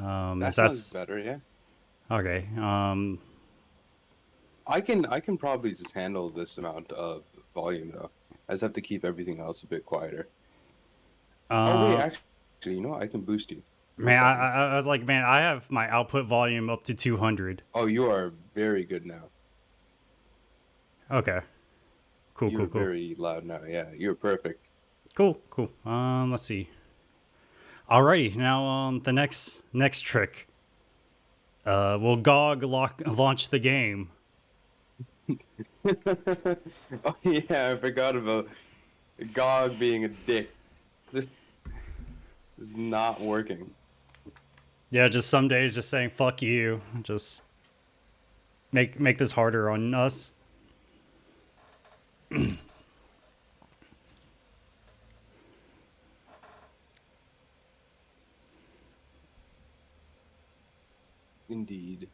That Is sounds that's better, yeah. okay? I can probably just handle this amount of volume though. I just have to keep everything else a bit quieter. Oh wait, Uh, actually, you know what? I can boost you. One man, second. I was like, man, I have my output volume up to 200. Oh, you are very good now. Okay, cool, You're cool, cool, very loud now. Yeah, you're perfect. cool, cool. Let's see. Alrighty, now the next trick. Will launch the game? Oh yeah, I forgot about GOG being a dick. This is not working. Yeah, just some days just saying fuck you. Just make this harder on us. Indeed.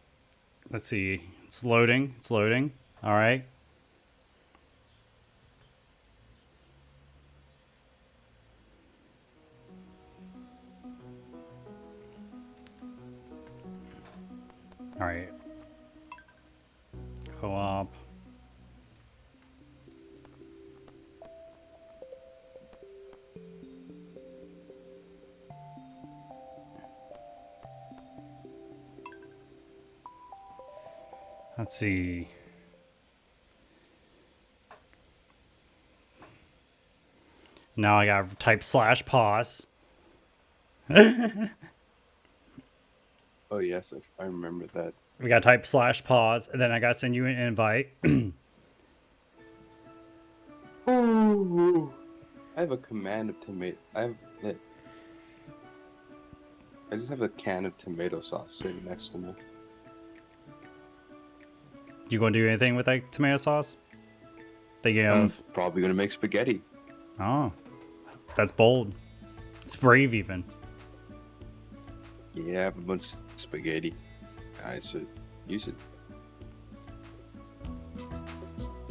Let's see. It's loading. It's loading. All right. All right. Co-op. Let's see. Now I got to type /pause. Oh yes, I remember that. We got to type /pause, and then I got to send you an invite. Ooh, I have a command of tomato. I just have a can of tomato sauce sitting next to me. You going to do anything with that tomato sauce? Thinking I'm of. probably gonna make spaghetti. Oh, that's bold. It's brave, even. Yeah, I have a bunch of spaghetti. I should use it.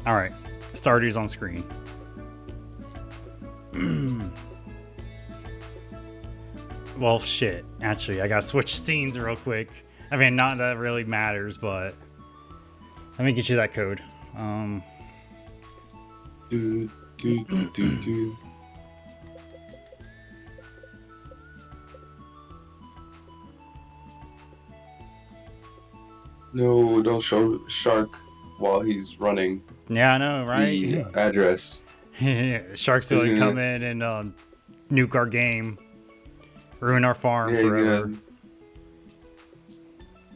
All right. Stardew's on screen. Well, shit. Actually, I gotta switch scenes real quick. I mean, not that it really matters, but let me get you that code. Do, do, do, do. No, don't show Shark while he's running Yeah, I know, the right? address. Sharks He's gonna come gonna, in and nuke our game, ruin our farm yeah, forever.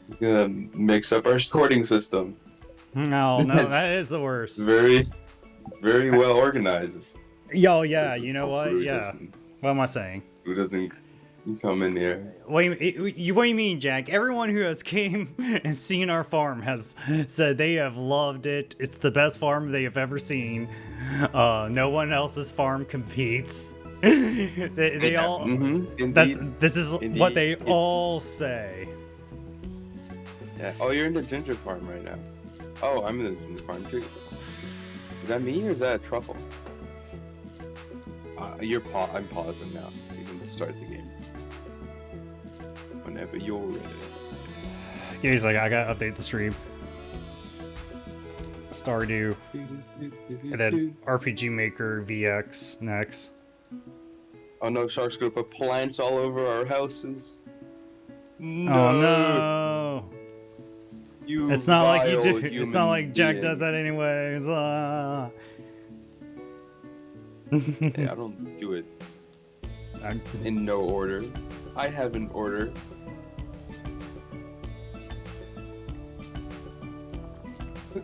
he's gonna mix up our sorting system. No, no, that That's is the worst. very, very well organized. Yo, yeah, This is you know what? who Yeah. doesn't What am I saying? who doesn't come in here. What do you mean, Jack? Everyone who has came and seen our farm has said they have loved it. It's the best farm they have ever seen. No one else's farm competes. They Yeah, all indeed, this is what indeed. they all say. Yeah. Oh, you're in the ginger farm right now. Oh, I'm in the ginger farm too. Is that me or is that a truffle? I'm pausing now. You can start the game whenever you're ready. Yeah, he's like, I gotta update the stream. Stardew, and then RPG Maker VX next. Oh no, sharks gonna put plants all over our houses. Oh No, no! you It's not like you do. vile It's not human like Jack does being. that anyways. Hey, I don't do it in no order. I have an order.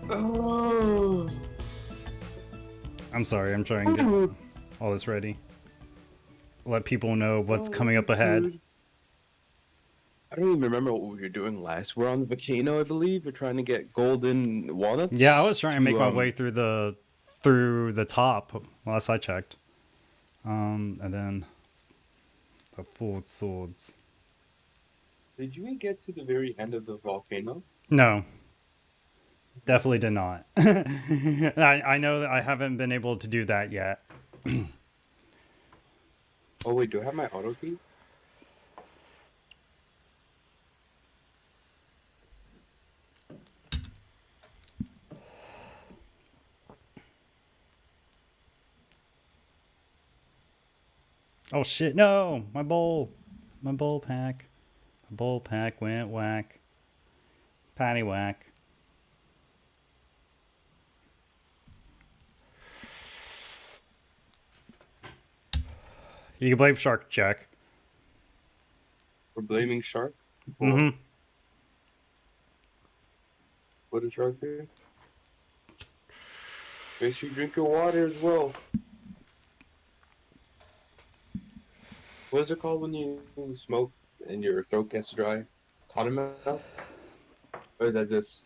Oh. I'm sorry. I'm trying to get all this ready. Let people know what's coming up ahead. I don't even remember what we were doing last. We're on the volcano, I believe. We're trying to get golden Yeah, I was walnuts trying to make to my way through the top. Last I checked. And then the full swords. Did you get to the very end of the volcano? No, definitely did not. I know that I haven't been able to do that yet. Oh wait, do I have my auto key? Oh shit, no! My bowl. My bowl pack. My bowl pack went whack. Patty whack. You can blame Shark, Jack. We're blaming Shark? Mm-hmm. What did Shark do? Make sure you drink your water as well. What is it called when you smoke and your throat gets dry? Cotton mouth? Or is that just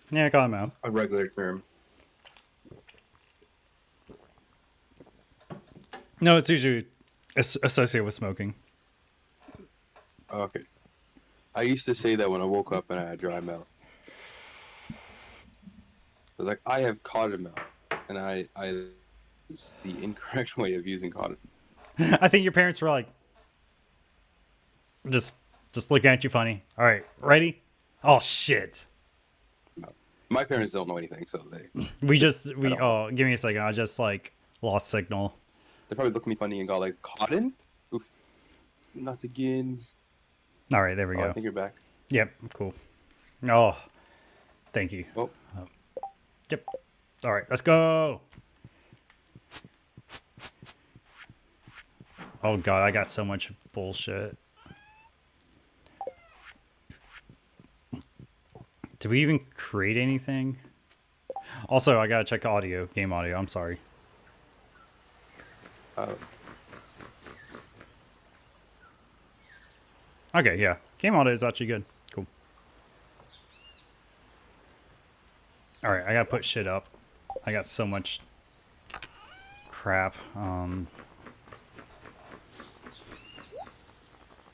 Yeah, got mouth. a regular term? No, it's usually associated with smoking. Okay. I used to say that when I woke up and I had dry mouth. I was like, I have cotton mouth. And I it's the incorrect way of using cotton. I think your parents were like, just looking at you funny. All right, ready? Oh shit. My parents don't know anything, so they Oh, give me a second. I just like lost signal. they probably looked at me funny and got like, cotton? Oof. Not again. All right, there we Oh, go. I think you're back. Yep, cool. Oh, thank you. Oh, Yep. All right, let's go. Oh god, I got so much bullshit. Did we even create anything? Also, I gotta check audio, game audio. I'm sorry. Okay, yeah. Game audio is actually good. Cool. Alright, I gotta put shit up. I got so much crap.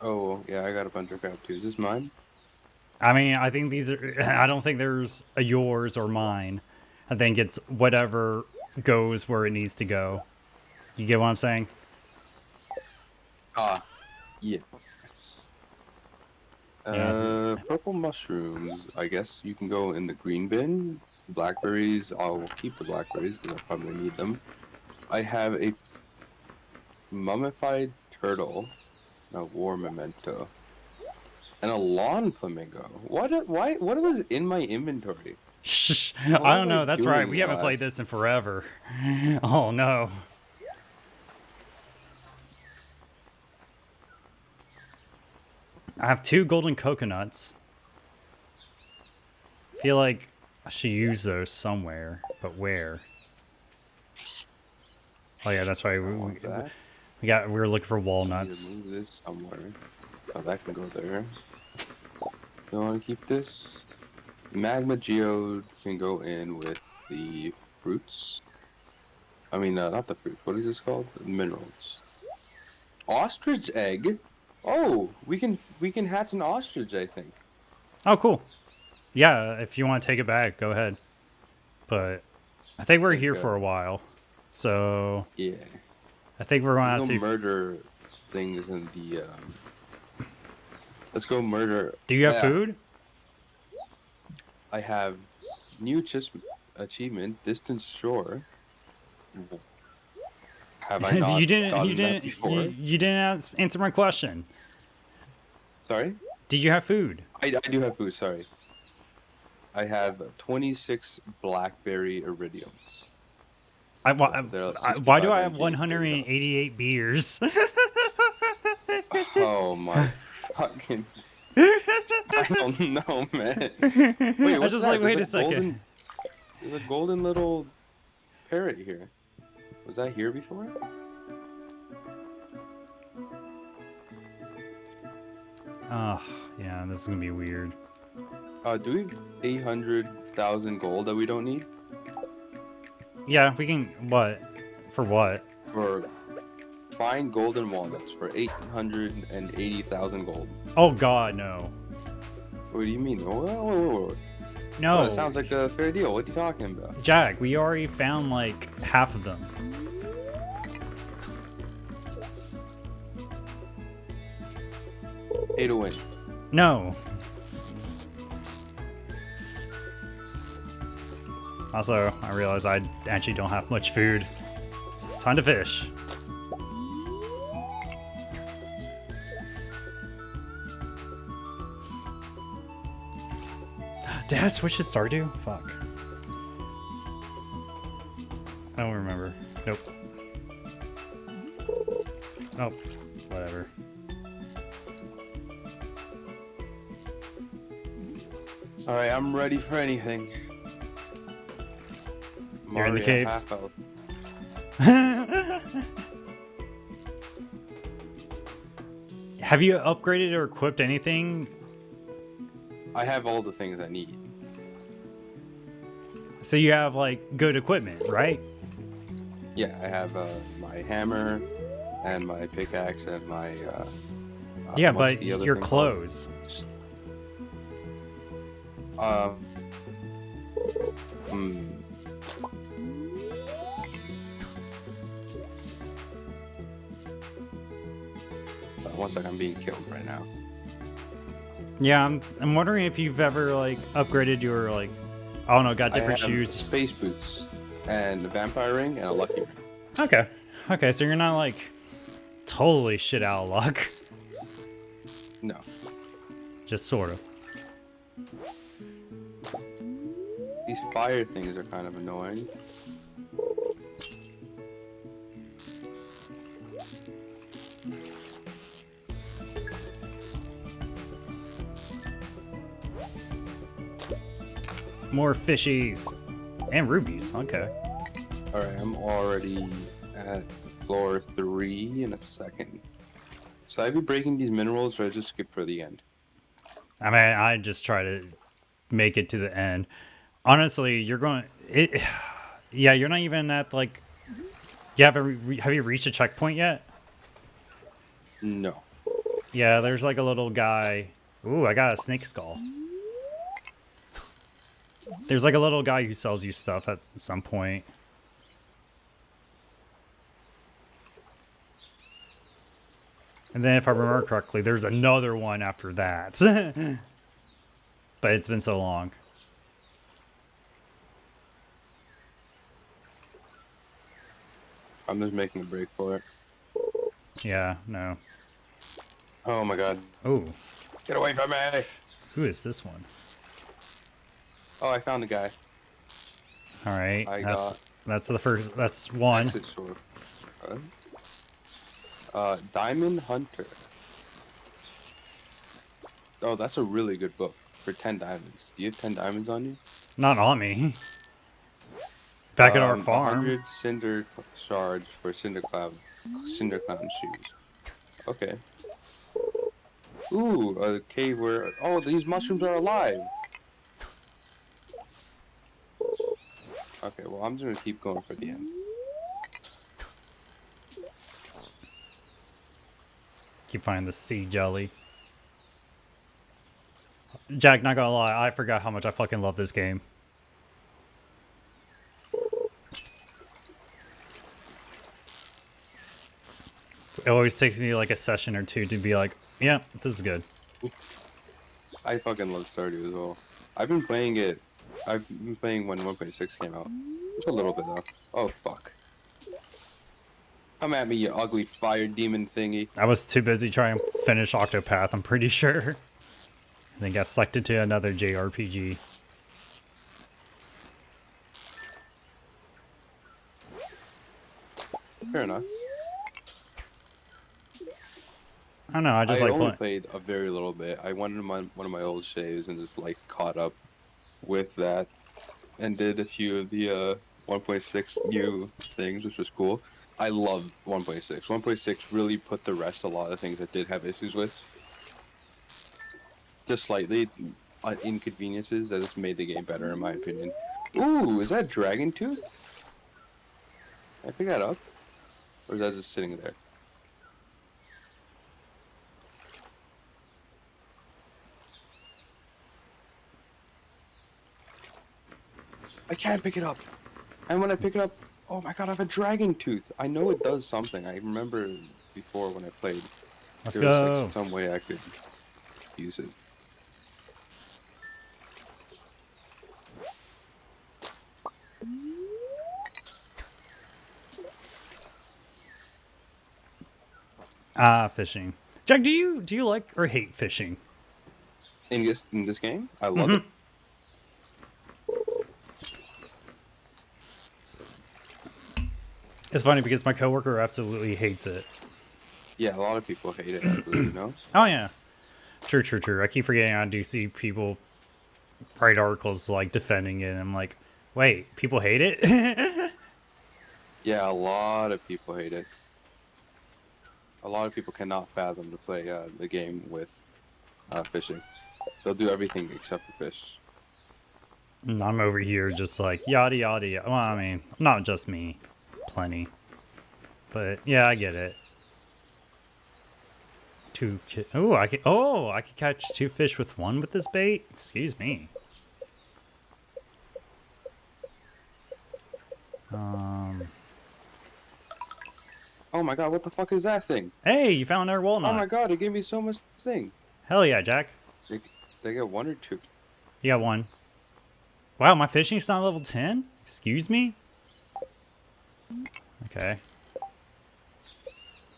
Oh, yeah, I got a bunch of crap too. Is this mine? I mean, I think these are... I don't think there's a yours or mine. I think it's whatever goes where it needs to go. You get what I'm saying? Ah, yeah. Yeah. Purple mushrooms. I guess you can go in the green bin. Blackberries, I will keep the blackberries because I probably need them. I have a mummified turtle, a war memento, and a lawn flamingo. What was in my inventory? Shh. What I was don't know. I That's right. doing We haven't played last? this in forever. Oh, no. I have 2 golden coconuts. I feel like I should use those somewhere, but where? Oh yeah, that's right. Want that? We were looking for I need walnuts. to move this somewhere. Oh, that can go there. You want to keep this? Magma geode can go in with the fruits. I mean, not the fruits. What is this called? The minerals. Ostrich egg. Oh, we can hatch an ostrich, I think. Oh, cool. Yeah, if you want to take it back, go ahead. But I think we're here for a while, so Yeah. I think we're going to have Let's to go murder things in the. Let's go murder. Do you have food? I have new achievement, distant shore. Have I not gotten that before? You didn't answer my question. Sorry? Did you have food? I do have food, sorry. I have 26 blackberry iridiums. Why do I have 188 beers? Oh my fucking... I don't know, man. Wait, what's that? Wait a second. There's a golden little parrot here. Was that here before? Oh, yeah, this is gonna be weird. Do we have 800,000 gold that we don't need? Yeah, we can. What? For what? For find golden walnuts for 880,000 gold. Oh God, no. What do you mean? Whoa. No. Oh, it sounds like a fair deal. What are you talking about? Jack, we already found like half of them. Pay to win. No. Also, I realize I actually don't have much food. So time to fish. Did I switch to Stardew? Fuck. I don't remember. Nope. Oh, whatever. Alright, I'm ready for anything. You're in the Already at caves. half health. Have you upgraded or equipped anything? I have all the things I need. So you have like good equipment, right? Yeah, I have my hammer and my pickaxe and my Yeah, what's but the other your thing called? clothes. Hmm. One second, I'm being killed right now. Yeah, I'm wondering if you've ever like upgraded your like, I don't know, got different I have shoes. space boots and a vampire ring and a lucky ring. Okay. Okay, so you're not like totally shit out of luck. No. Just sort of. These fire things are kind of annoying. More fishies. And rubies, okay. Alright, I'm already at floor 3 in a second. So I be breaking these minerals or I just skip for the end? I mean, I just try to make it to the end. Honestly, you're going it yeah, you're not even at like have you reached a checkpoint yet? No. Yeah, there's like a little guy. Ooh, I got a snake skull. There's like a little guy who sells you stuff at some point. And then if I remember correctly, there's another one after that. But it's been so long. I'm just making a break for it. Yeah, no. Oh my god. Oh, Get away from me! who is this one? Oh, I found a guy. All right, I that's got that's the first. That's one. exit sword. Diamond Hunter. Oh, that's a really good book for 10 diamonds. Do you have 10 diamonds on you? Not on me. Back at our farm. 100 cinder shards for cinder clown shoes. Okay. Ooh, a cave where... Oh, these mushrooms are alive! Okay, well, I'm just gonna keep going for the end. Keep finding the sea jelly. Jack, not gonna lie, I forgot how much I fucking love this game. It always takes me like a session or two to be like, yeah, this is good. I fucking love Stardew as well. I've been playing it... I've been playing when 1.6 came out. Just a little bit, though. Oh, fuck. Come at me, you ugly fire demon thingy. I was too busy trying to finish Octopath, I'm pretty sure. And then got selected to another JRPG. Fair enough. I don't know, I just I like only playing. played a very little bit. I went into one of my old shaves and just like caught up with that, and did a few of the 1.6 new things, which was cool. I love 1.6. 1.6 really put to rest a lot of things that did have issues with. Just slightly inconveniences that just made the game better, in my opinion. Ooh, is that dragon tooth? Can I pick that up? Or is that just sitting there? I can't pick it up. And when I pick it up, oh my god, I have a dragon tooth. I know it does something. I remember before when I played, Let's there was go. like some way I could use it. Ah, fishing. Jack, do you like or hate fishing? In this game, I love it. It's funny because my coworker absolutely hates it. Yeah, a lot of people hate it, I believe, no? Oh yeah, true, true, true. I keep forgetting I do see people write articles like defending it, and I'm like, wait, people hate it? Yeah, a lot of people hate it. A lot of people cannot fathom to play the game with fishing. They'll do everything except for fish. And I'm over here just like yada yada yada. Well, I mean, not just me, plenty. But yeah, I get it. I could catch 2 fish with 1 with this bait. Excuse me. Oh my god, what the fuck is that thing? Hey, you found our Oh my walnut. god, it gave me so much thing. Hell yeah, Jack. They, they get 1 or 2. You got 1. Wow, my fishing's not level 10? Excuse me? Okay.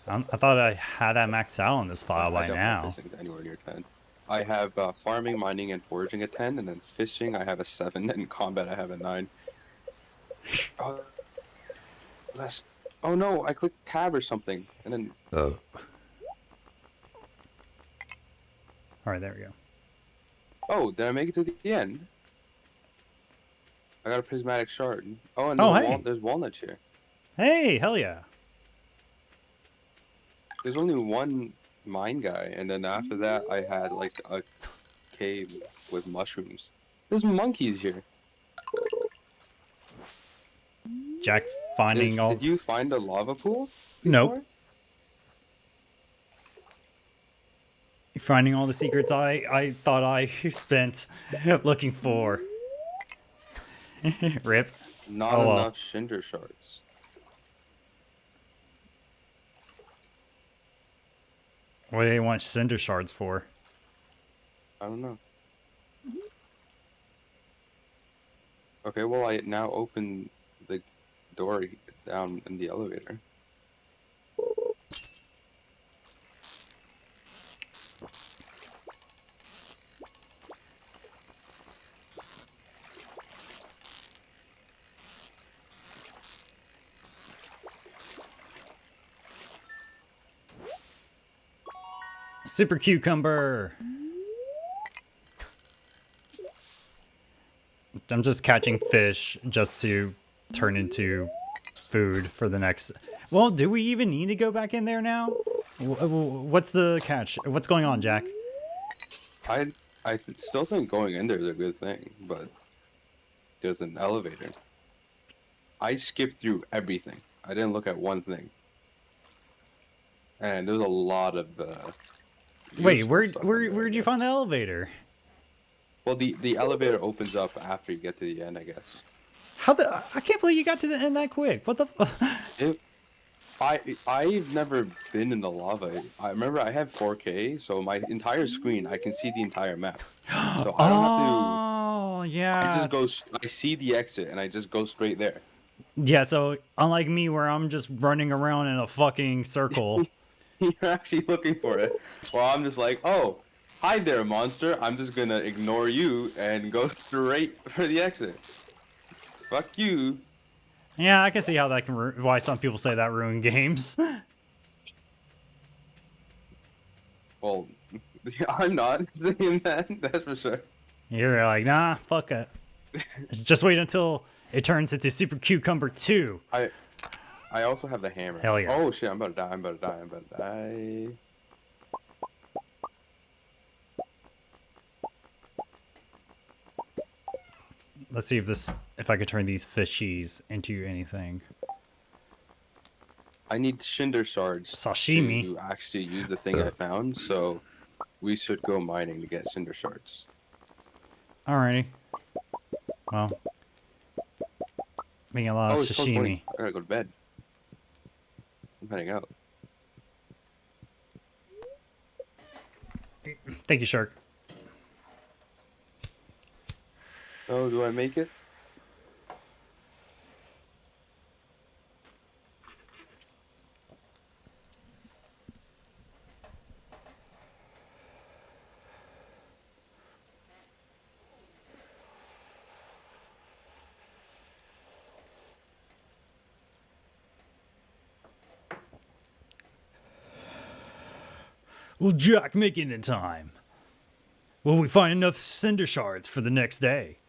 I thought I had that maxed out on this file by I don't now. have fishing anywhere near 10. I have farming, mining, and foraging at 10, and then fishing I have a 7, and combat I have a 9. Oh, that's... Oh no, I clicked tab or something, and then... Alright, there we go. Oh, did I make it to the end? I got a prismatic shard. Oh, and Oh, hey. there's walnuts here. Hey, hell yeah. There's only 1 mine guy, and then after that I had like a cave with mushrooms. There's monkeys here. Jack finding all... Did you find a lava pool Nope. before? Finding all the secrets I thought I spent looking for. Rip. Not Oh, well. enough cinder shards. What do they want cinder shards for? I don't know. Okay, well I now open the door down in the elevator. Super cucumber. I'm just catching fish just to turn into food for the next... Well, do we even need to go back in there now? What's the catch? What's going on, Jack? I still think going in there is a good thing, but there's an elevator. I skipped through everything. I didn't look at one thing. And there's a lot of Wait, useful stuff in there, where'd I you find the guess. elevator? Well, the elevator opens up after you get to the end, I guess. I can't believe you got to the end that quick. What the I've never been in the lava. I remember I have 4K, so my entire screen I can see the entire map. So I don't have to. Oh, yeah. I just go. I see the exit and I just go straight there. Yeah, so unlike me where I'm just running around in a fucking circle. You're actually looking for it. Well, I'm just like, oh, hi there, monster. I'm just gonna ignore you and go straight for the exit. Fuck you. Yeah, I can see how that can why some people say that ruin games. Well, I'm not saying that. That's for sure. You're like, nah, fuck it. Just wait until it turns into Super Cucumber 2. I also have the hammer. Hell yeah. Oh shit, I'm about to die. I'm about to die. I'm about to die. Let's see if I could turn these fishies into anything. I need cinder shards Sashimi. to actually use the thing I found, so we should go mining to get cinder shards. Alrighty. Well, making a lot of it's sashimi. 12:20. I gotta go to bed. I'm heading out. Thank you, Shark. Oh, do I make it? Will Jack make it in time? Will we find enough cinder shards for the next day?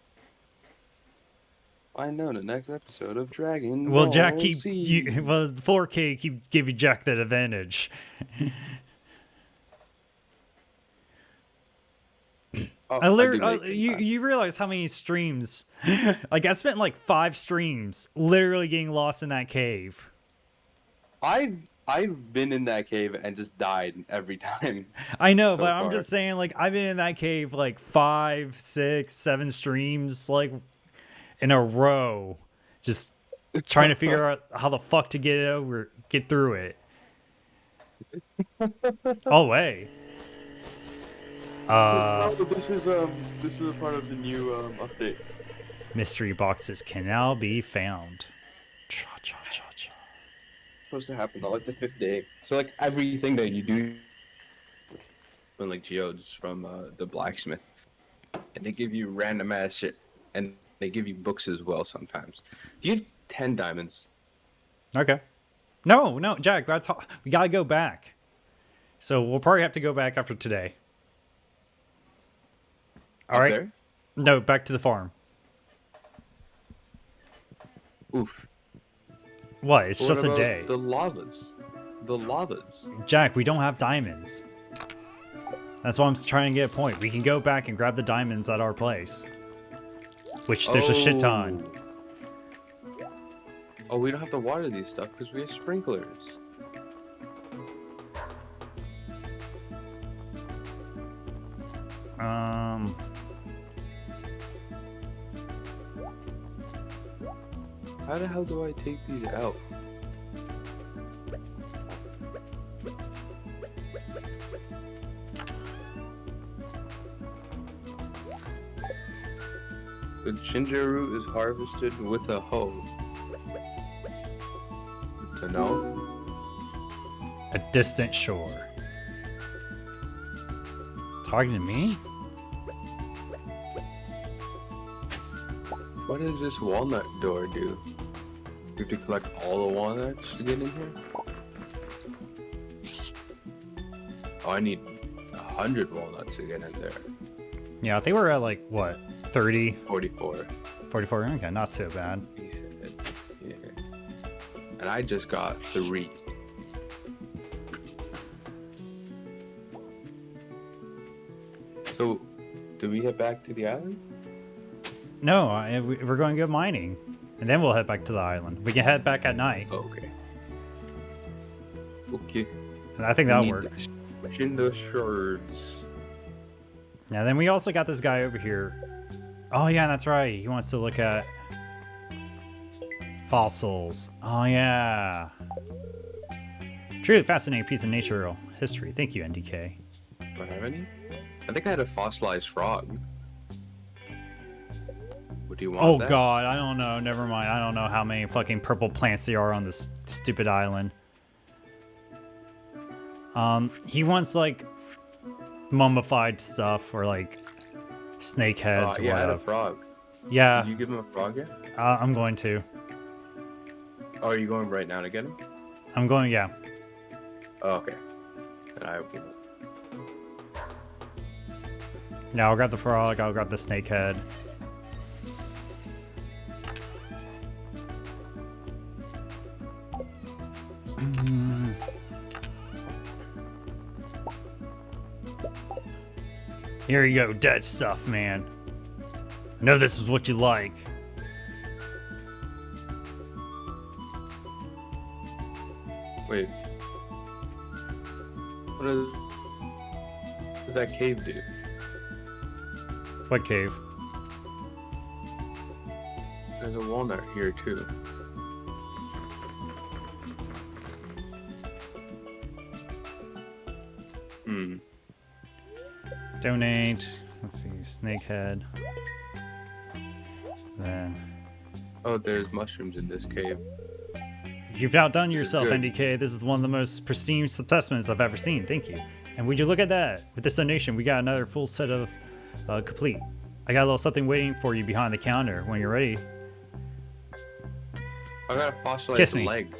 I know the next episode of Dragon Will Ball Jack keep Z. you? Will 4K keep give you Jack that advantage? Oh, I do literally, make it you back. you realize how many streams? Like I spent like 5 streams literally getting lost in that cave. I've been in that cave and just died every time. I know, So but I'm far. just saying, like I've been in that cave like 5, 6, 7 streams like in a row, just trying to figure out how the fuck to get through it. Oh wait. No, this is a part of the new update. Mystery boxes can now be found. Cha cha cha cha. Supposed to happen on like the 5th day. So like everything that you do, when like geodes from the blacksmith, and they give you random ass shit, and they give you books as well sometimes. Do you have 10 diamonds? Okay. No, Jack, we gotta go back. So we'll probably have to go back after today. All Up right. there? No, back to the farm. Oof. What? It's What just a about day. The lavas. The lavas. Jack, we don't have diamonds. That's why I'm trying to get a point. We can go back and grab the diamonds at our place. Which there's a shit ton. Oh, we don't have to water these stuff because we have sprinklers. How the hell do I take these out? The ginger root is harvested with a hoe. To know? A distant shore. Talking to me? What does this walnut door do? You have to collect all the walnuts to get in here? Oh, I need 100 walnuts to get in there. Yeah, I think we're at like, what, 30? 44. 44? Okay, not too bad. He said. Yeah. And I just got 3. So, do we head back to the island? No, we're going to go mining. And then we'll head back to the island. We can head back at night. Oh, okay. Okay. And I think that'll work. In the shards. Yeah, then we also got this guy over here. Oh, yeah, that's right. He wants to look at fossils. Oh, yeah. Truly fascinating piece of natural history. Thank you, NDK. Do I have any? I think I had a fossilized frog. Would you want Oh, that? God. I don't know. Never mind. I don't know how many fucking purple plants there are on this stupid island. He wants, like, mummified stuff or, like, snake heads or yeah, I had a whatever. frog. Yeah, Did you give him a frog yet? I'm going to. Oh, are you going right now to get him? I'm going, yeah. Oh, okay. Then I will. Yeah, I'll grab the frog. I'll grab the snake head. Here you go, dead stuff, man. I know this is what you like. Wait. What does that cave do? What cave? There's a walnut here too. Donate. Let's see, snakehead. Then Oh, there's mushrooms in this cave. you've outdone This is yourself, good. NDK. This is one of the most pristine specimens I've ever seen. Thank you. And would you look at that? With this donation, we got another full set of complete. I got a little something waiting for you behind the counter when you're ready. I got a fossilized Kiss me. leg.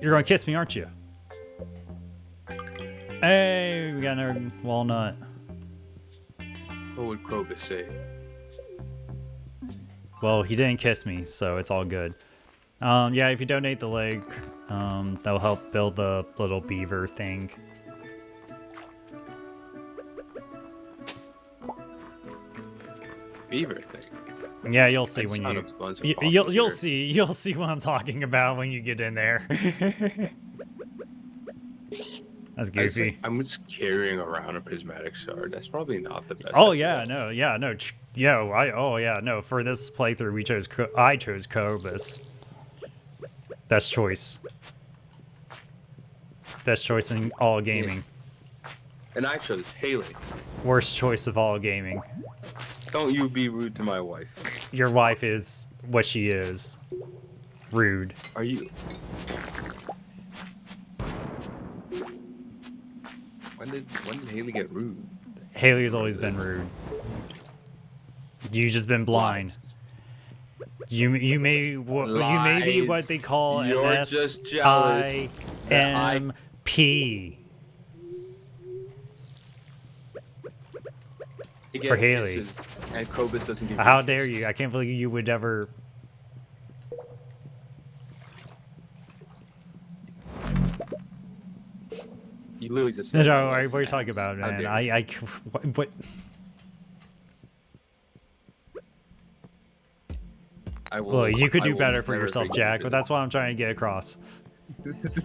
You're gonna kiss me, aren't you? Hey, we got another walnut. What would Krobus say? Well, he didn't kiss me, so it's all good. Yeah, if you donate the leg, that'll help build the little beaver thing. Beaver thing. Yeah, you'll see I when found you. a bunch of You'll fossils see what I'm talking about when you get in there. That's goofy. I'm just carrying around a prismatic shard. That's probably not the best. Oh idea. yeah, no, no. For this playthrough, I chose Cobus. Best choice. Best choice in all gaming. And I chose Haley. Worst choice of all gaming. Don't you be rude to my wife. Your wife is what she is. Rude. Are you? When did Haley get rude? Haley's always been rude. You just been blind. You may be what they call an You're just jealous SIMP. For Haley. And Krobus doesn't give How you dare kisses. you? I can't believe you would ever. You literally just No, said what that are you once, talking about, How man? dare I what? I will, Well, you could I do will better for never yourself, bring you Jack, to but that's what I'm trying to get across. this.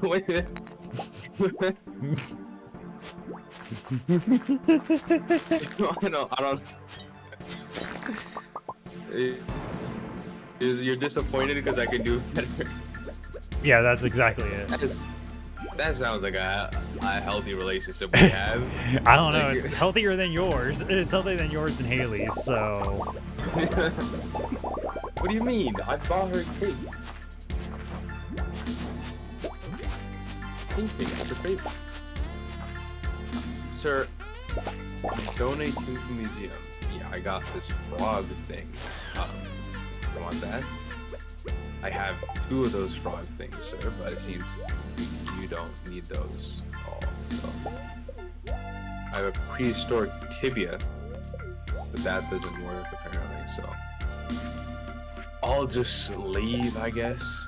I don't. You're disappointed because I can do better. Yeah, that's exactly it. That sounds like a healthy relationship we have. I don't know. Like, It's healthier than yours. It's healthier than yours and Haley's. So What do you mean? I bought her cake. Pink cake, that's her favorite. Sir, donate to the museum. Yeah, I got this frog thing. You want that? I have 2 of those frog things, sir, but it seems you don't need those all, so. I have a prehistoric tibia, but that doesn't work apparently, so. I'll just leave, I guess.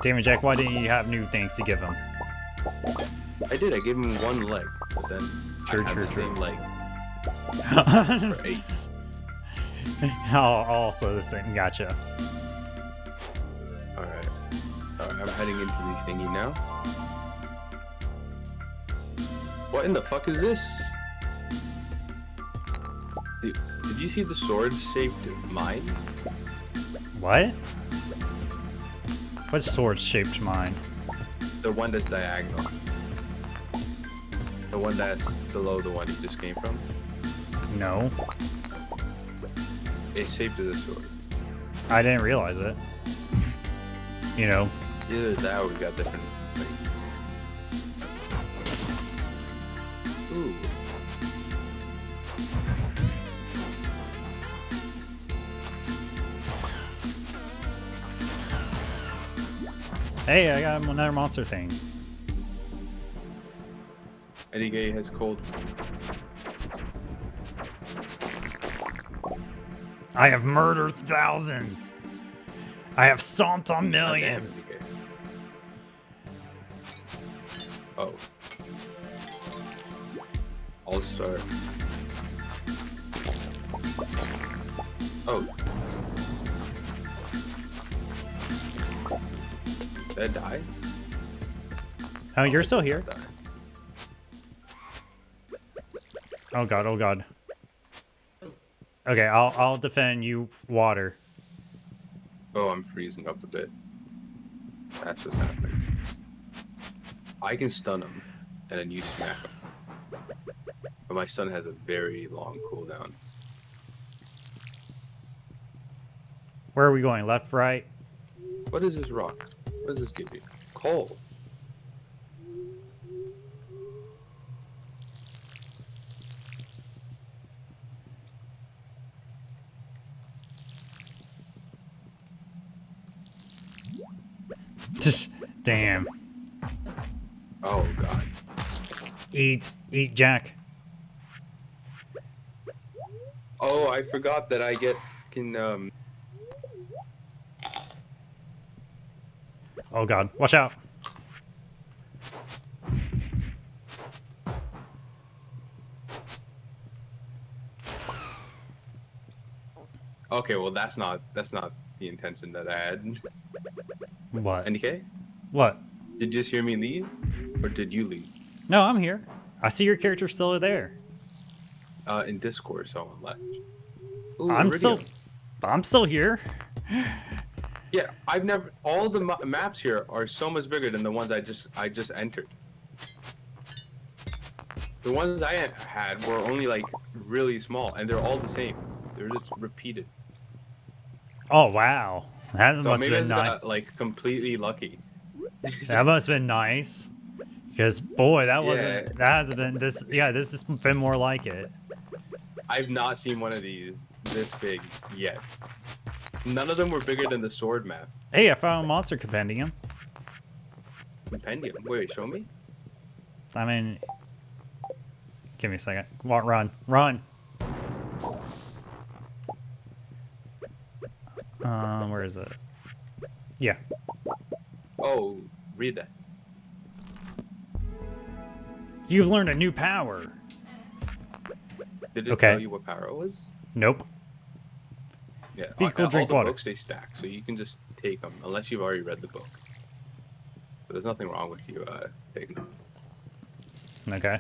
damn it, Jack. Why didn't you have new things to give him? I did, I gave him 1 leg, but then True, I have true, the true. same leg for 8. Also the same. Gotcha. Alright. I'm heading into the thingy now. What in the fuck is this? Did you see the sword-shaped mine? What? What sword-shaped mine? The one that's diagonal. The one that's below the one you just came from. No, It's shaped as a sword. I didn't realize it. You know. Either that or we got different things. Ooh. Hey, I got another monster thing. Eddie Gay has cold. I have murdered thousands. I have stomped on Goddamn, millions. Eddie Gay. Oh. I'll start. Oh. Did I die? Oh, you're still here. Die. Oh god, oh god. Okay, I'll defend you, water. Oh, I'm freezing up a bit. That's what's happening. I can stun him, and then you smack him. But my stun has a very long cooldown. Where are we going? Left, right? What is this rock? What does this give you? Coal. Damn. Eat, Jack. Oh, I forgot that I get fucking Oh God, watch out. Okay, well that's not the intention that I had. What? NK? What? Did you just hear me leave? Or did you leave? No, I'm here. I see your character still there. In Discord, someone left. Ooh, I'm still Iridium. I'm still here. Yeah, I've never. All the maps here are so much bigger than the ones I just entered. The ones I had were only like really small, and they're all the same. They're just repeated. Oh wow. That So must have maybe I been just nice. got like completely lucky. That must have been nice. Because boy, that Yeah, wasn't that hasn't been this this has been more like it. I've not seen one of these this big yet. None of them were bigger than the sword map. Hey, I found a monster compendium. Compendium. Wait, show me. I mean, give me a second. Run. Where is it? Yeah. Oh, read that. You've learned a new power. Did it Okay. tell you what power it was? Nope. Yeah. Be cool, all drink the water. books they stack, so you can just take them unless you've already read the book. But there's nothing wrong with you taking them. Okay.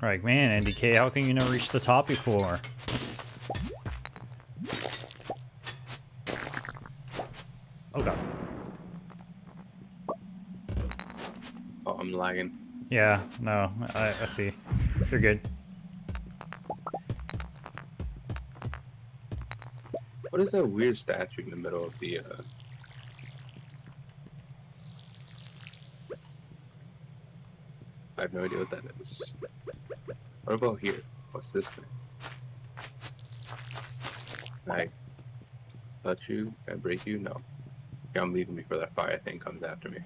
Right, man, NDK, how can you not reach the top before? Oh god. Oh, I'm lagging. Yeah, no, I see. You're good. What is that weird statue in the middle of the I have no idea what that is. What about here? What's this thing? Can I touch you? Can I break you? No. Okay, I'm leaving before that fire thing comes after me.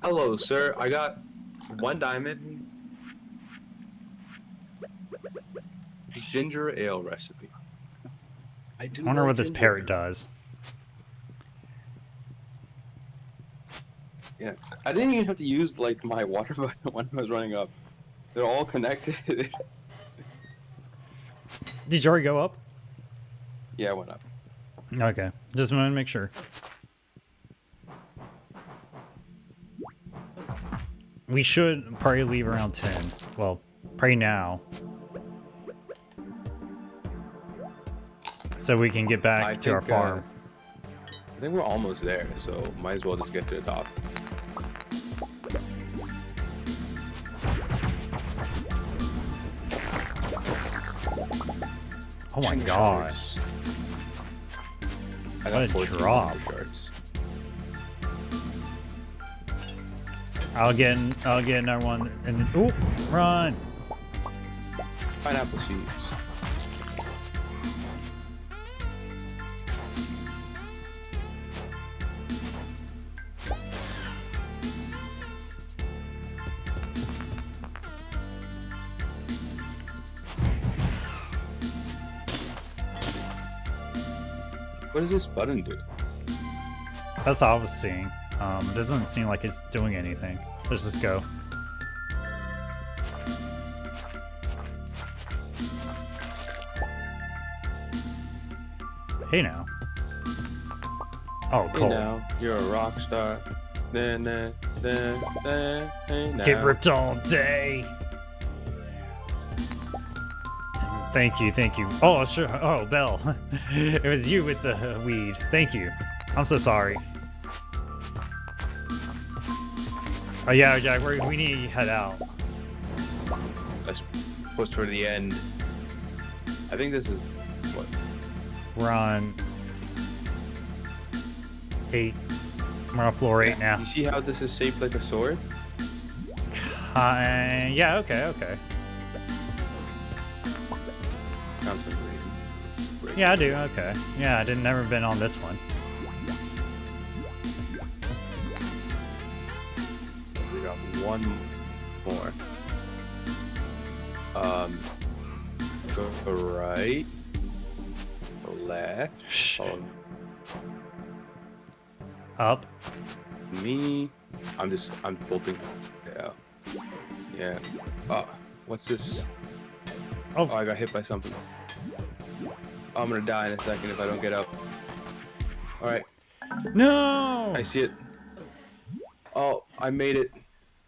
Hello, sir. I got 1 diamond. Ginger ale recipe. I do. I wonder like what this ginger parrot ale. does. Yeah, I didn't even have to use like my water button when I was running up. They're all connected. Did you already go up? Yeah, I went up. Okay, just wanted to make sure. We should probably leave around 10. Well, probably now. So we can get back to our farm. I think we're almost there, so might as well just get to the top. Oh my god. I What a 14 drop. shards. I'll get another one and then, ooh, run. Pineapple seeds. What does this button do? That's all I was seeing. It doesn't seem like it's doing anything. Let's just go. Hey now. Oh, Hey cool. now, you're a rock star. Hey now. Get ripped all day. Thank you, thank you. Oh, sure. Oh, Belle. It was you with the weed. Thank you. I'm so sorry. Oh, yeah, Jack, we need to head out. Let's push toward the end. I think this is what? We're on 8. We're on floor 8 now. You see how this is shaped like a sword? Yeah, okay. Found some green. Yeah, I do, okay. Yeah, I didn't never been on this one. we got one more. Go right, go left. Shh. Follow Up. me. I'm bolting. Yeah. Yeah. What's this? Oh. Oh, I got hit by something. I'm gonna die in a second if I don't get up. All right. No! I see it. Oh, I made it.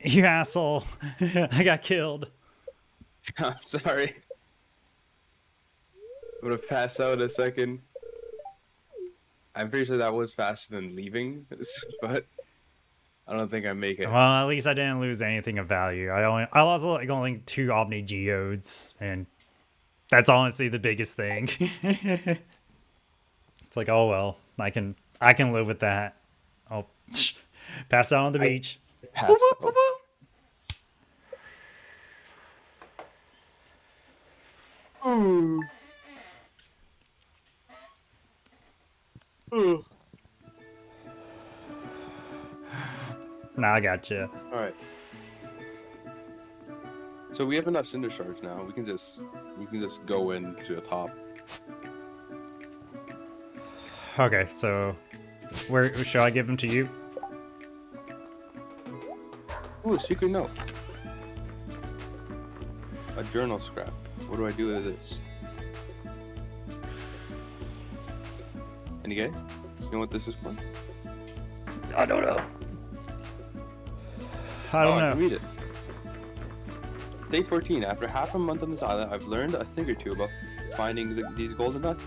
You asshole. I got killed. I'm sorry. I'm gonna pass out in a second. I'm pretty sure that was faster than leaving, but I don't think I make it. Well, at least I didn't lose anything of value. I lost like only 2 Omni Geodes, and that's honestly the biggest thing. It's like, oh well, I can live with that. I'll pass out on the beach. Passed out. Ooh. Ooh. Nah, I got you. All right. So we have enough cinder shards now. We can just go into the top. Okay, so where should I give them to you? Ooh, a secret note. A journal scrap. What do I do with this? Any guy? You know what this is for? I don't know. I I don't can know. read it. Day 14. After half a month on this island, I've learned a thing or two about finding these golden nuts.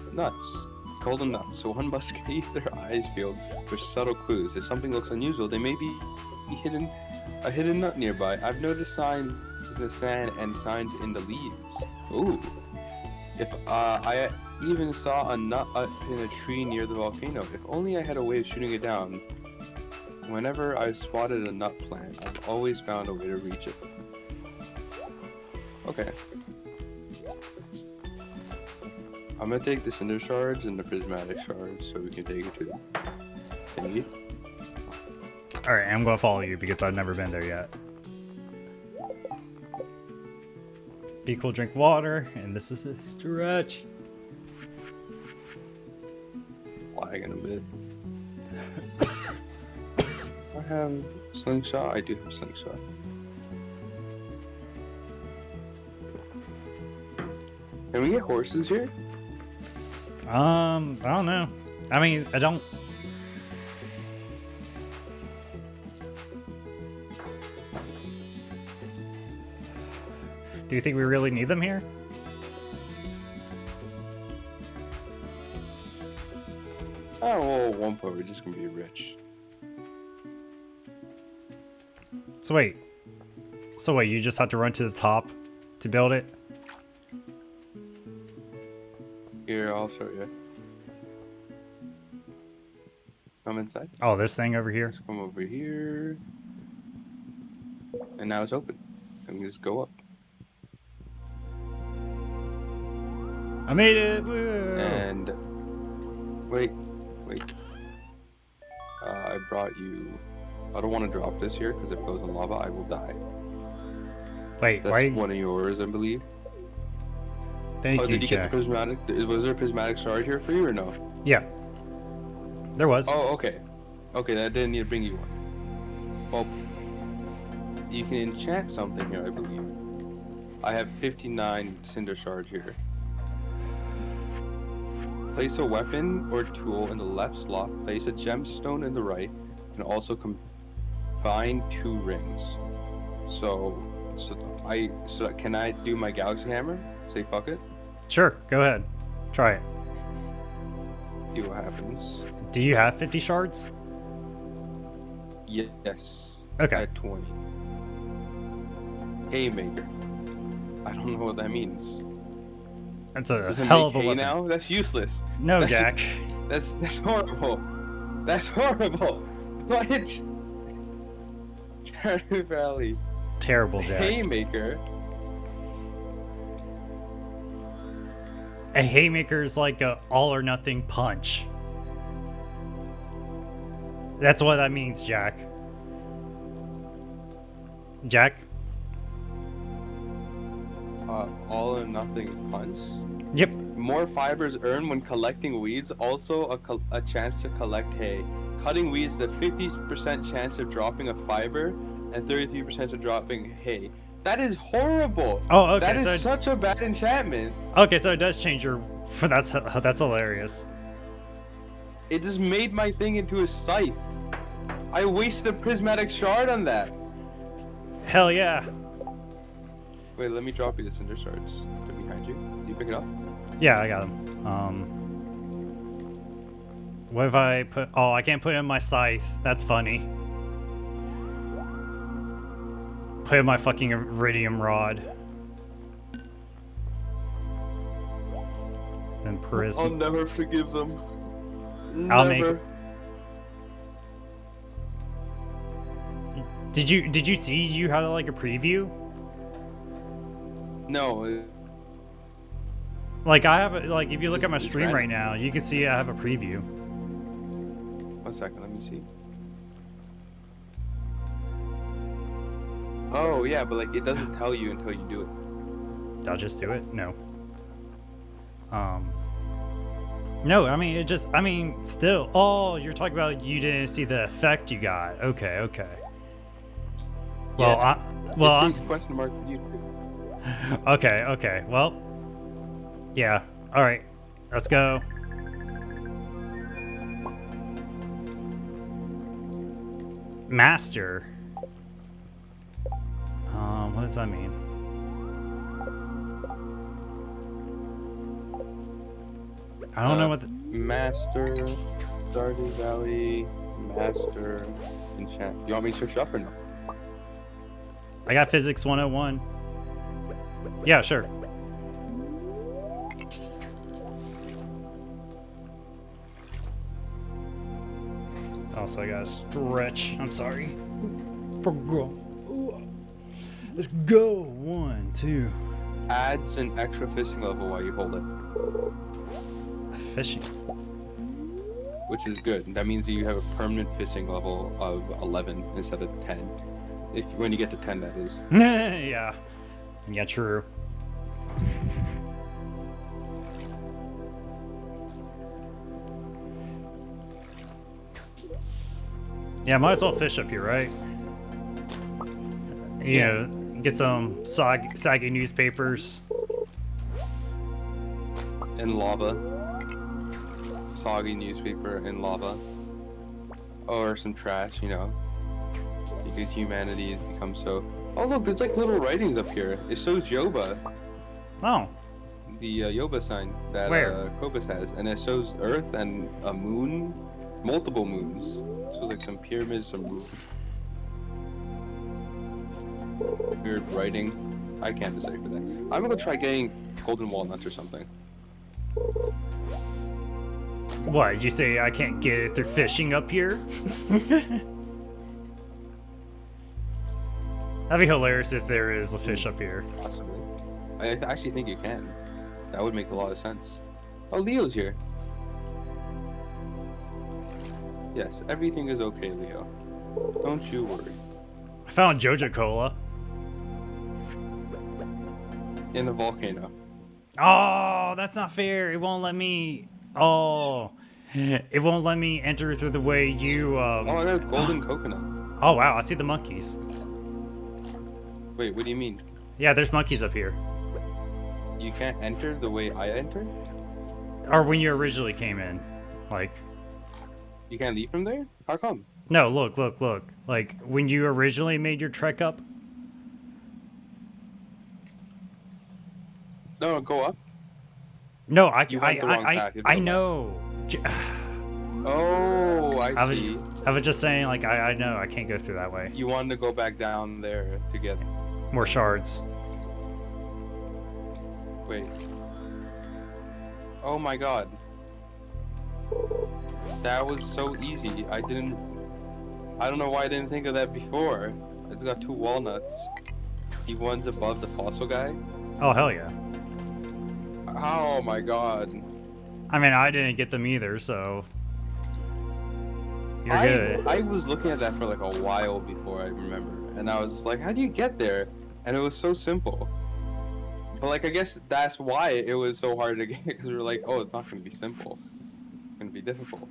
Golden nuts. So one must keep their eyes peeled for subtle clues. If something looks unusual, they may be a hidden nut nearby. I've noticed signs in the sand and signs in the leaves. Ooh. If I even saw a nut in a tree near the volcano. If only I had a way of shooting it down. Whenever I've spotted a nut plant, I've always found a way to reach it. Okay. I'm gonna take the cinder shards and the prismatic shards so we can take it to the thingy. Alright, I'm gonna follow you because I've never been there yet. Be cool, drink water, and this is a stretch. Lagging a bit. I have slingshot. I do have slingshot. Can we get horses here? I don't know. I mean, I don't. Do you think we really need them here? Oh, well, at one point we're just gonna be rich. So wait. You just have to run to the top to build it? Here, I'll show you. Come inside. Oh, this thing over here? Let's come over here. And now it's open. And we just go up. I made it! Woo! And wait. I brought you. I don't want to drop this here because if it goes in lava, I will die. Wait, That's why? one of yours, I believe. Thank Oh, you, did you get the Jack. prismatic? Was there a prismatic shard here for you or no? Yeah. There was. Oh, okay. Okay, that didn't need to bring you one. Well, you can enchant something here, I believe. I have 59 cinder shards here. Place a weapon or tool in the left slot. Place a gemstone in the right. You can also combine 2 rings. So can I do my galaxy hammer? Say fuck it. Sure, go ahead. Try it. See what happens. Do you have 50 shards? Yes. Okay. At 20. Haymaker. I don't know what that means. That's a Does it hell make of a hay weapon. now? That's useless. No, That's- Jack. That's horrible. That's horrible. What? Stardew Valley. Terrible, Jack. Haymaker. A haymaker is like a all or nothing punch. That's what that means, Jack. Jack? All or nothing punch. Yep. More fibers earned when collecting weeds. Also a chance to collect hay. Cutting weeds, the 50% chance of dropping a fiber and 33% of dropping hay. That is horrible. Oh, okay. That is So such a bad enchantment. okay, so it does change your. That's hilarious. It just made my thing into a scythe. I wasted a prismatic shard on that. Hell yeah. Wait, let me drop you the cinder shards. They're behind you. Can you pick it up? Yeah, I got them. What if I put? Oh, I can't put it in my scythe. That's funny. Put it in my fucking iridium rod. Then prism. I'll never forgive them. I'll Never. make. Did you see you had like a preview? No. Like I have a, like if you look at my It's stream red. right now, you can see I have a preview. 1 second, let me see. Oh yeah, but like it doesn't tell you until you do it. I'll just do it. No. No, I mean it just. I mean still. Oh, you're talking about you didn't see the effect you got. Okay, okay. Well, Yeah. well, It I'm. says question mark for you too. Okay, okay. Well, yeah. All right, let's go. Master. What does that mean? I don't know what. Master, Stardew Valley, Master, enchant. You want me to search up or no? I got Physics 101. Yeah, sure. Also, I gotta stretch. I'm sorry. Let's go. 1, 2. Adds an extra fishing level while you hold it, Fishing. which is good. That means that you have a permanent fishing level of 11 instead of 10. If when you get to 10, that is. Yeah. Yeah, true. Yeah, might as well fish up here, right? You know, get some saggy newspapers. In lava. Soggy newspaper in lava. Or some trash, you know. Because humanity has become so... Oh look, there's like little writings up here. It shows Yoba. Oh, The Yoba sign that Where? Kobus has. And it shows Earth and a moon. Multiple moons. So like some pyramids, some weird writing. I can't decipher that. I'm gonna go try getting golden walnuts or something. what? You say I can't get it through fishing up here? That'd be hilarious if there is a fish up here. Possibly. I actually think you can. That would make a lot of sense. Oh, Leo's here. Yes, everything is okay, Leo. Don't you worry. I found Joja Cola. In a volcano. Oh, that's not fair. It won't let me. Oh, it won't let me enter through the way you. Oh, I got golden coconut. Oh wow, I see the monkeys. Wait, what do you mean? Yeah, there's monkeys up here. You can't enter the way I entered? Or when you originally came in, like. You can't leave from there? How come? No, look. Like when you originally made your trek up. No, go up. No, You went the wrong path, you I go know. Oh, I was, see. I was just saying, like, I know I can't go through that way. You wanted to go back down there to get... More shards. Wait. Oh my god. That was so easy. I don't know why I didn't think of that before. I just got 2 walnuts. He one's above the fossil guy. Oh, hell yeah. Oh my god. I mean, I didn't get them either, so... You're good. I was looking at that for like a while before I remember, and I was just like, how do you get there? And it was so simple. But like, I guess that's why it was so hard to get, because we were like, oh, it's not going to be simple. It's going to be difficult.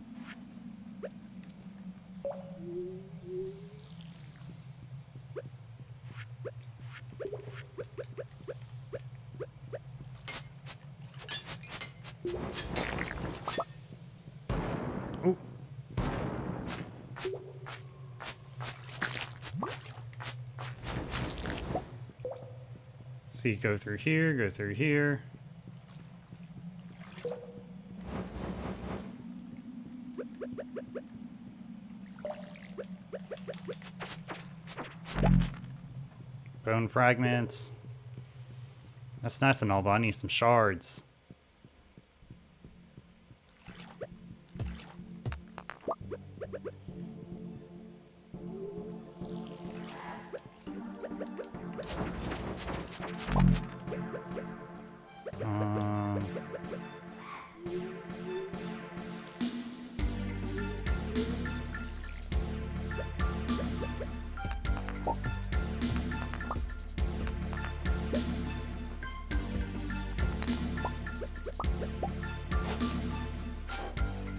Ooh. See, go through here, go through here. Bone fragments. That's nice and all, but I need some shards.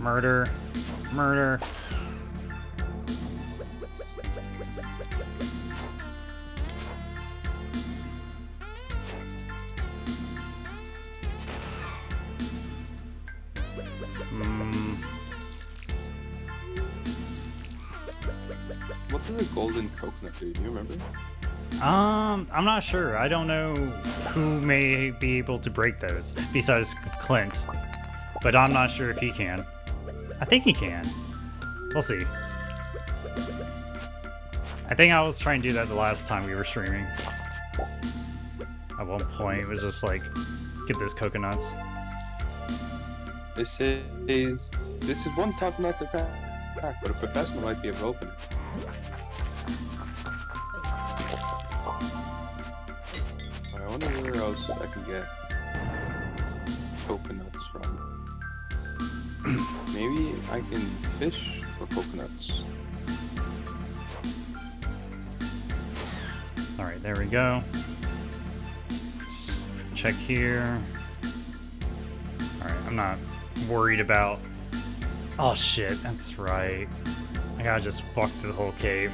Murder. Murder. What does a golden coconut do? Do you remember? I'm not sure. I don't know who may be able to break those besides Clint, but I'm not sure if he can. I think he can. We'll see. I think I was trying to do that the last time we were streaming. At one point, it was just like, get those coconuts. This is one tough nut to crack, but a professional might be able to open it. I wonder where else I can get coconuts from. Maybe I can fish for coconuts. Alright, there we go. Let's check here. Alright, I'm not worried about... Oh shit, that's right. I gotta just walk through the whole cave.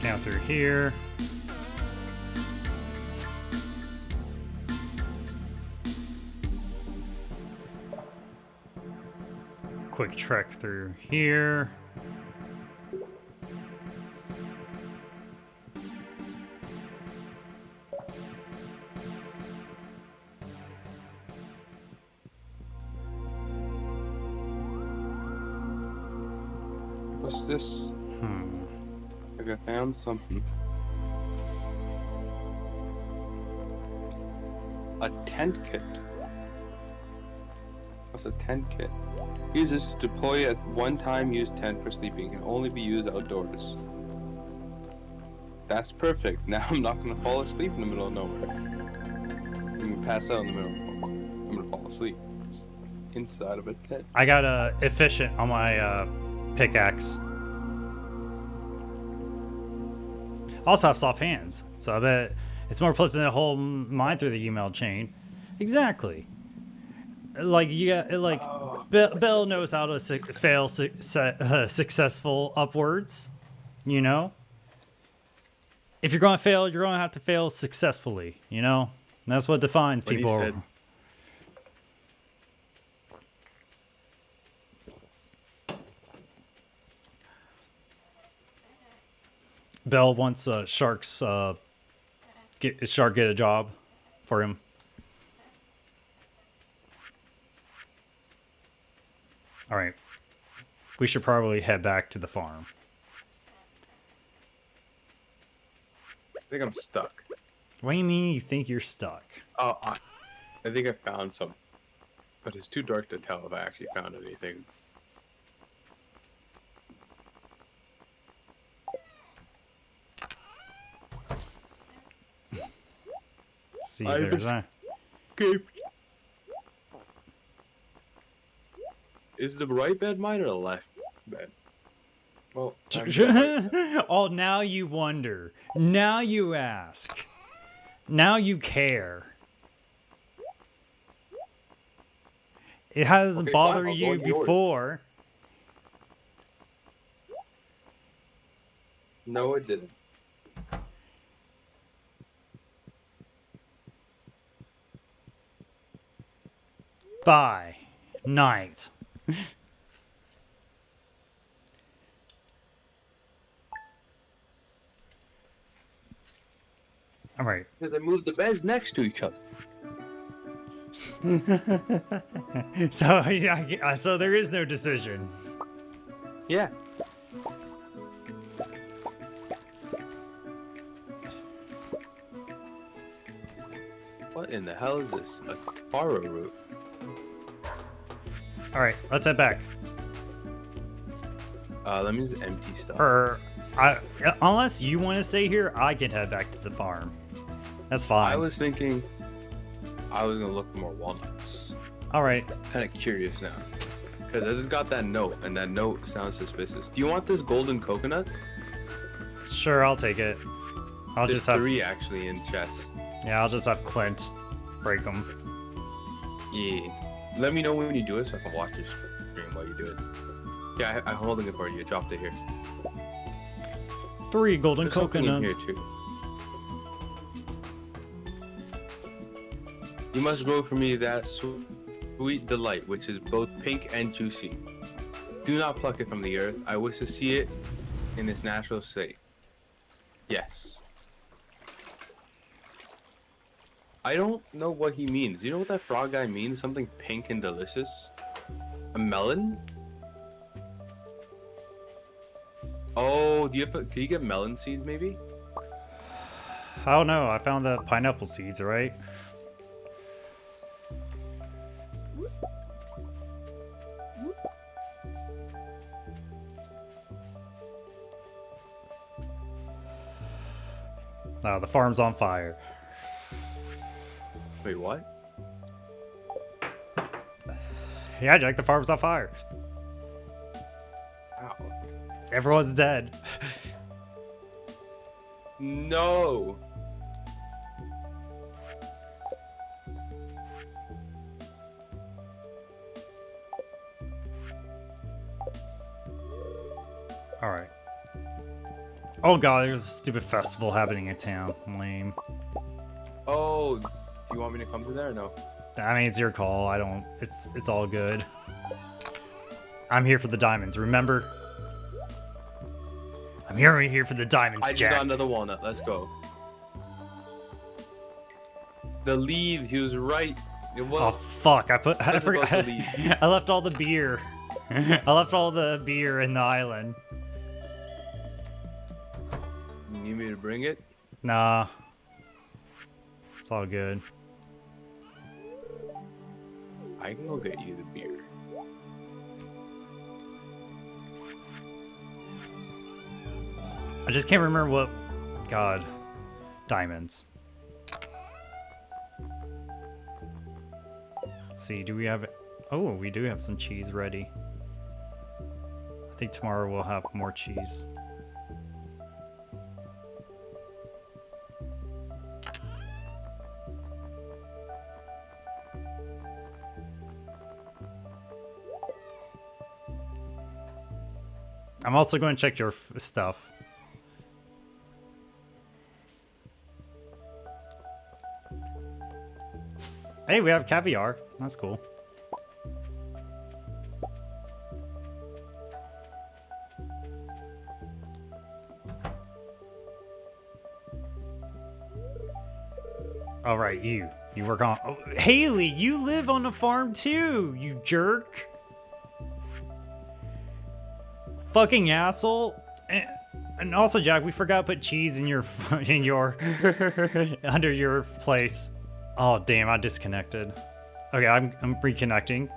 Down through here. Quick trek through here. What's this? Like I found something. A tent kit. What's a tent kit? Use this to deploy a one-time use tent for sleeping. Can only be used outdoors. That's perfect. Now I'm not gonna fall asleep in the middle of nowhere. I'm gonna pass out in the middle of nowhere. I'm gonna fall asleep inside of a tent. I got a efficient on my pickaxe. Also have soft hands, so I bet it's more pleasant to hold mine through the email chain. Exactly. Like you got like Bill knows how to fail successful upwards. You know. If you're gonna fail, you're gonna have to fail successfully. You know. And that's what defines What people. he said. Bell wants Shark's get a job for him. All right, we should probably head back to the farm. I think I'm stuck. What do you mean you think you're stuck? Oh, I think I found some, but it's too dark to tell if I actually found anything. See, there's that. Okay. Is the right bed mine or the left bed? Well, I'm the right bed. Oh, now you wonder. Now you ask. Now you care. It hasn't Okay, fine. bothered I'll go you into yours. before. No, it didn't. Bye. Night. All right. Because they moved the beds next to each other. So yeah, so there is no decision. Yeah. What in the hell is this? A Taro root? All right, let's head back. Let me just empty stuff. Unless you want to stay here, I can head back to the farm. That's fine. I was thinking I was gonna look for more walnuts. All right. Kind of curious now. Because I just got that note, and that note sounds suspicious. Do you want this golden coconut? Sure, I'll take it. I'll There's just have 3 actually in chest. Yeah, I'll just have Clint break them. Yeah. Let me know when you do it so I can watch your stream while you do it. Yeah, I'm holding it for you. I dropped it here. 3 golden There's something in coconuts. here too. You must grow for me that sweet delight, which is both pink and juicy. Do not pluck it from the earth. I wish to see it in its natural state. Yes. I don't know what he means. You know what that frog guy means? Something pink and delicious? A melon? Oh, can you get melon seeds maybe? I don't know. I found the pineapple seeds, right? Oh, the farm's on fire. Wait, what? Yeah, Jack, the farm's on fire. Ow. Everyone's dead. No! Alright. Oh god, there's a stupid festival happening in town. Lame. Oh, do you want me to come to there or no? I mean, it's your call. I don't... It's all good. I'm here for the diamonds, remember? I'm here for the diamonds, I just Jack. got another walnut. Let's go. The leaves, he was right. It was, Oh fuck! I What forgot. about the leaves? I left all the beer. I left all the beer in the island. You need me to bring it? Nah. It's all good. I can go get you the beer. I just can't remember what... God. Diamonds. Let's see, do we have... Oh, we do have some cheese ready. I think tomorrow we'll have more cheese. I'm also going to check your stuff. Hey, we have caviar. That's cool. All right, you work on... Oh, Haley, you live on the farm too, you jerk. Fucking asshole. And also, Jack, we forgot to put cheese in your under your place. Oh damn, I disconnected. Okay, I'm reconnecting.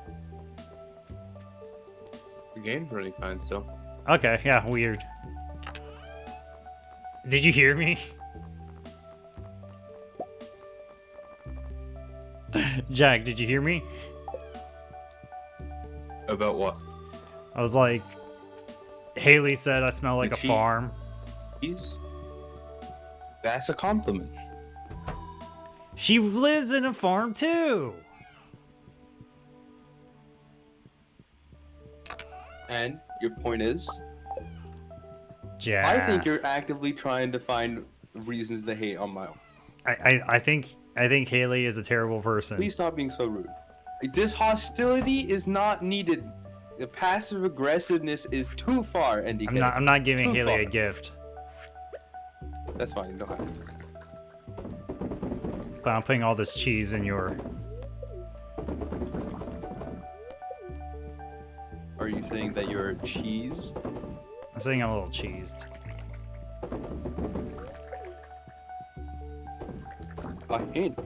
The game's running fine still. Okay, yeah, weird. Did you hear me? Jack, did you hear me? About what? I was like, Haley said I smell like Did a she- farm. That's a compliment. She lives in a farm too. And your point is? Jack. I think you're actively trying to find reasons to hate on my own. I think Haley is a terrible person. Please stop being so rude. This hostility is not needed. The passive aggressiveness is too far, NDK. I'm not giving Too Haley far. a gift. That's fine. You don't have to. But I'm putting all this cheese in your. Are you saying that you're cheese? I'm saying I'm a little cheesed. A hint.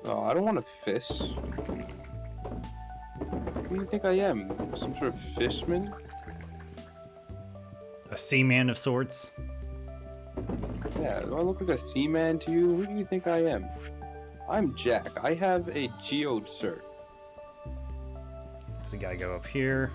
So I don't want to fish. Who do you think I am? Some sort of fishman? A seaman of sorts. Yeah, do I look like a seaman to you? Who do you think I am? I'm Jack. I have a geode cert. So gotta go up here.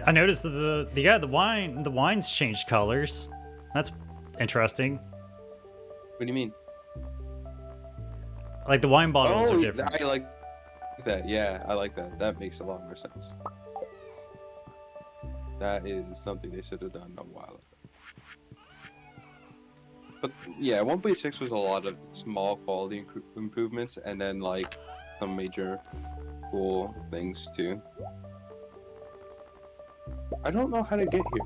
I noticed that the wine's changed colors. That's interesting. What do you mean? Like the wine bottles are different. I like that. Yeah, I like that. That makes a lot more sense. That is something they should have done a while ago. But yeah, 1.6 was a lot of small quality improvements, and then like some major cool things too. I don't know how to get here.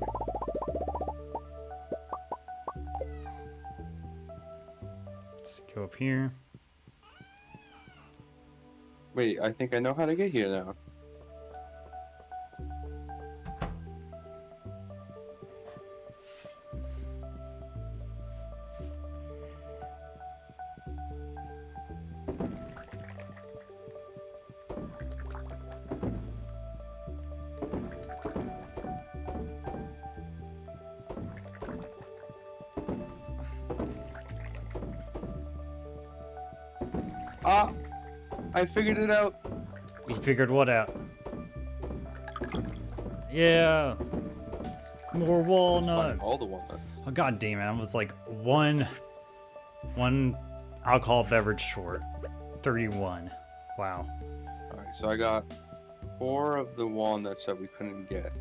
Let's go up here. Wait, I think I know how to get here now. Ah! I figured it out! You figured what out? Yeah. More Find walnuts. all the walnuts. Oh god damn it! I was like one alcohol beverage short. 31. Wow. Alright, so I got 4 of the walnuts that we couldn't get.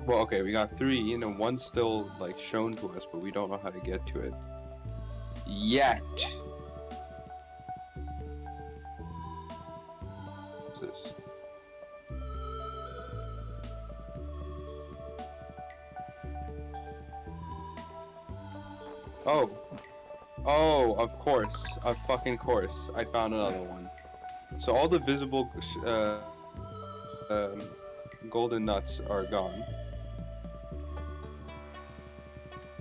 Well, okay, we got 3, and then one's still like shown to us, but we don't know how to get to it yet. What's this? Oh, of course, of fucking course, I found another one. So all the visible golden nuts are gone.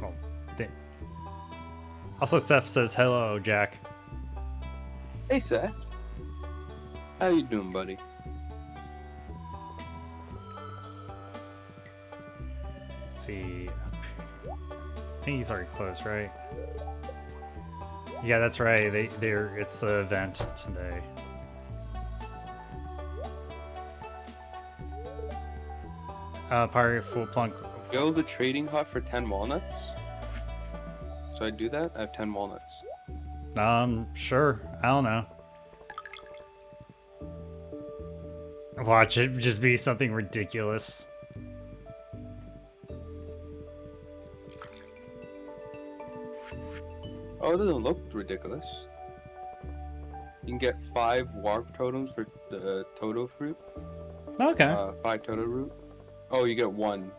Oh, also, Seth says hello, Jack. Hey Seth, how you doing, buddy? Let's see. I think he's already close, right? Yeah, that's right. It's the event today. Pirate full plunk. Go to the trading hut for 10 walnuts. So I do that? I have 10 walnuts. Sure. I don't know. Watch it just be something ridiculous. Oh, it doesn't look ridiculous. You can get 5 warp totems for the Toto fruit. Okay. 5 Toto root. Oh, you get 1.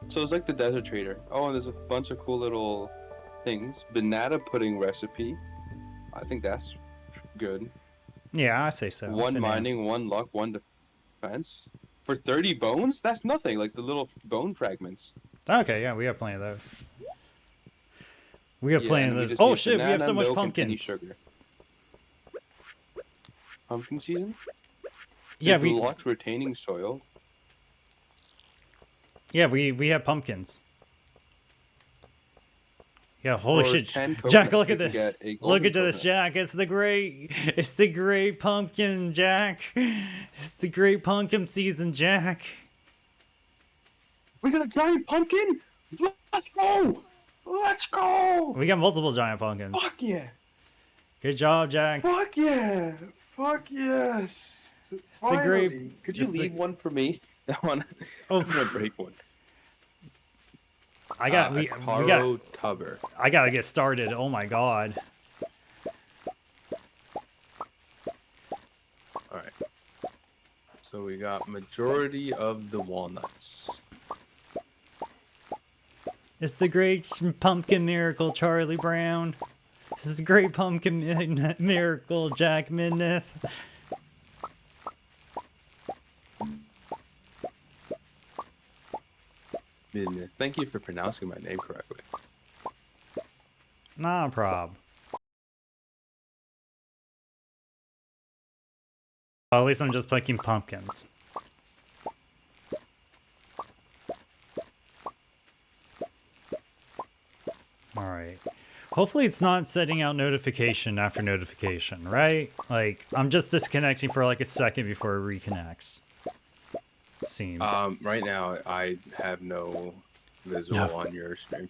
So it's like the desert trader. Oh, and there's a bunch of cool little things. Banana pudding recipe. I think that's good. Yeah, I say so. One Banana. mining, one luck, one defense. For 30 bones? That's nothing. Like the little bone fragments. Okay, yeah, we have plenty of those. We have Yeah, plenty of and we those. just Oh need shit, we have banana, so much milk, and any pumpkins. sugar. Pumpkin season? Yeah, There's we luck retaining soil. we have pumpkins. Yeah, holy For shit. 10 Jack, coconuts, look we at can get this. a Look golden at this, coconut. Jack. It's the great pumpkin, Jack. It's the great pumpkin season, Jack. We got a giant pumpkin? Let's go! Let's go! We got multiple giant pumpkins. Fuck yeah! Good job, Jack. Fuck yeah! Fuck yes! It's the great. Finally! Could you It's leave the. one for me? I wanna, Oh, I'm gonna break one. I got A we got. taro tubber. I gotta get started. Oh my god. Alright. So we got majority of the walnuts. It's the great pumpkin miracle, Charlie Brown. This is the great pumpkin miracle, Jack Minneth. Thank you for pronouncing my name correctly. Not a prob. Well, at least I'm just picking pumpkins. Alright. Hopefully it's not setting out notification after notification, right? Like, I'm just disconnecting for like a second before it reconnects. Seems. Right now I have no visual on your stream.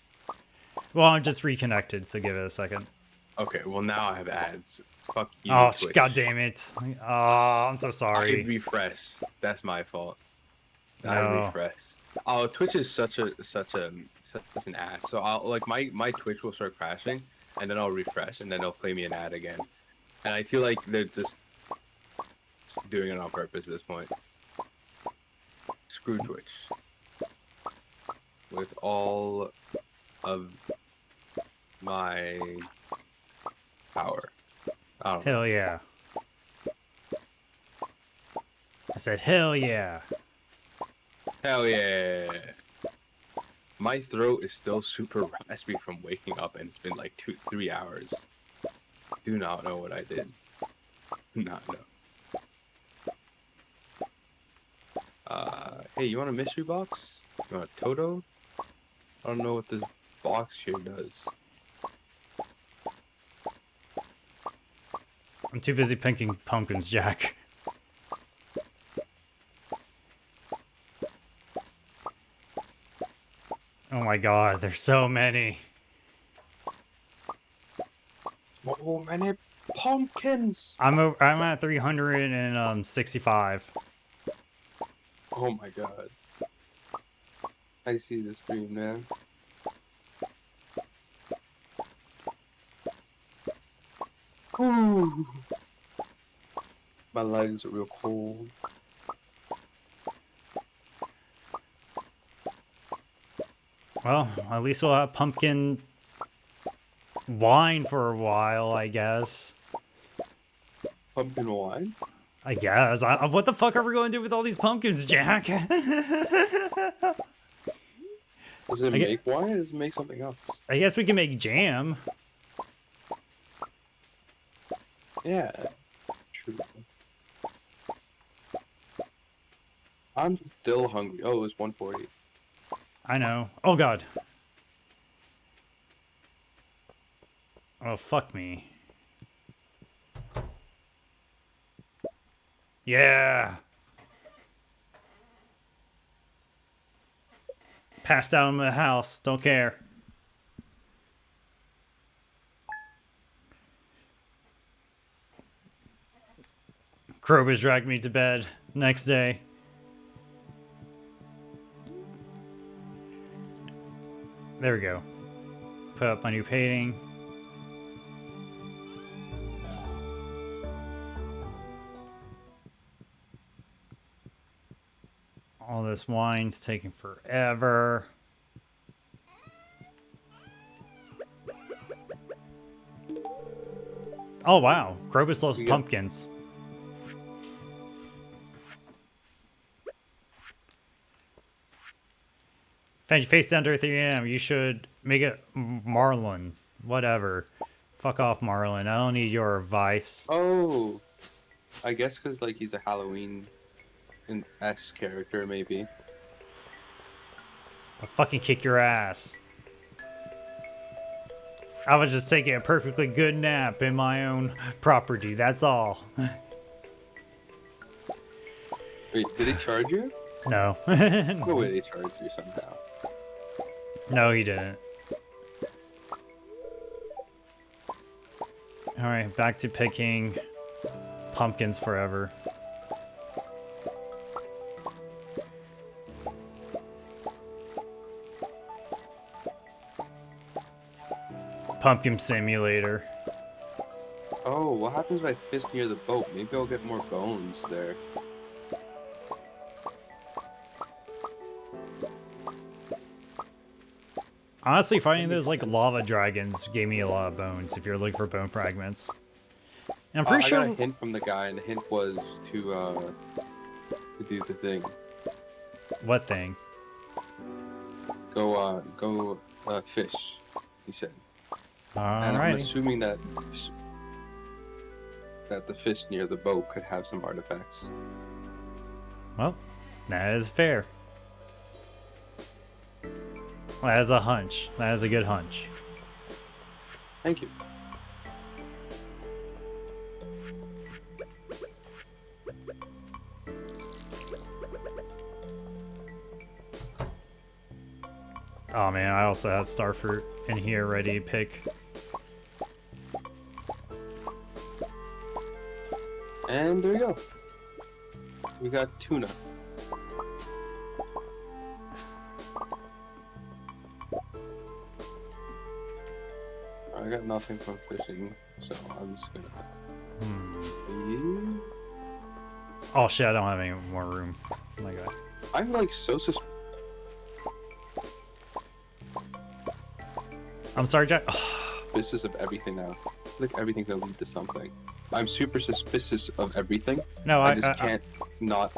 Well, I'm just reconnected, so give it a second. Okay, well now I have ads. Fuck you, Oh, Twitch. god damn it. Oh, I'm so I sorry. refresh. That's my fault. I No. refresh. Oh, Twitch is such an ass. So I'll like my Twitch will start crashing, and then I'll refresh, and then it'll play me an ad again. And I feel like they're just doing it on purpose at this point. Screw Twitch. With all of my power. I don't know. Hell yeah. I said, hell yeah. Hell yeah. My throat is still super raspy from waking up, and it's been like 2-3 hours. Do not know what I did. Do not know. Hey, you want a mystery box? You want a Toto? I don't know what this box here does. I'm too busy picking pumpkins, Jack. Oh my god, there's so many. So many pumpkins! I'm at 365. Oh my god. I see the stream, man. Ooh. My legs are real cold. Well, at least we'll have pumpkin wine for a while, I guess. Pumpkin wine? I guess. What the fuck are we going to do with all these pumpkins, Jack? Does it make wine or does it make something else? I guess we can make jam. Yeah. True. I'm still hungry. Oh, it was 1:40. I know. Oh god. Oh, fuck me. Yeah. Passed out in the house. Don't care. Krober's dragged me to bed. Next day. There we go. Put up my new painting. All this wine's taking forever. Oh wow, Krobus loves We got pumpkins. Found your face down to 3 a.m. You should make it Marlin. Whatever. Fuck off, Marlin. I don't need your advice. oh, I guess because like he's a Halloween S character maybe. I'll fucking kick your ass. I was just taking a perfectly good nap in my own property, that's all. Wait, did he charge you? No. No way they charged you somehow. No, he didn't. Alright, back to picking pumpkins forever. Pumpkin Simulator. Oh, what happens if I fist near the boat? Maybe I'll get more bones there. Honestly, fighting those like lava dragons gave me a lot of bones if you're looking for bone fragments. And I'm pretty I sure. got a hint from the guy, and the hint was to do the thing. What thing? Go fish. He said. And I'm Alrighty. assuming that the fish near the boat could have some artifacts. Well, that is fair. Well, that is a hunch. That is a good hunch. Thank you. Oh man, I also had starfruit in here ready to pick. And there we go. We got tuna. I got nothing from fishing, so I'm just gonna leave. Oh shit, I don't have any more room. Oh my god. I'm like so I'm sorry, Jack. suspicious of everything now. Like everything's gonna lead to something. I'm super suspicious of everything. No, I just can't not.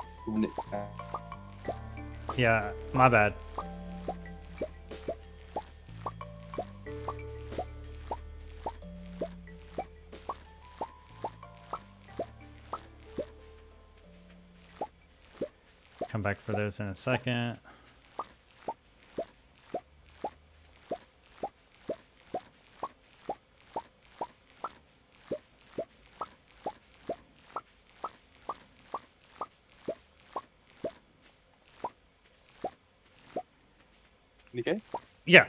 Yeah, my bad. Come back for those in a second. Okay. Yeah,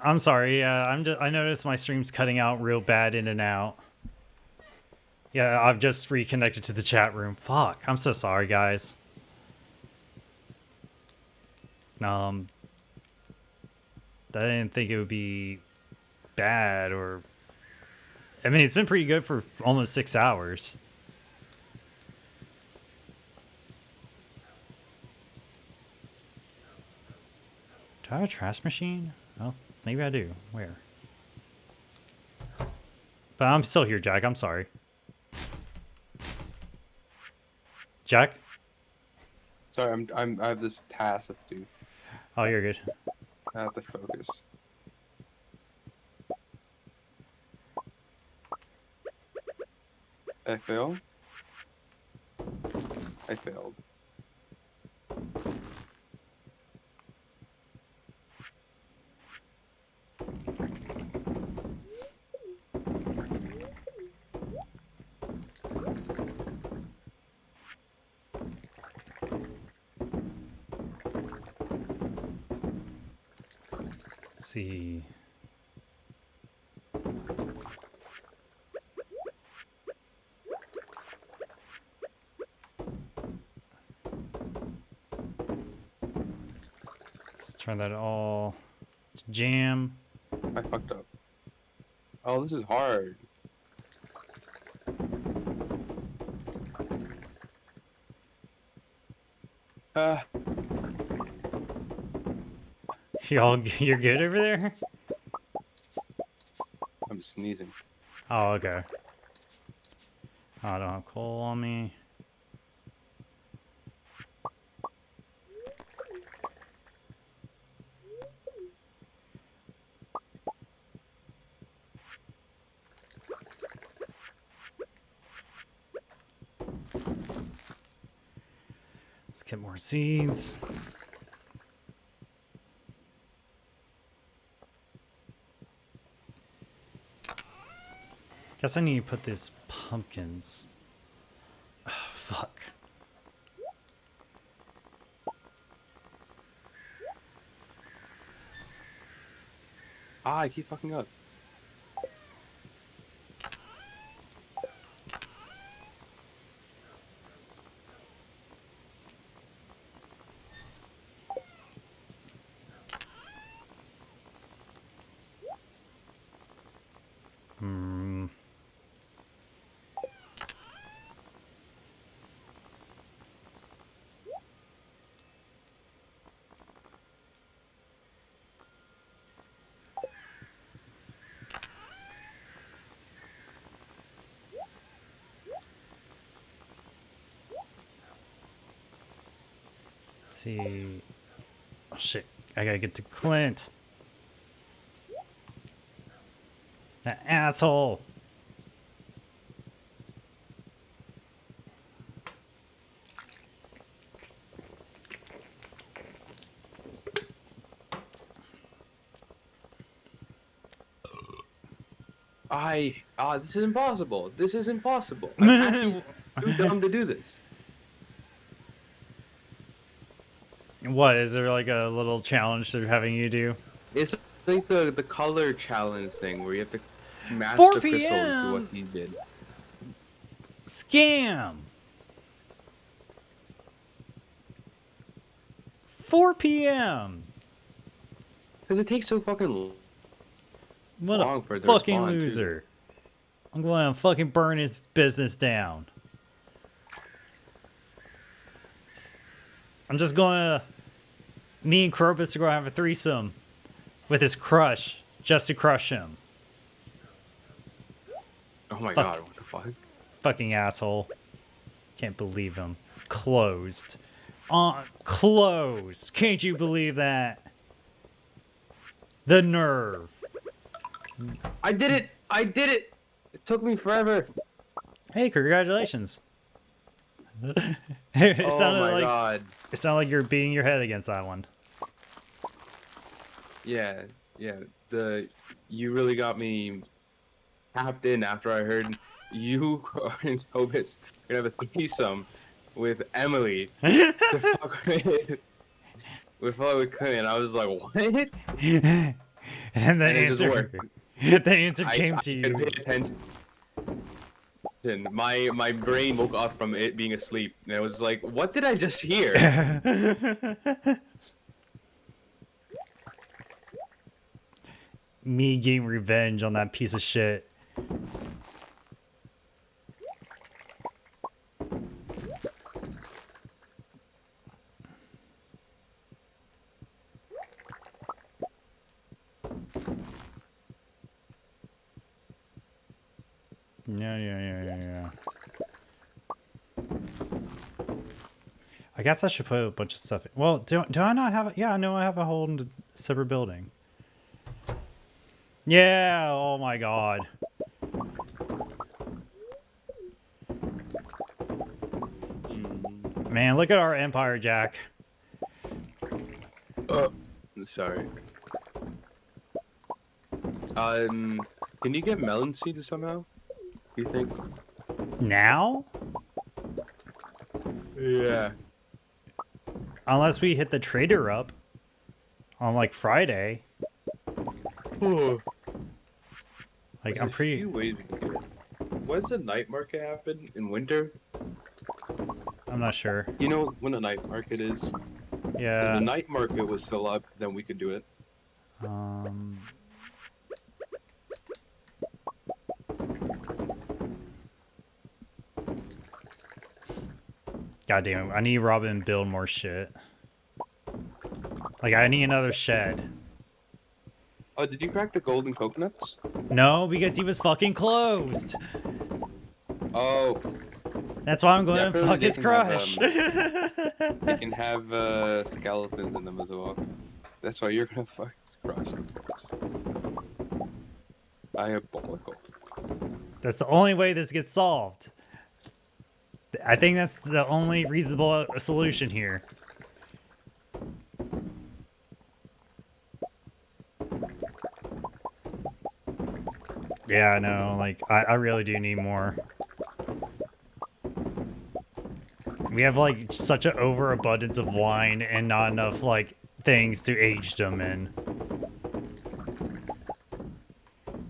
I'm sorry. I noticed my stream's cutting out real bad in and out. Yeah, I've just reconnected to the chat room. Fuck, I'm so sorry, guys. I didn't think it would be bad or... I mean, it's been pretty good for almost 6 hours. Do I have a trash machine? Well, maybe I do. Where? But I'm still here, Jack. I'm sorry. Jack? Sorry, I have this task to do. Oh, you're good. I have to focus. I failed. I failed. Let's see. Let's turn that all to jam. I fucked up. Oh, this is hard. You're good over there? I'm sneezing. Oh, okay. Oh, I don't have coal on me. Let's get more seeds. Guess I need to put these pumpkins. Oh, fuck. Ah, I keep fucking up. Hmm. Let's see. Oh shit. I gotta get to Clint. That asshole. This is impossible. This is impossible. I'm actually too dumb to do this. What, is there like a little challenge they're having you do? It's like the color challenge thing where you have to match 4 the crystals to what p.m. he did. Scam. 4 p.m. Because it takes so fucking What long a for it to fucking respond, too. loser. I'm going to fucking burn his business down. I'm just going to... Me and Krobus are going to have a threesome with his crush, just to crush him. Oh my Fuck. god, what the fuck? Fucking asshole. Can't believe him. Closed. Closed. Can't you believe that? The nerve. I did it! I did it! It took me forever. Hey, congratulations. it Oh sounded my like god. it sounded like you're beating your head against that one. Yeah, yeah. You really got me tapped in after I heard you and Tobis gonna have a threesome with Emily to fuck with Clint. I was like, what? And the And it just answer, worked. the answer I came to couldn't you. pay attention. My brain woke up from it being asleep, and I was like, "What did I just hear?" Me getting revenge on that piece of shit. Yeah. I guess I should put a bunch of stuff in. Well, do I not have it? Yeah, I know I have a whole separate building. Yeah, oh my god. Man, look at our empire, Jack. Oh, sorry. Can you get melon seeds somehow? You think? Now? Yeah. Unless we hit the trader up on like Friday. Oh. Like, I'm pretty... Ways we can do it. When does the night market happen? In winter? I'm not sure. You know when the night market is? If Yeah. the night market was still up, then we could do it. God damn it. I need Robin to build more shit. Like, I need another shed. Oh, did you crack the golden coconuts? No, because he was fucking closed. Oh, That's why I'm going to definitely fuck they his can have crush. they can have skeletons in them as well. That's why you're gonna fuck his crush, of course. Diabolical. That's the only way this gets solved. I think that's the only reasonable solution here. Yeah, I know. Like, I really do need more. We have, like, such an overabundance of wine and not enough, like, things to age them in.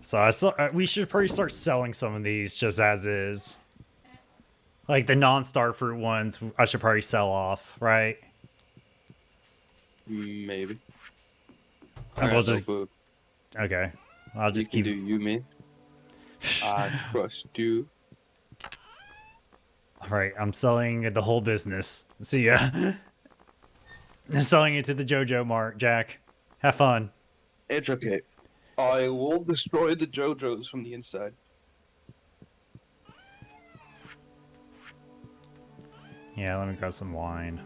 So we should probably start selling some of these just as is. Like, the non-star fruit ones, I should probably sell off, right? Maybe. I And we'll got no just... clue. Okay. I'll You just can keep... do you, man. I trust you. Alright, I'm selling the whole business. See ya. Selling it to the JoJo Mart, Jack. Have fun. It's okay. I will destroy the JoJos from the inside. Yeah, let me grab some wine.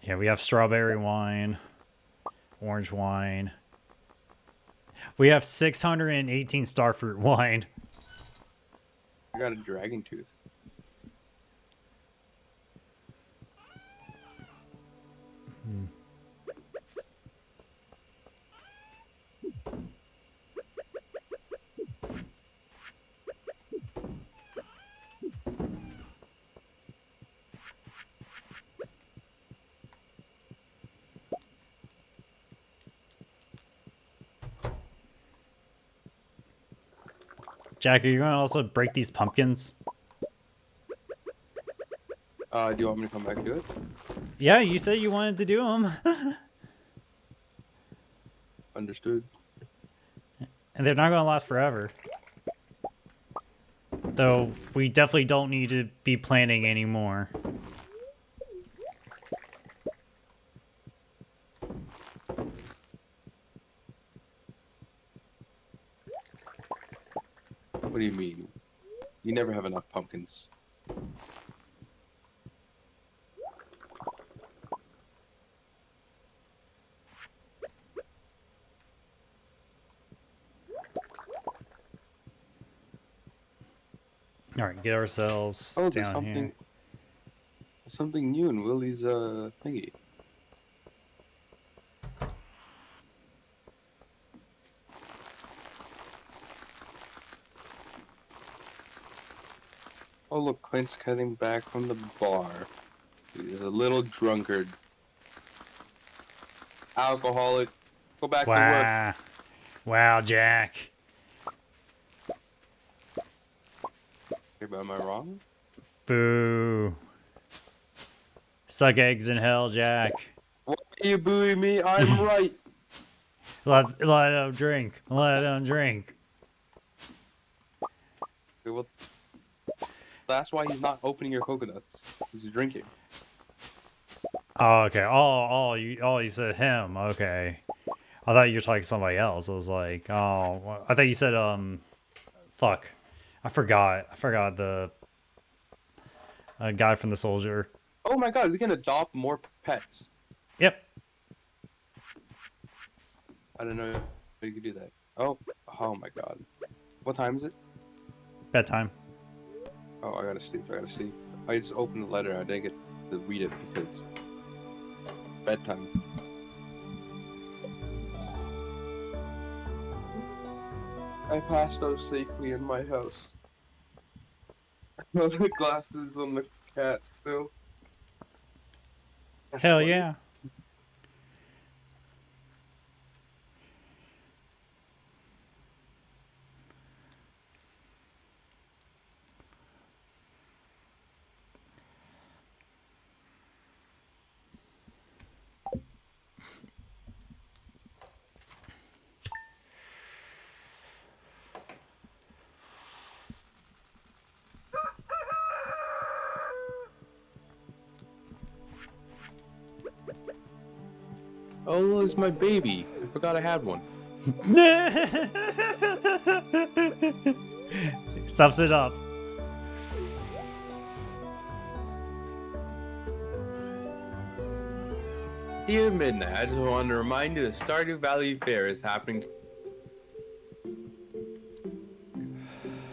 Yeah, we have strawberry wine, orange wine. We have 618 starfruit wine. I got a dragon tooth. Jack, are you going to also break these pumpkins? Do you want me to come back to it? Yeah, you said you wanted to do them. Understood. And they're not going to last forever. Though, we definitely don't need to be planning anymore. What do you mean? You never have enough pumpkins. Alright, get ourselves Oh, there's down here. something new in Willie's thingy. Oh look, Clint's coming back from the bar. He's a little drunkard. Alcoholic. Go back to work. Wow. Wow, Jack. Okay, but am I wrong? Boo. Suck eggs in hell, Jack. Why are you booing me? I'm right. Let him drink. Let him drink. Okay, well, that's why he's not opening your coconuts. He's drinking. Oh, okay. You said him. Okay. I thought you were talking to somebody else. I was like, oh, I thought you said, fuck. I forgot the guy from the soldier. Oh my god, we can adopt more pets. Yep. I don't know if you could do that. Oh my god. What time is it? Bedtime. Oh, I gotta sleep. I just opened the letter. I didn't get to read it because bedtime. I passed out safely in my house. The glasses on the cat still. That's Hell funny. yeah. Oh, it's my baby. I forgot I had one. Stuffs it up. Dear Midnight, I just wanted to remind you the Stardew Valley Fair is happening.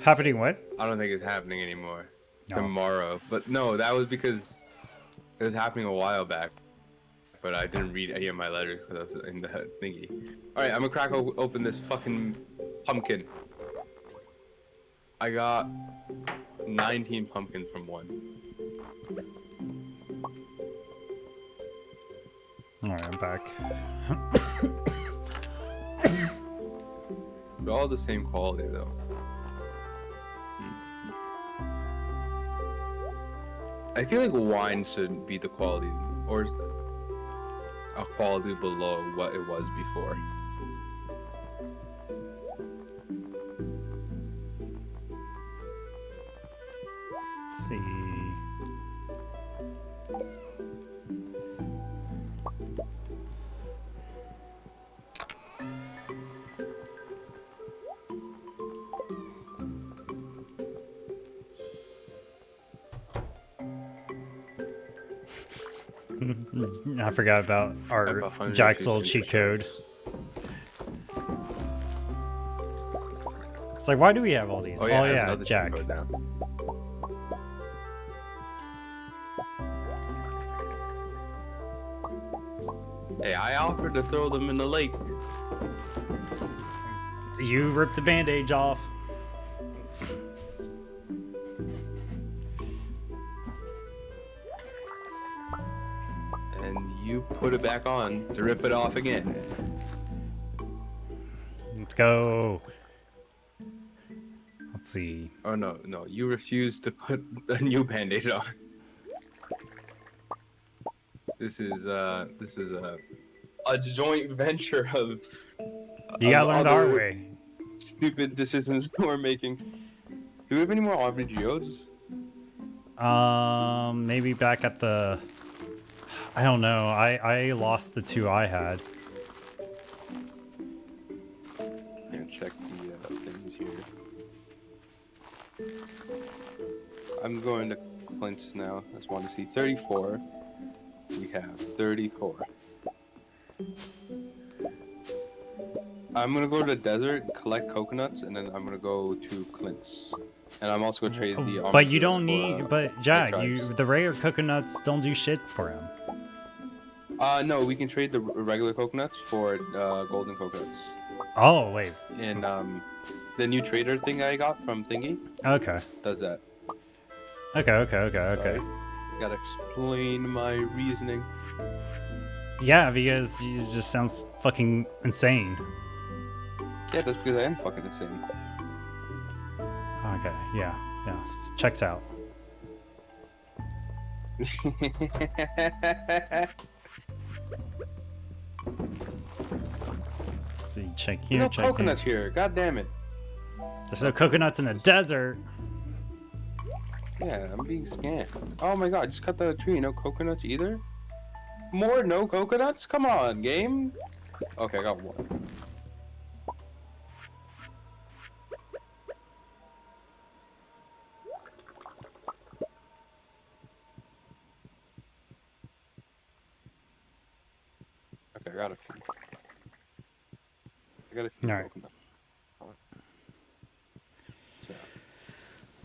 Happening what? I don't think it's happening anymore. No. Tomorrow. But no, that was because it was happening a while back. But I didn't read any of my letters because I was in the thingy. Alright, I'm gonna crack open this fucking pumpkin. I got 19 pumpkins from one. Alright, I'm back. They're all the same quality though. I feel like wine should be the quality, or is a quality below what it was before. Let's see. I forgot about our Jack's little cheat code. It's like, why do we have all these? Oh yeah, Jack. Hey, I offered to throw them in the lake. You ripped the bandage off. And you put it back on to rip it off again. Let's go. Let's see. Oh no, you refused to put a new bandage on. This is a joint venture of you gotta learn the hard way. Stupid decisions we're making. Do we have any more RPGs? Maybe back at the. I don't know. I lost the two I had. Yeah, check the things here. I'm going to Clint's now. I just want to see 34. We have 34. I'm gonna go to the desert, collect coconuts, and then I'm gonna go to Clint's. And I'm also gonna trade the. But you don't need. But Jack, the rare coconuts don't do shit for him. No, we can trade the regular coconuts for golden coconuts. Oh wait. And the new trader thing I got from Thingy. Okay. Does that. Okay. Sorry. Gotta explain my reasoning. Yeah, because you just sounds fucking insane. Yeah, that's because I am fucking insane. Okay, yeah, checks out. Let's see, check here, no check coconuts here. here, god damn it. There's no coconuts in the desert. Yeah, I'm being scammed. Oh my god, just cut the tree, no coconuts either? More no coconuts? Come on, game. Okay, I got one. Okay, I got a few. I got a few coconuts. So.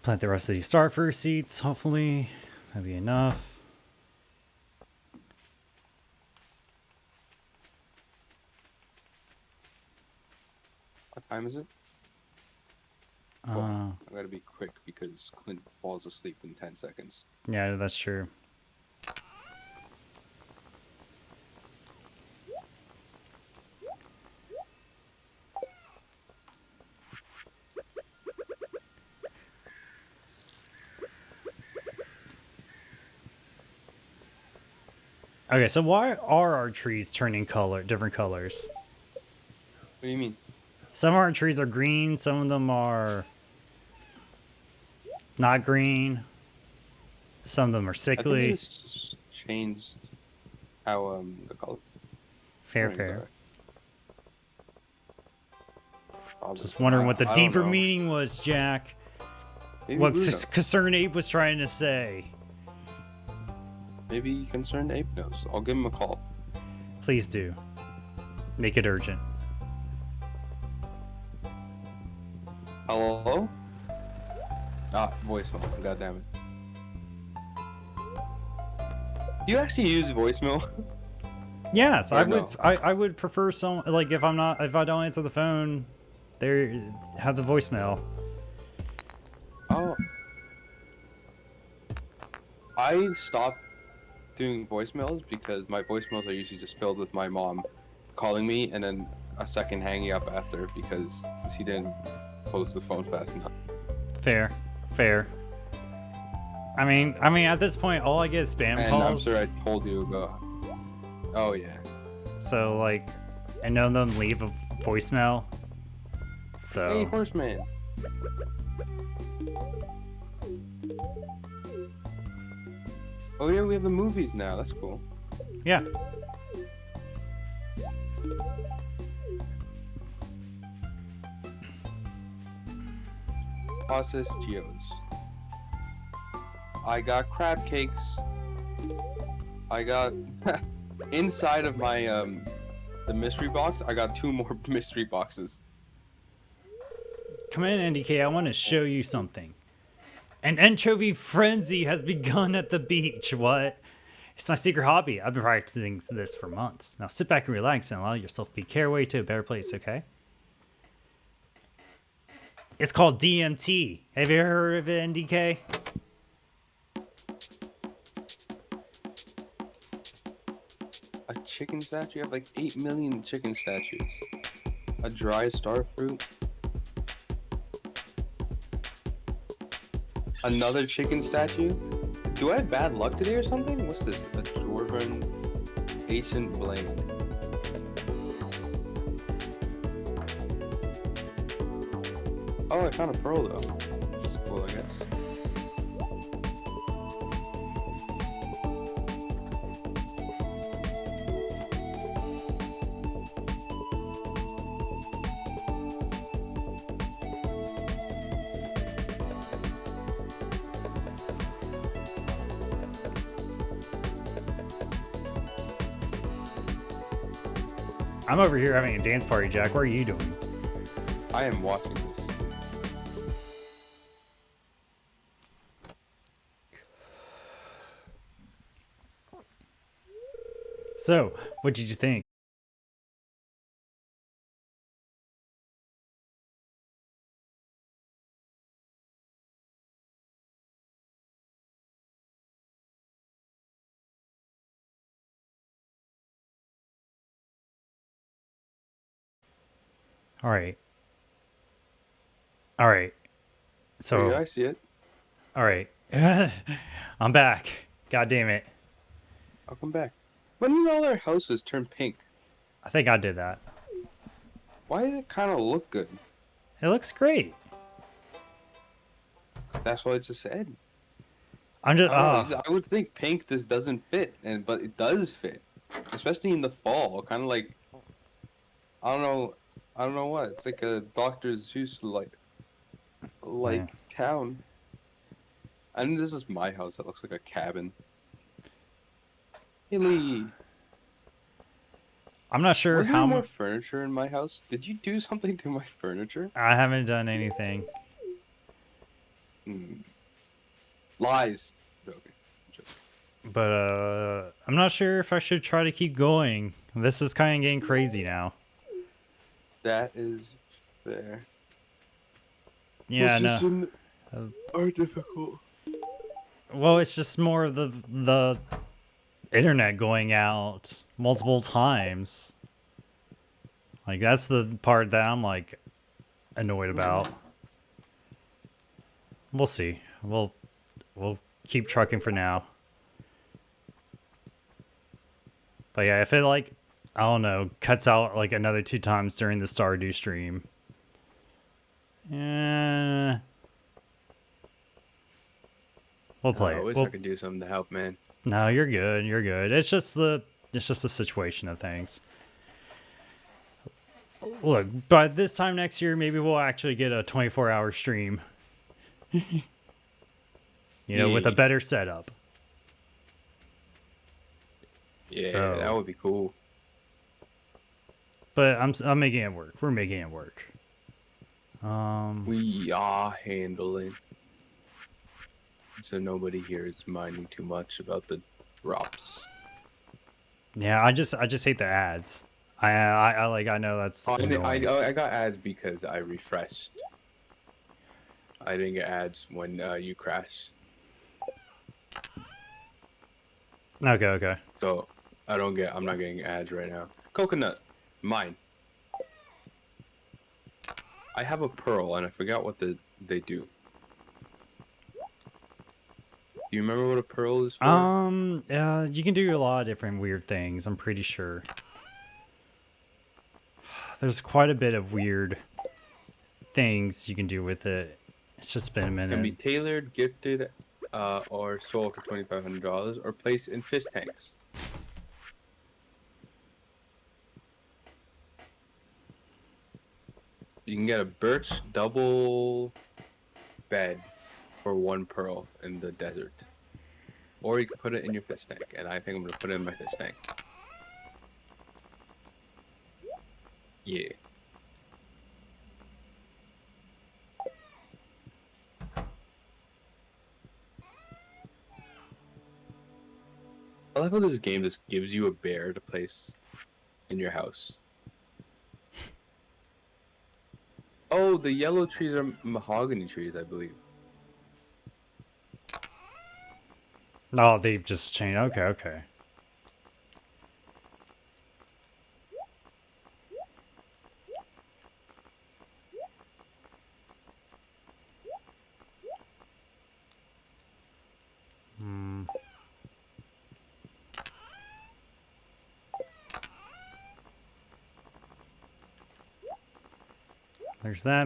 Plant the rest of these starfruit seeds, hopefully. That'll be enough. What time is it? I gotta be quick because Clint falls asleep in 10 seconds. Yeah, that's true. Okay, so why are our trees turning different colors? What do you mean? Some of our trees are green, some of them are not green. Some of them are sickly. I think it's changed how the color. Fair. Just wondering what the I don't deeper know. meaning was, Jack. Maybe What Bruno. Concerned Ape was trying to say. Maybe Concerned Ape knows. I'll give him a call. Please do. Make it urgent. Hello? Ah, voicemail. God damn it. You actually use voicemail? Yes, Or I would. no? I would prefer some like if I don't answer the phone, there have the voicemail. Oh. I stopped doing voicemails because my voicemails are usually just filled with my mom calling me and then a second hanging up after because she didn't close the phone fast enough. Fair, fair. I mean, at this point, all I get is spam And calls. I'm sure I told you about. Oh yeah. So like, I know them leave a voicemail. So. Hey, Horseman. Oh yeah, we have the movies now. That's cool. Yeah. Processed geos. I got crab cakes. I got inside of my the mystery box. I got 2 more mystery boxes. Come in, NDK. I want to show you something. An anchovy frenzy has begun at the beach. What? It's my secret hobby. I've been practicing this for months. Now sit back and relax and allow yourself to be carried away to a better place, okay? It's called DMT. Have you ever heard of it, NDK? A chicken statue? You have like 8 million chicken statues. A dry star fruit. Another chicken statue? Do I have bad luck today or something? What's this? A dwarven ancient blade. Oh, I found a pearl though. That's cool, I guess. I'm over here having a dance party, Jack. What are you doing? I am watching this. So, what did you think? All right. All right. Oh, So, yeah, I see it. all right. I'm back. God damn it. I'll come back. When did all their houses turn pink? I think I did that. Why does it kind of look good? It looks great. That's what I just said. I'm just I would think pink just doesn't fit, but it does fit, especially in the fall. Kind of like I don't know what. It's like a doctor's juice Yeah. town. And this is my house. That looks like a cabin. Hilly. I'm not sure Was there how more furniture in my house? Did you do something to my furniture? I haven't done anything. Lies. Joking. But I'm not sure if I should try to keep going. This is kind of getting crazy now. That is fair. Yeah, It's no. are difficult. Well, it's just more of the internet going out multiple times. Like that's the part that I'm like annoyed about. We'll see. We'll keep trucking for now. But yeah, if it like I don't know, cuts out like another 2 times during the Stardew stream. Yeah. We'll play I it. wish We'll, I could do something to help, man. no, you're good. You're good. It's just the situation of things. Look, by this time next year, maybe we'll actually get a 24-hour stream. With a Yeah. better setup. Yeah, So, that would be cool. but I'm making it work. We're making it work. We are handling. So nobody here is minding too much about the drops. Yeah, I just hate the ads. I know that's annoying. I got ads because I refreshed. I didn't get ads when you crash. Okay. So I'm not getting ads right now. Coconut, mine. I have a pearl and I forgot what they do. Do you remember what a pearl is for? You can do a lot of different weird things, I'm pretty sure. There's quite a bit of weird things you can do with it. It's just been a minute. Can be tailored, gifted, or sold for $2,500, or placed in fish tanks. You can get a birch double bed for 1 pearl in the desert. Or you can put it in your fish tank, and I think I'm going to put it in my fish tank. Yeah. I love how this game just gives you a bear to place in your house. Oh, the yellow trees are mahogany trees, I believe. Oh, they've just changed. Okay.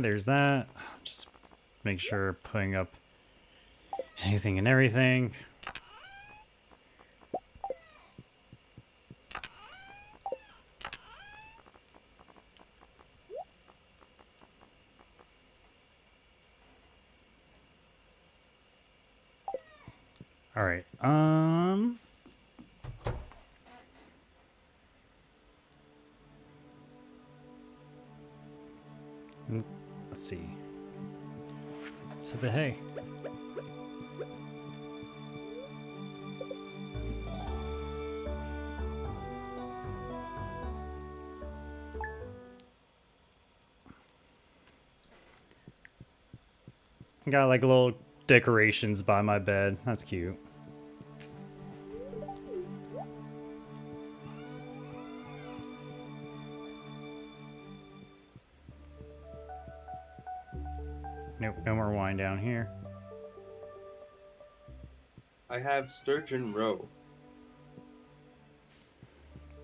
There's that. Just make sure putting up anything and everything. All right. Let's see. So the hay. Got like little decorations by my bed. That's cute. Nope, no more wine down here. I have sturgeon roe.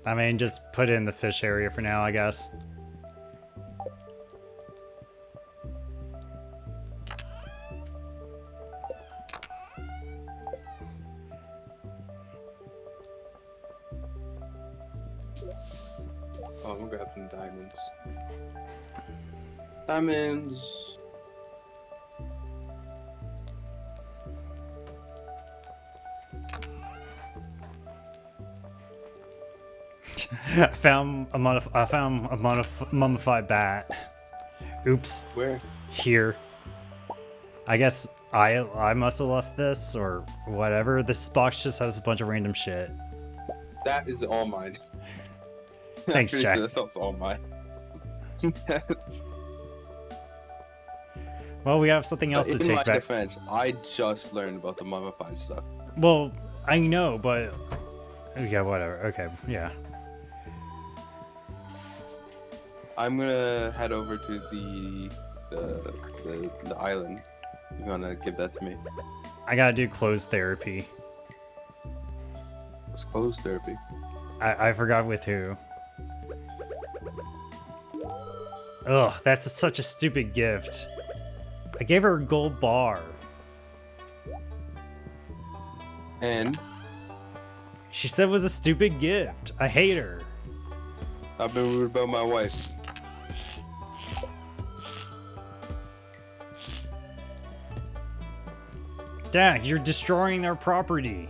I mean, just put it in the fish area for now, I guess. Oh, I'm gonna grab some diamonds. Diamonds. I found a mummified bat. Oops. Where? Here. I guess I must have left this or whatever. This box just has a bunch of random shit. That is all mine. Thanks, Jack. Sure that's all mine. Well, we have something else to In take my back. defense, I just learned about the mummified stuff. Well, I know, but yeah, whatever. Okay, yeah. I'm gonna head over to the island. You wanna give that to me? I gotta do closed therapy. It's closed therapy. I forgot with who. Ugh, that's such a stupid gift. I gave her a gold bar. And She said it was a stupid gift. I hate her. I've been rude about my wife. Dak, you're destroying their property.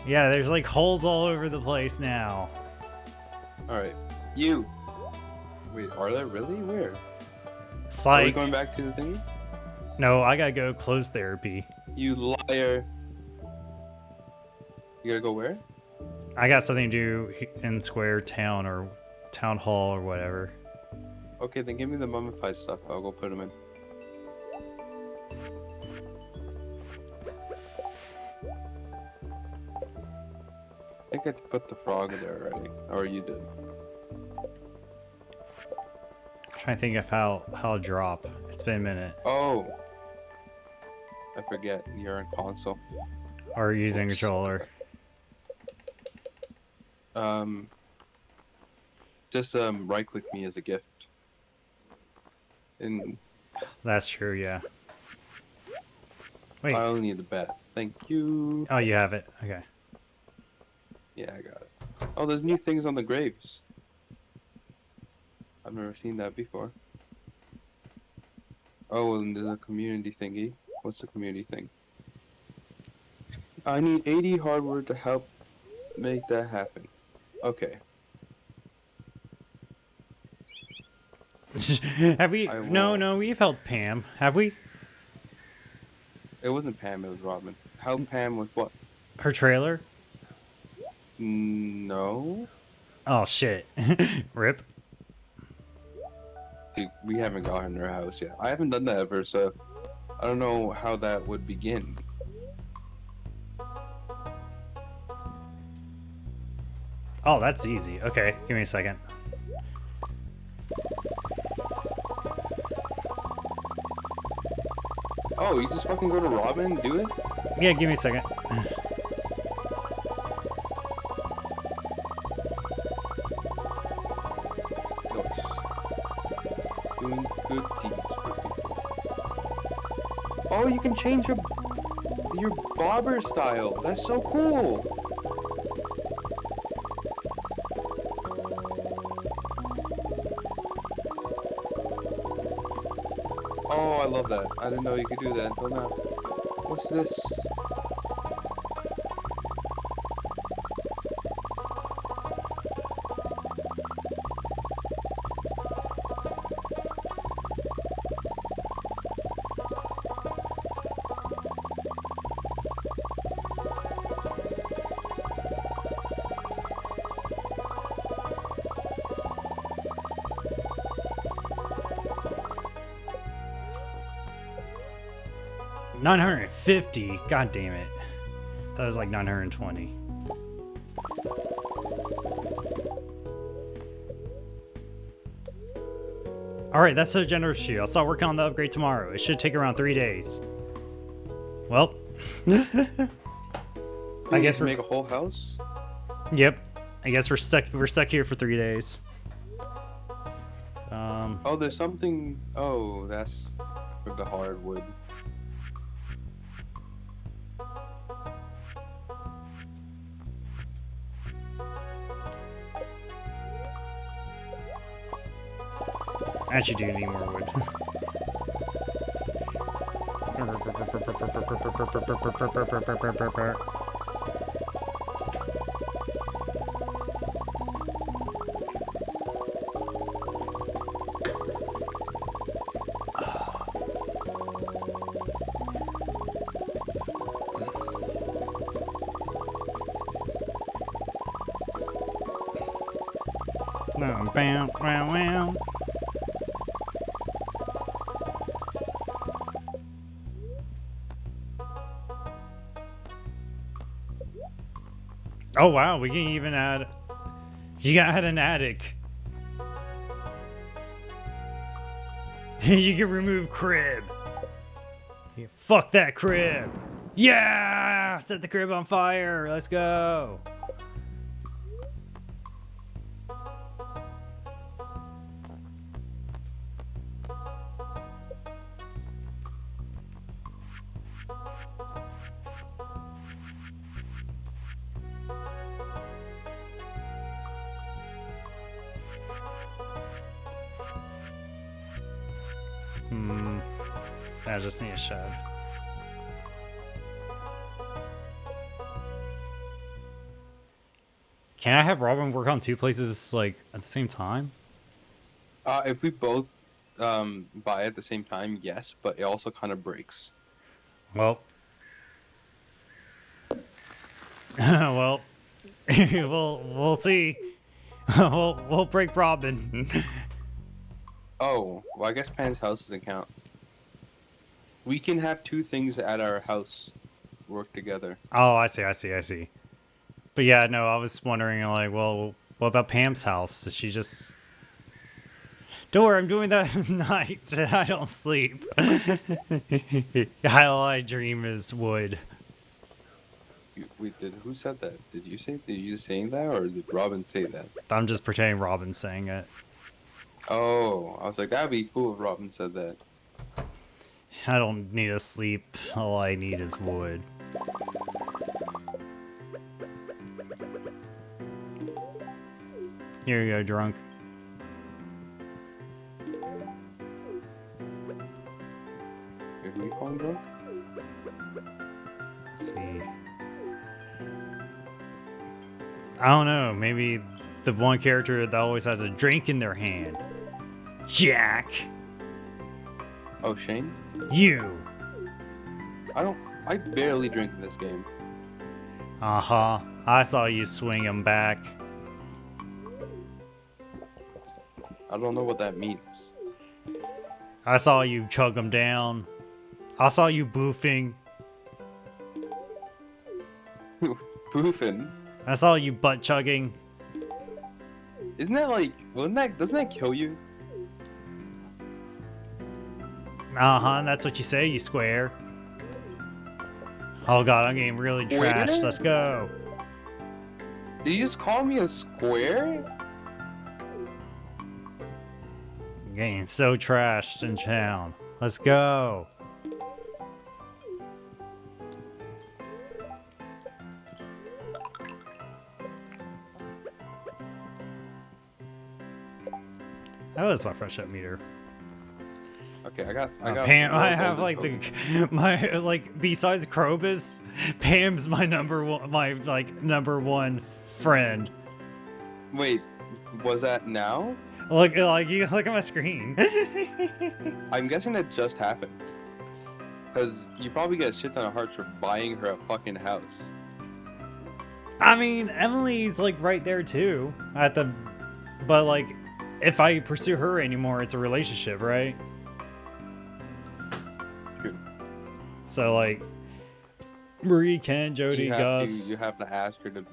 Yeah, there's like holes all over the place now. Alright. You! Wait, are there really? Where? It's Are we like, going back to the thingy? no, I gotta go close therapy. You liar! You gotta go where? I got something to do in Square Town or Town Hall or whatever. Okay, then give me the mummified stuff. I'll go put them in. I think I put the frog in there already. Or you did. I'm trying to think of how to drop. It's been a minute. Oh! I forget. You're in console. Or using Oops. controller. Just right click me as a gift. And That's true, yeah. Wait. I only need a bat. Thank you. Oh, you have it. Okay. Yeah, I got it. Oh, there's new things on the graves. I've never seen that before. Oh, and there's a community thingy. What's the community thing? I need 80 hardware to help make that happen. Okay. Have we? No, we've helped Pam. Have we? It wasn't Pam, it was Robin. Help Pam with what? Her trailer? No. Oh, shit. Rip. Dude, we haven't gotten her house yet. I haven't done that ever, so I don't know how that would begin. Oh, that's easy. Okay, give me a second. Oh, you just fucking go to Robin and do it? Yeah, give me a second. Nice. Doing good deeds for people. Oh, you can change your barber style. That's so cool. Oh, I love that. I didn't know you could do that until now. What's this? $950. God damn it. That was like 920. Alright, that's so generous of you. I'll start working on the upgrade tomorrow. It should take around 3 days. Well. I guess we we're... make a whole house? Yep. I guess we're stuck here for 3 days. Oh, there's something... Oh, that's for the hardwood. I actually do need more wood. Bam, bam, bam. Oh wow, we can even add... You gotta add an attic. You can remove crib. Yeah, fuck that crib. Yeah! Set the crib on fire. Let's go. I just need a shed. Can I have Robin work on 2 places, like, at the same time? If we both buy at the same time, yes, but it also kind of breaks. Well. Well, we'll see. we'll break Robin. Oh, well, I guess Pan's house doesn't count. We can have 2 things at our house work together. Oh, I see. But yeah, no, I was wondering, like, well, what about Pam's house? Does she just... Don't worry, I'm doing that at night. I don't sleep. All I dream is wood. Who said that? Did you saying that, or did Robin say that? I'm just pretending Robin's saying it. Oh, I was like, that'd be cool if Robin said that. I don't need to sleep. All I need is wood. Here you go, drunk. Who you calling drunk? Let's see. I don't know. Maybe the one character that always has a drink in their hand. Jack. Oh, Shane? You. I barely drink in this game. Uh-huh. I saw you swing him back. I don't know what that means. I saw you chug him down. I saw you boofing. Boofing? I saw you butt chugging. Isn't that like, doesn't that kill you? Uh-huh, that's what you say, you square. Oh god, I'm getting really trashed. Let's go. Did you just call me a square? I'm getting so trashed in town. Let's go. That was my fresh up meter. Okay, I got Pam, I have like my like besides Krobus, Pam's my number one friend. Wait, was that now? Look at my screen. I'm guessing that just happened. Because you probably get a shit ton of hearts for buying her a fucking house. I mean, Emily's like right there too but like if I pursue her anymore, it's a relationship, right? True. So like Marie, Ken, Jody, Gus. You have to ask her to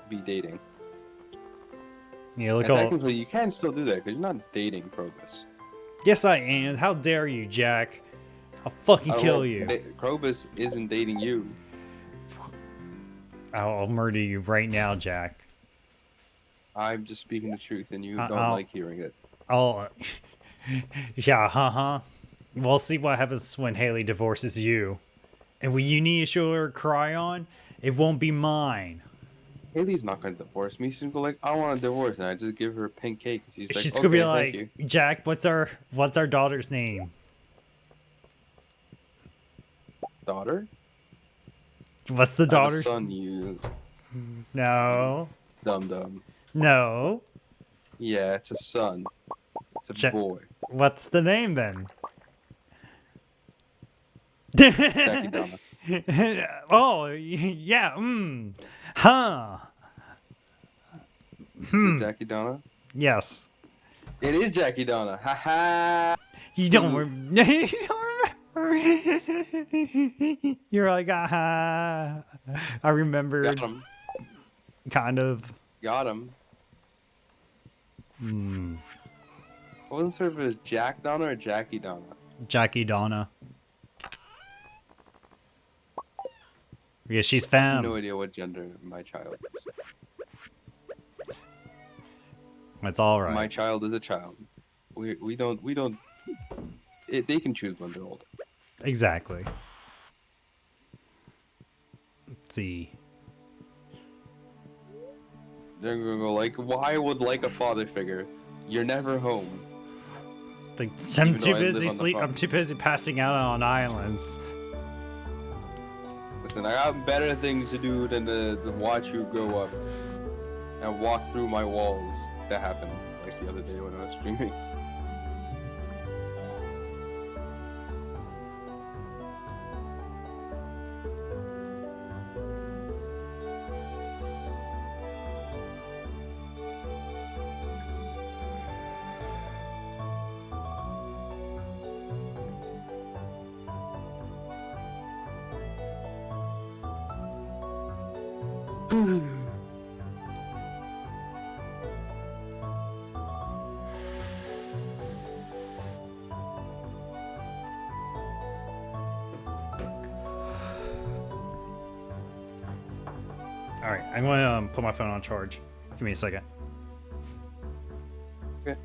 be dating. Yeah, look And all. technically, you can still do that because you're not dating Krobus. Yes, I am. How dare you, Jack? I'll fucking kill you. Krobus isn't dating you. I'll murder you right now, Jack. I'm just speaking the truth, and you don't like hearing it. Oh, yeah, We'll see what happens when Haley divorces you. And when you need to show her cry on, it won't be mine. Haley's not going to divorce me. She's going to go like, I want a divorce, and I just give her a pink cake. She's like, She's okay, gonna be thank like, you. Jack, what's our daughter's name? Daughter? What's the daughter's? Son, you. No. Dum-dum. No. Yeah, it's a son. It's a boy. What's the name then? Jackie Donna. Oh, yeah. Huh. Is it Jackie Donna? Yes. It is Jackie Donna. Ha ha. You don't remember. You're like, aha. I remembered. Got him. Kind of. Got him. I wasn't sure if it was Jack Donna or Jackie Donna. Jackie Donna. Yeah, she's I have femme. no idea what gender my child is. That's all right. My child is a child. We don't. They can choose when they're older. Exactly. Let's see. They're gonna go like, why would like a father figure? You're never home. Like, I'm Even though too I live busy on the sleep. farm. I'm too busy passing out on islands. Listen, I got better things to do than to watch you grow up and walk through my walls. That happened like the other day when I was streaming. All right, I'm going to put my phone on charge. Give me a second. Okay.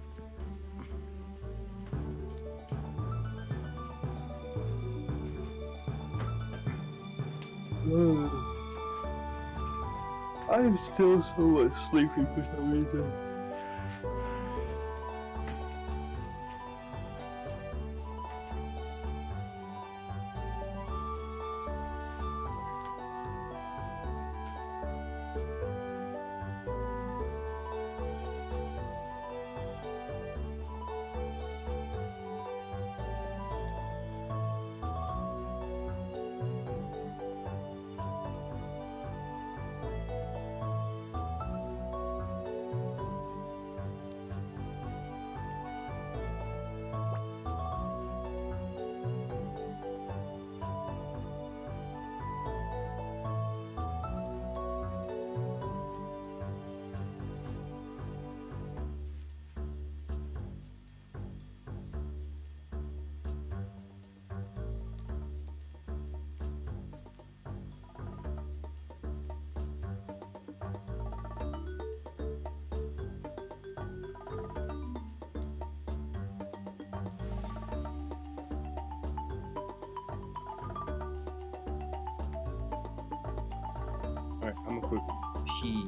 I'm still so much sleepy for some reason. Alright, I'm gonna quick pee.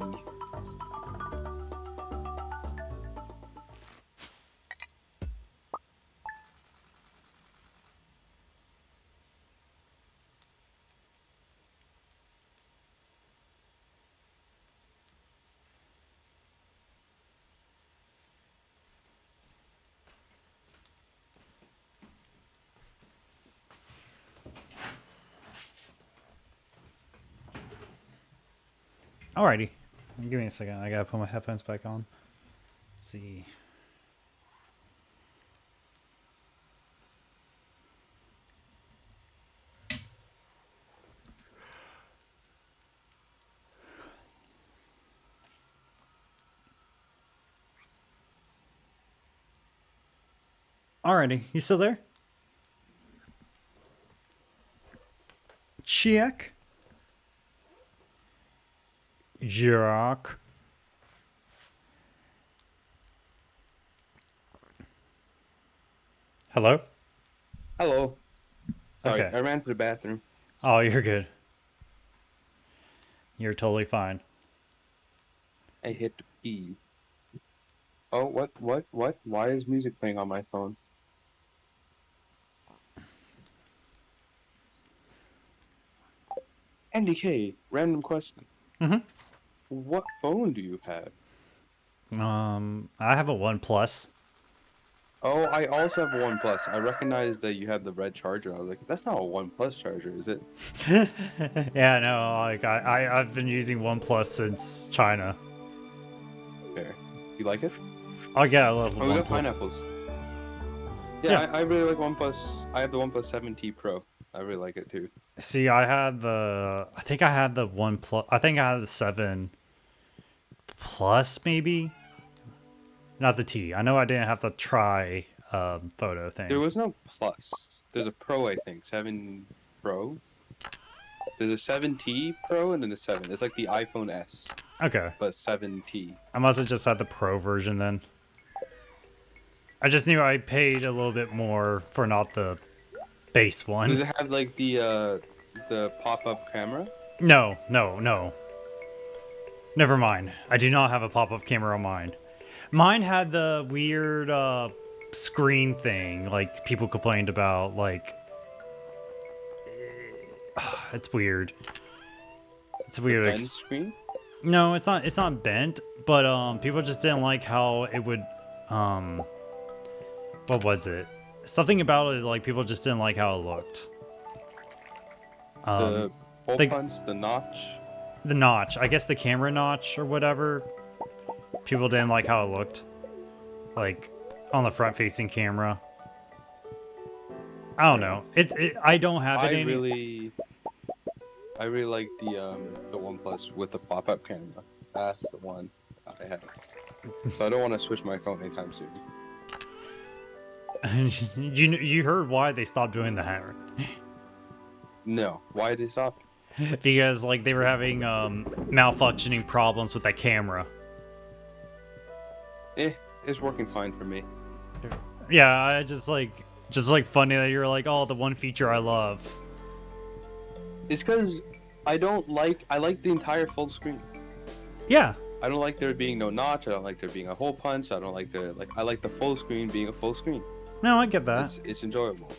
Alrighty. Give me a second. I gotta put my headphones back on. Let's see. Alrighty. You still there? Check. Jack. Hello? Hello. Sorry, Okay. I ran to the bathroom. Oh, you're good. You're totally fine. I hit the pee. Oh, what? Why is music playing on my phone? Andy K, random question. Mm-hmm. What phone do you have? I have a OnePlus. Oh, I also have a OnePlus. I recognized that you had the red charger. I was like, that's not a OnePlus charger, is it? Yeah, no, like I've been using OnePlus since China. Fair. You like it? Oh yeah, I love the Oh, we got OnePlus. pineapples. Yeah, Yeah. I really like OnePlus. I have the OnePlus 7T Pro. I really like it too. See, I think I had the OnePlus. I think I had the 7 Plus, maybe. Not the T. I know I didn't have to try photo There thing. was no Plus. There's a Pro, I think. 7 Pro. There's a 7T Pro and then the 7. It's like the iPhone S, Okay. but 7T. I must have just had the Pro version then. I just knew I paid a little bit more for not the base Does one. it have like the pop-up camera? No, no, no. Never mind. I do not have a pop-up camera on mine. Mine had the weird screen thing, like people complained about. Like, it's weird. It's a weird. Bend screen? No, it's not. It's not bent, but people just didn't like how it would. What was it? Something about it, like people just didn't like how it looked. The hole the- punch, the notch. The notch, I guess the camera notch or whatever. People didn't like how it looked, like on the front-facing camera. I don't know. I don't have it. I really like the OnePlus with the pop-up camera. That's the one I have. So I don't want to switch my phone anytime soon. You heard why they stopped doing that? No, why did they stop? Because like they were having malfunctioning problems with that camera. It's working fine for me. Yeah, I just like funny that you're like, oh, the one feature I love. It's because I like the entire full screen. Yeah. I don't like there being no notch. I don't like there being a hole punch. I like the full screen being a full screen. No, I get that. It's enjoyable.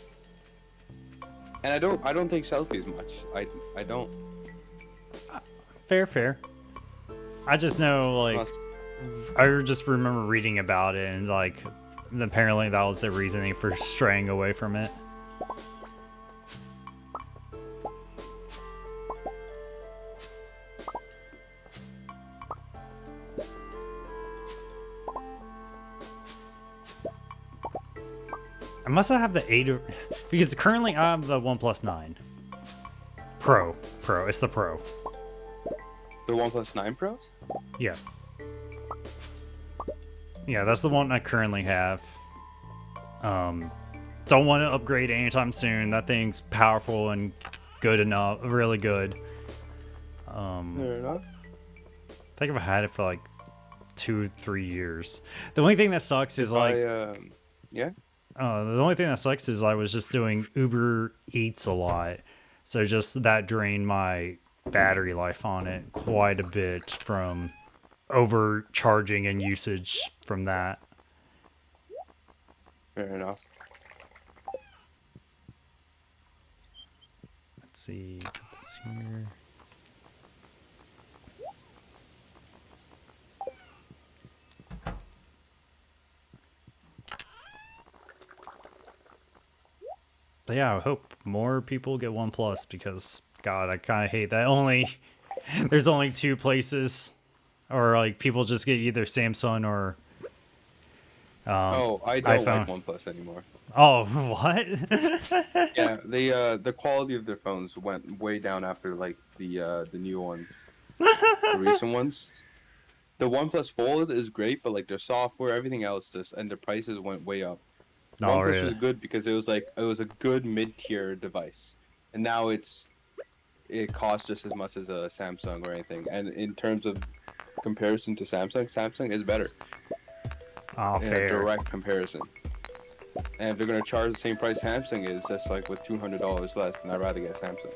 And I don't take selfies much. I don't. Fair. I just know, like, I just remember reading about it, and like, apparently that was the reasoning for straying away from it. I must have the 8 because currently I have the OnePlus 9 Pro. It's the Pro. The OnePlus 9 Pros? Yeah. Yeah, that's the one I currently have. Don't want to upgrade anytime soon. That thing's powerful and good enough, really good. Fair enough. I think I've had it for like 2-3 years. The only thing that sucks is like, yeah. The only thing that sucks is I was just doing Uber Eats a lot, so just that drained my battery life on it quite a bit from overcharging and usage from that. Fair enough. Let's see. Put this here. But yeah, I hope more people get OnePlus because, God, I kind of hate that there's only 2 places, or like people just get either Samsung or I don't iPhone. like OnePlus anymore. Oh, what? Yeah, the quality of their phones went way down after like the new ones, the recent ones. The OnePlus Fold is great, but like their software, everything else, and their prices went way up. OnePlus really? was good because it was a good mid-tier device, and now it costs just as much as a Samsung or anything. And in terms of comparison to Samsung is better. Oh, in fair. a direct comparison. And if they're gonna charge the same price Samsung is, just like with $200 less, then I'd rather get Samsung.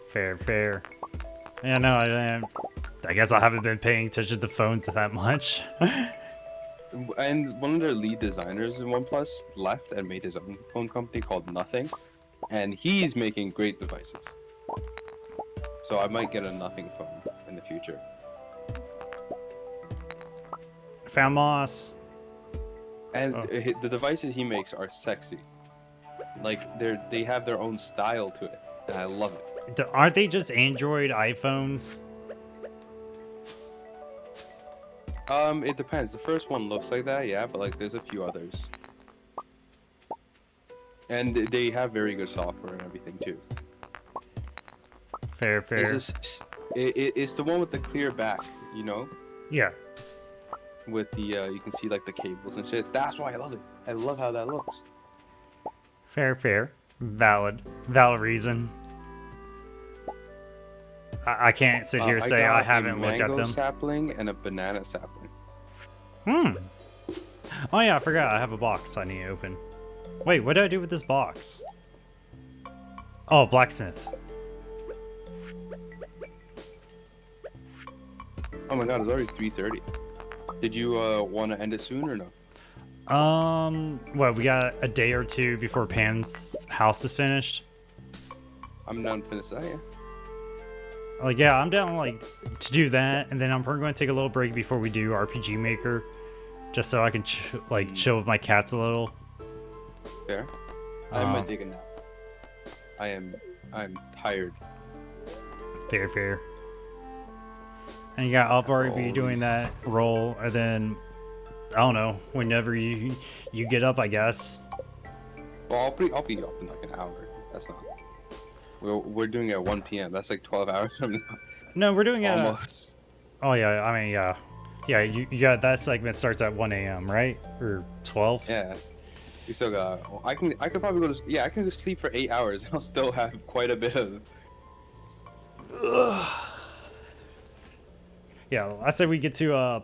Fair. Yeah, no, I guess I haven't been paying attention to phones that much. And one of their lead designers in OnePlus left and made his own phone company called Nothing, and he's making great devices. So I might get a Nothing phone in the future. Found Moss. And the devices he makes are sexy. Like they have their own style to it, and I love it. Aren't they just Android iPhones? It depends. The first one looks like that, yeah, but like there's a few others. And they have very good software and everything too. Fair. It's the one with the clear back, you know? Yeah. With the you can see like the cables and shit. That's why I love it. I love how that looks. Fair. Valid reason. I can't sit here and say I haven't looked at them. A mango sapling and a banana sapling. Oh yeah, I forgot. I have a box I need to open. Wait, what do I do with this box? Oh, blacksmith. Oh my god, it's already 3:30. Did you want to end it soon or no? What, we got a day or two before Pam's house is finished? I'm done finished that, yeah. Like, yeah, I'm down, like, to do that, and then I'm probably going to take a little break before we do RPG Maker, just so I can, chill with my cats a little. Fair. I might take a nap. I'm tired. Fair, fair. And yeah, I'll probably be doing that roll, and then, I don't know, whenever you get up, I guess. Well, I'll be up in like an hour. That's not. We're doing it at 1 p.m. That's like 12 hours from now. No, we're doing it Almost. Oh, yeah, I mean, yeah. Yeah, yeah, that segment starts at 1 a.m., right? Or 12? Yeah. We still got. Well, I could probably go to. Yeah, I can go sleep for 8 hours and I'll still have quite a bit of. Yeah, I said we get to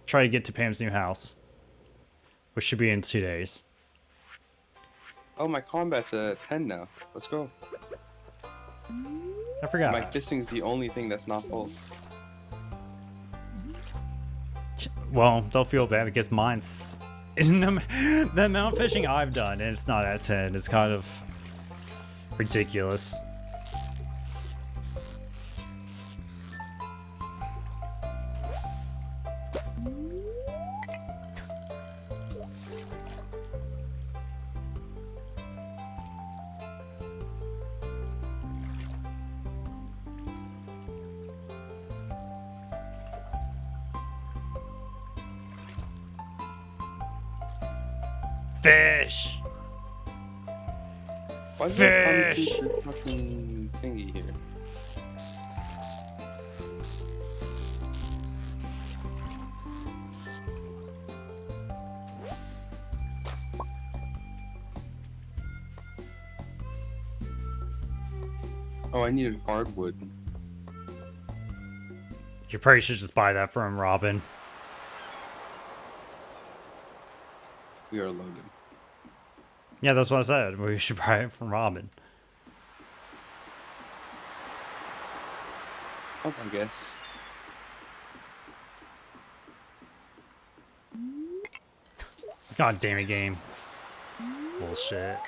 try to get to Pam's new house, which should be in 2 days. Oh, my combat's at 10 now. Let's go. I forgot. My fisting's the only thing that's not full. Well, don't feel bad because mine's the amount of fishing I've done, and it's not at 10. It's kind of ridiculous. Fish! Why is Fish! there a fucking thingy here? Oh, I needed hardwood. You probably should just buy that from Robin. We are loaded. Yeah, that's what I said. We should buy it from Robin. Oh, I guess. God damn it, game. Bullshit.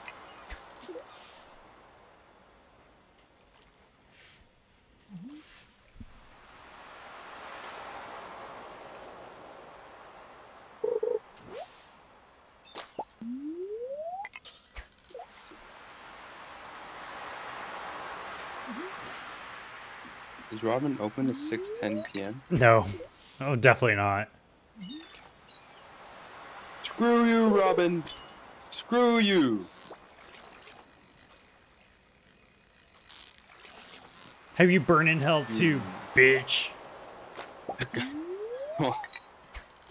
Is Robin open at 6:10 p.m.? No. Oh, definitely not. Screw you, Robin! Screw you! Have you burned in hell too, bitch? Well,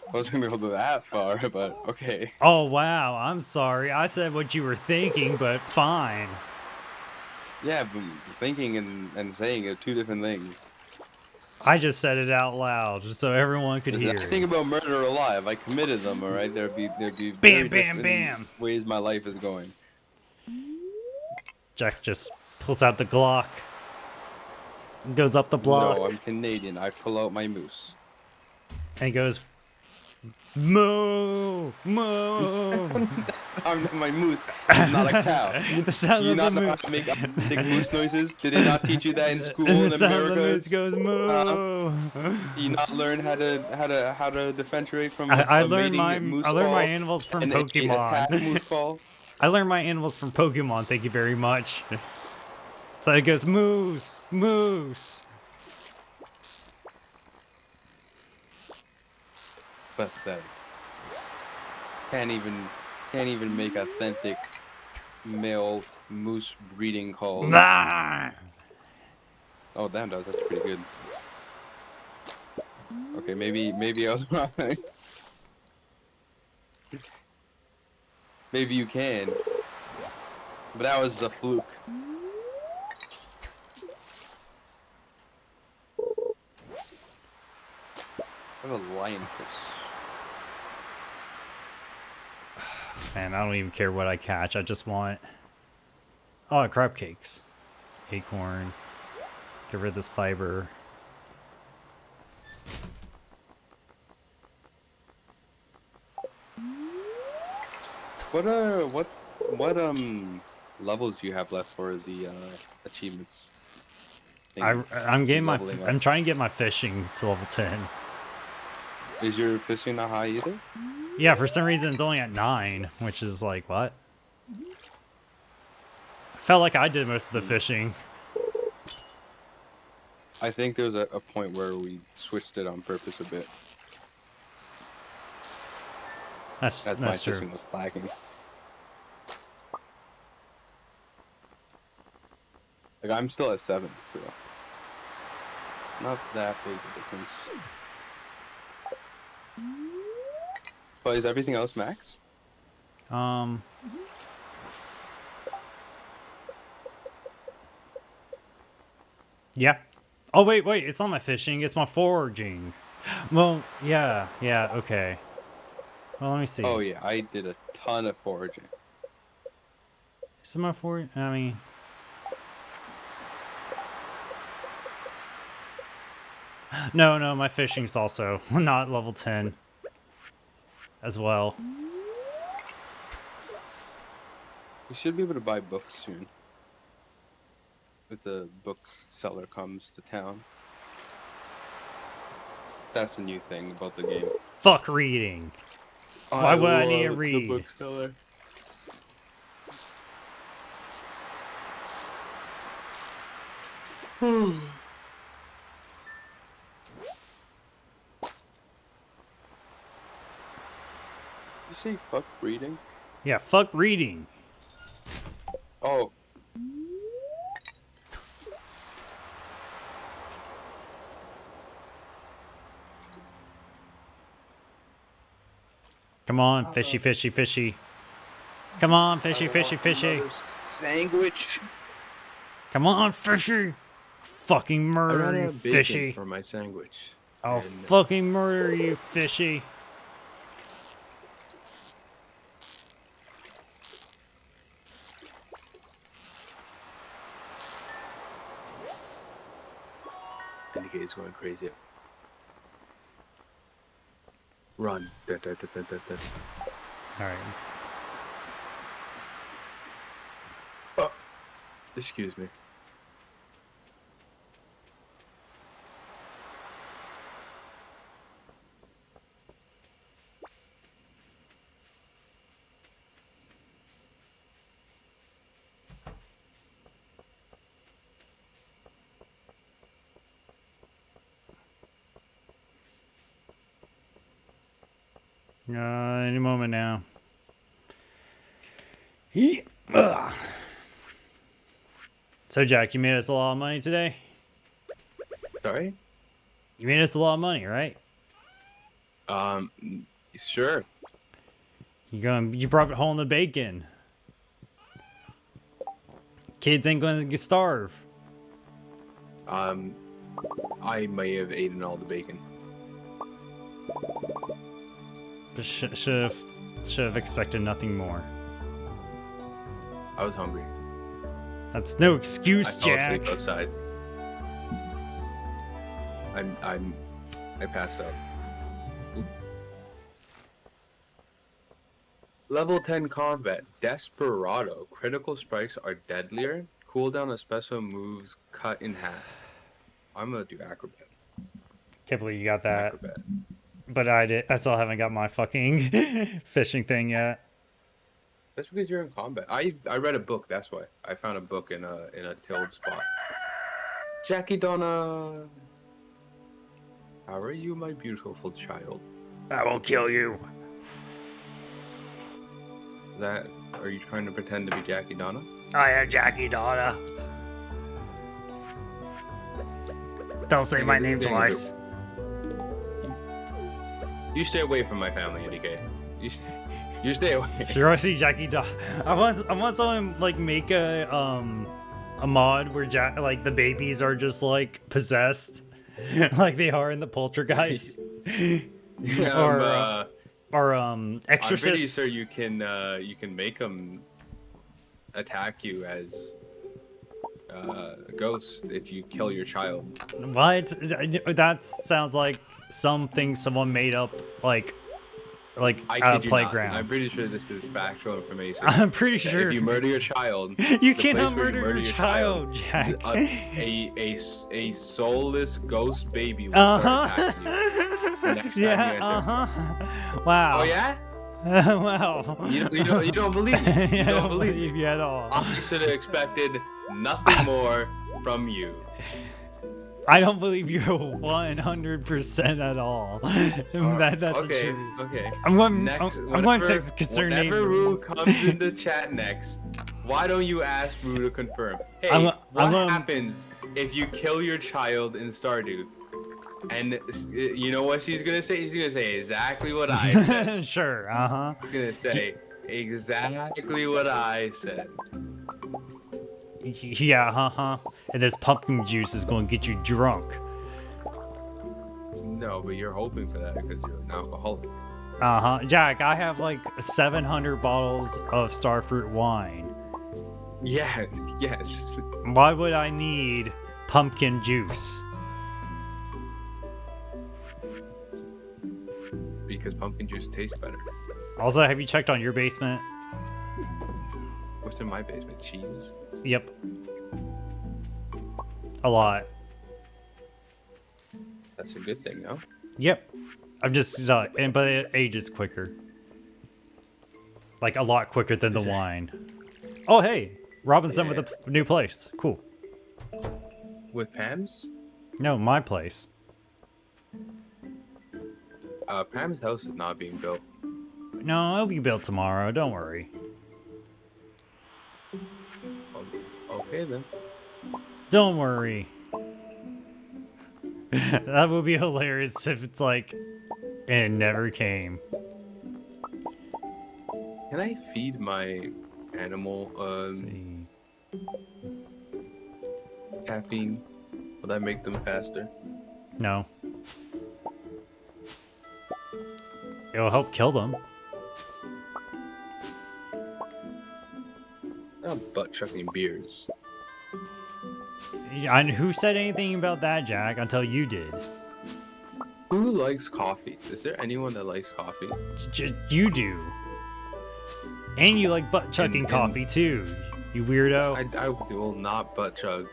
I wasn't gonna go that far, but okay. Oh, wow. I'm sorry. I said what you were thinking, but fine. Yeah, but thinking and saying are two different things. I just said it out loud just so everyone could hear I it. think about murder alive. I committed them, alright? There'd be Bam, very bam, different bam. ways my life is going. Jack just pulls out the Glock. Goes up the block. No, I'm Canadian. I pull out my moose. And goes, moo, moo. I'm not my moose. I'm not a cow. The sound Do you of not the know moose. how to make authentic moose noises? Did they not teach you that in school And in the sound of the America? moose goes moo. Do you not learn how to differentiate from I a learned mating moose I learned my call animals from and a cat Pokemon. moose call? I learned my animals from Pokemon. Thank you very much. So it goes moose, moose. Pathetic. Can't even make authentic male moose breeding calls. Ah! Oh damn, that was actually pretty good. Okay, maybe I was wrong. Maybe you can. But that was a fluke. I have a lionfish. Man, I don't even care what I catch. I just want... Oh, crab cakes. Acorn. Get rid of this fiber. What levels do you have left for the achievements? I'm getting my Leveling up. I'm trying to get my fishing to level 10. Is your fishing not high either? Yeah, for some reason it's only at 9, which is like what? I felt like I did most of the fishing. I think there was a point where we switched it on purpose a bit, as my That's true. fishing was lagging. Like I'm still at 7, so not that big a difference. But is everything else max? Um. Yeah. Oh wait, it's not my fishing. It's my foraging. Well, yeah, okay. Well, let me see. Oh yeah, I did a ton of foraging. Is it my foraging? I mean, no, my fishing's also not level 10 as well. We should be able to buy books soon. If the bookseller comes to town. That's a new thing about the game. Fuck reading. Why would I need to read? The bookseller. You say fuck reading? Yeah, fuck reading. Oh. Come on, fishy. Come on, fishy. Sandwich. Come on, fishy. Fucking I murder ran you, out of bacon fishy. for my sandwich. I'll and fucking murder you, fishy. Indicator's going crazy. Run. Alright. Oh. Excuse me. Any moment now. So, Jack, you made us a lot of money today? Sorry? You made us a lot of money, right? Sure. You brought home the bacon. Kids ain't going to starve. I may have eaten all the bacon. Should have expected nothing more. I was hungry. That's no excuse, I Jack. fell asleep outside. I passed out. Oop. Level 10 combat. Desperado. Critical strikes are deadlier. Cooldown of special moves cut in half. I'm gonna do acrobat. Can't believe you got that. Acrobat. But I still haven't got my fucking fishing thing yet. That's because you're in combat. I read a book. That's why I found a book in a tilled spot. Jackie Donna, how are you, my beautiful child? I will kill you. Are you trying to pretend to be Jackie Donna? I am Jackie Donna. Don't say my name twice. You stay away from my family, NDK. You stay away. Sure, I see Jackie Donna. I want someone like make a mod where like the babies are just like possessed, like they are in the Poltergeist. or Exorcist. I'm pretty sure you can make them attack you as a ghost if you kill your child. What? That sounds like something someone made up like like I at a kid you not. I'm playground. pretty sure this is factual information. I'm pretty That sure if you murder your child, you the cannot place where you murder murder your your child, child, Jack. a soulless ghost baby will start attacking you Uh-huh. next time you Yeah, enter. uh-huh. Wow. Oh yeah? Wow. You don't believe me. I You don't don't believe me. believe you at all. I should have expected nothing more from you. I don't believe you 100% at all. That's Okay, true. okay. I'm going. Next, I'm going to text concern whenever neighbor. Rue comes in the chat next, why don't you ask Rue to confirm? Hey, I'm what gonna- happens if you kill your child in Stardew? And you know what she's gonna say? She's gonna say exactly what I said. Sure. Uh huh. She's gonna say exactly what I said. Yeah. And this pumpkin juice is going to get you drunk. No, but you're hoping for that because you're an alcoholic. Jack, I have like 700 bottles of starfruit wine. Yeah. Yes. Why would I need pumpkin juice? Because pumpkin juice tastes better. Also, have you checked on your basement? What's in my basement? Cheese? Yep. A lot. That's a good thing, no? Yep. I'm just, but it ages quicker. Like a lot quicker than the wine. Oh, hey, Robinson with a new place. Cool. With Pam's? No, my place. Pam's house is not being built. No, it'll be built tomorrow. Don't worry. Okay then. Don't worry. That would be hilarious if it's like, and it never came. Can I feed my animal Let's see. caffeine? Will that make them faster? No. It'll help kill them. I'm butt chucking beers. And who said anything about that, Jack, until you did? Who likes coffee? Is there anyone that likes coffee? You do. And you like butt chugging And- coffee too, you weirdo. I will not butt chug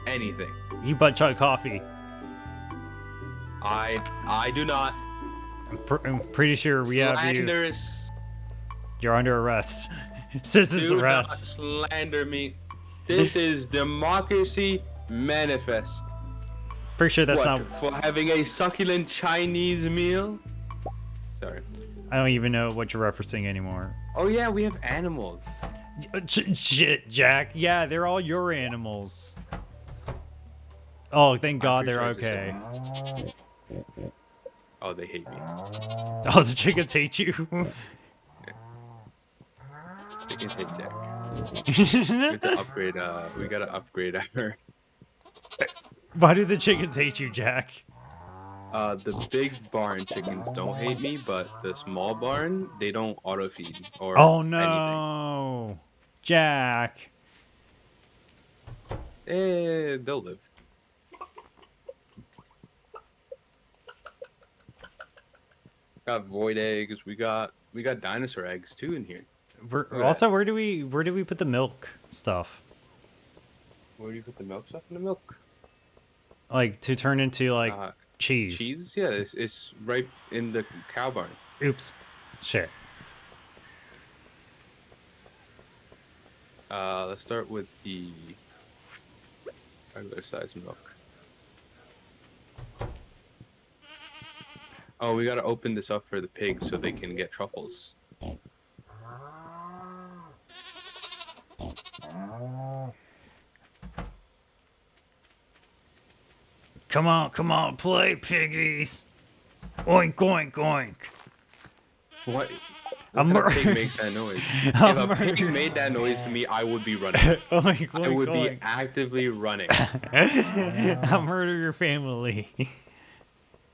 anything. You butt chug coffee. I do not. I'm pretty sure we have you. Slanderous. You're under arrest. Citizen's Do not arrest. slander me. This is democracy manifest. Pretty sure that's What, not. for having a succulent Chinese meal? Sorry. I don't even know what you're referencing anymore. Oh yeah, we have animals. Shit, Jack. Yeah, they're all your animals. Oh, thank God they're pretty sure okay. Oh, they hate me. Oh, the chickens hate you. Chickens hate Jack. We have to upgrade. We gotta upgrade our. Why do the chickens hate you, Jack? The big barn chickens don't hate me, but the small barn, they don't auto feed or Oh no, Jack. anything. They'll live. Got void eggs. We got dinosaur eggs too in here. Also, where do we put the milk stuff? Where do you put the milk stuff in the milk? Like to turn into like cheese. Cheese? Yeah, it's right in the cow barn. Oops. Shit. Let's start with the regular size milk. Oh, we gotta open this up for the pigs so they can get truffles. Come on, play, piggies. Oink, oink, oink. What? A What kind of pig makes that noise? If a pig made that noise to me, I would be running. Oink, oink, I would be oink. actively running. I'll murder your family.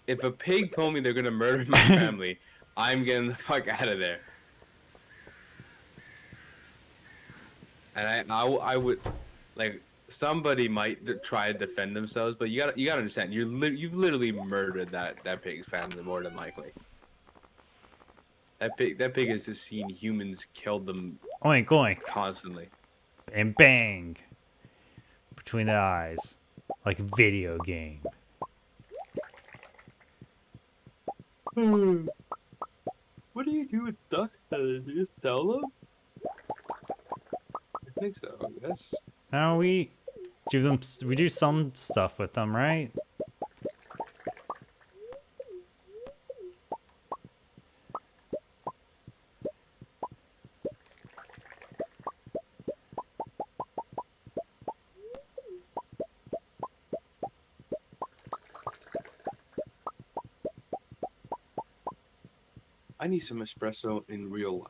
If a pig told me they're gonna murder my family, I'm getting the fuck out of there. And I would, like, somebody might try to defend themselves, but you gotta understand, you've literally murdered that pig's family more than likely. That pig has just seen humans kill them Oink oink. constantly. And bang. Between the eyes. Like a video game. What do you do with duck feathers? You just sell them? I think so, I guess. Now we do some stuff with them, right? I need some espresso in real life.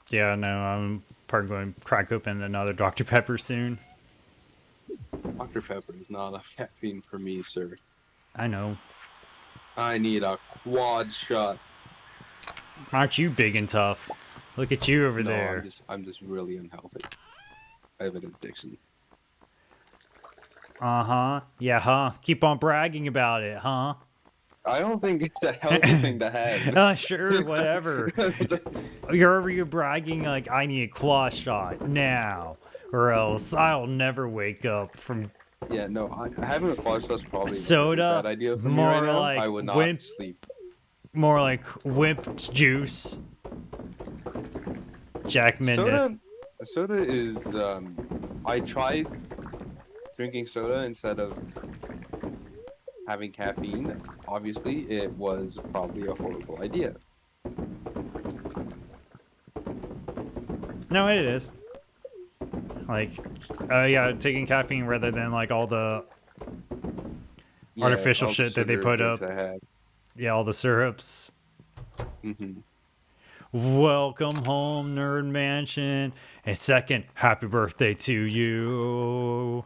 Yeah, no, I'm probably going to crack open another Dr. Pepper soon. Dr. Pepper is not enough caffeine for me, sir. I know. I need a quad shot. Aren't you big and tough? Look at you over No, there. I'm just really unhealthy. I have an addiction. Uh-huh. Yeah, huh? Keep on bragging about it, huh? I don't think it's a healthy thing to have. Sure, whatever. You're bragging like, I need a quad shot now, or else I'll never wake up from Yeah, no, having a quad shot is probably soda. a bad idea for me More right now. like I would not wimp, sleep. more like whipped juice. Jackman. Soda is I tried drinking soda instead of having caffeine. Obviously, it was probably a horrible idea. No, it is. Like, yeah, taking caffeine rather than like all the artificial all the shit that they sugar put drinks up. I had. Yeah, all the syrups. Mm-hmm. Welcome home, Nerd Mansion. A second happy birthday to you.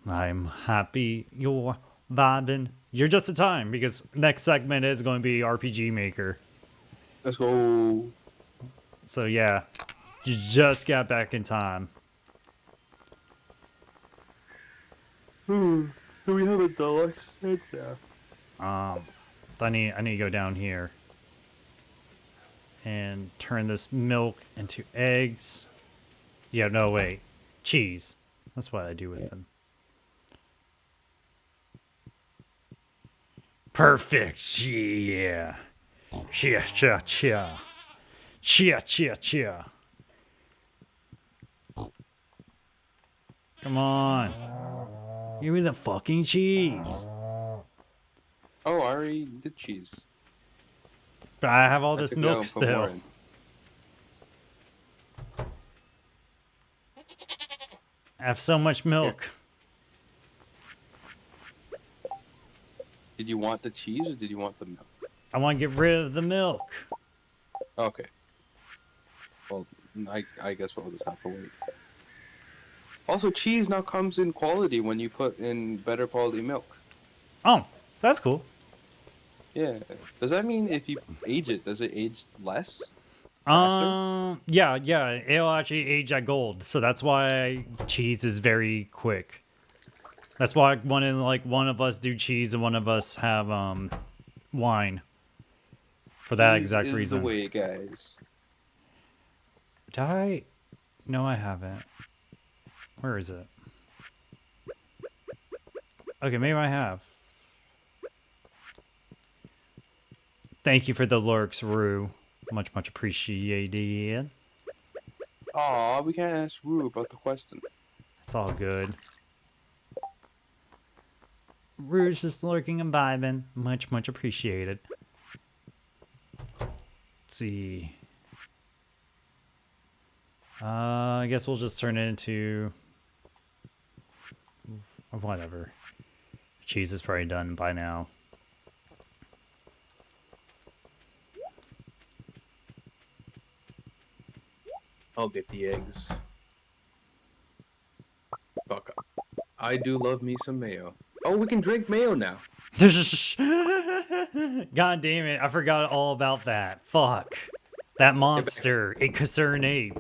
I'm happy you're vibing. You're just in time because next segment is going to be RPG Maker. Let's go. So yeah, you just got back in time. Do we have a deluxe set now? I need to go down here and turn this milk into eggs. Yeah, no wait, cheese. That's what I do with them. Perfect. Yeah. Chia chia chia. Chia chia chia. Come on. Give me the fucking cheese. Oh, I already did cheese. But I have all I this took it out milk and put more still. in. I have so much milk. Did you want the cheese or did you want the milk? I want to get rid of the milk. Okay. Well, I guess we'll just have to wait. Also, cheese now comes in quality when you put in better quality milk. Oh, that's cool. Yeah. Does that mean if you age it, does it age less? Faster? Yeah, it'll actually age at gold, so that's why cheese is very quick. That's why one of us do cheese and one of us have wine. For that Cheese exact is reason. the way, guys. Did I? No, I haven't. Where is it? Okay, maybe I have. Thank you for the lurks, Rue. Much appreciated. Aw, we can't ask Rue about the question. It's all good. Rue's just lurking and vibing. Much appreciated. Let's see. I guess we'll just turn it into whatever. Cheese is probably done by now. I'll get the eggs. Fuck up. I do love me some mayo. Oh, we can drink mayo now. God damn it, I forgot all about that. Fuck. That monster, a concerned ape.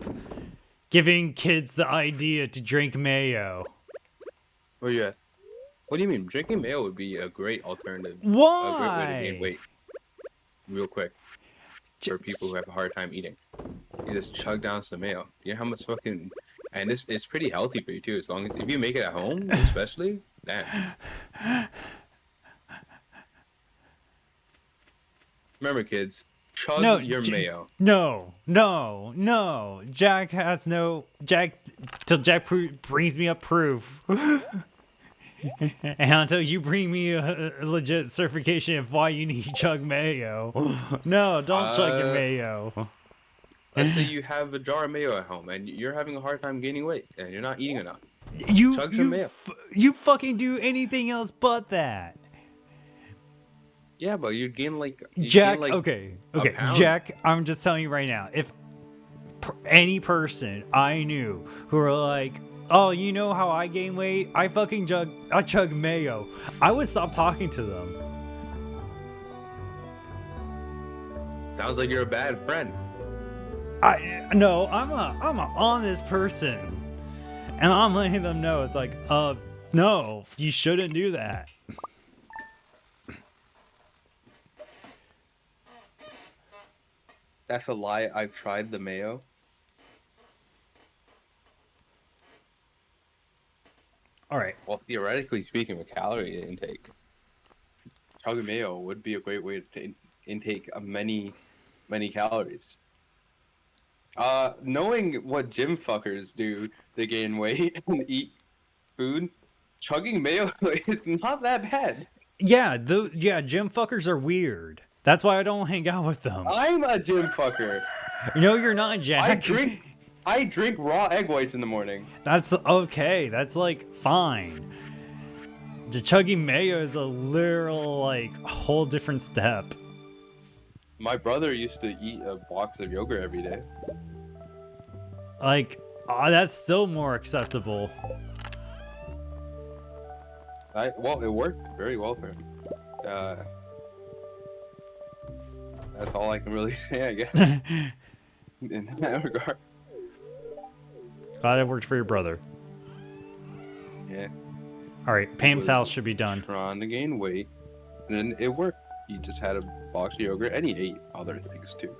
Giving kids the idea to drink mayo. Where you at? What do you mean? Drinking mayo would be a great alternative. A great way to gain Why? weight real quick for people who have a hard time eating. You just chug down some mayo. You know how much fucking... And it's pretty healthy for you too, as long as... If you make it at home, especially, damn. Remember, kids, chug No, your mayo. no. Jack has no till Jack brings me up proof, and until you bring me a legit certification of why you need chug mayo. No, don't chug your mayo. Let's say you have a jar of mayo at home and you're having a hard time gaining weight and you're not eating enough. Chug some mayo. You fucking do anything else but that. Yeah, but you'd gain like Jack, a okay, pound. Jack, I'm just telling you right now, if any person I knew who were like, oh, you know how I gain weight? I chug mayo, I would stop talking to them. Sounds like you're a bad friend. No, I'm a honest person, and I'm letting them know it's like, no, you shouldn't do that. That's a lie. I've tried the mayo. All right. Well, theoretically speaking, with calorie intake, chugging mayo would be a great way to intake many calories. Knowing what gym fuckers do to gain weight and eat food, chugging mayo is not that bad. Yeah, gym fuckers are weird. That's why I don't hang out with them. I'm a gym fucker. No, you're not, Jack. I drink raw egg whites in the morning. That's okay. That's like fine. The chugging mayo is a literal like whole different step. My brother used to eat a box of yogurt every day. Like, that's still more acceptable. Well, it worked very well for him. That's all I can really say, I guess, in that regard. Glad it worked for your brother. Yeah. All right, Pam's house should be done. Trying to gain weight, and then it worked. He just had a box of yogurt, and he ate other things too.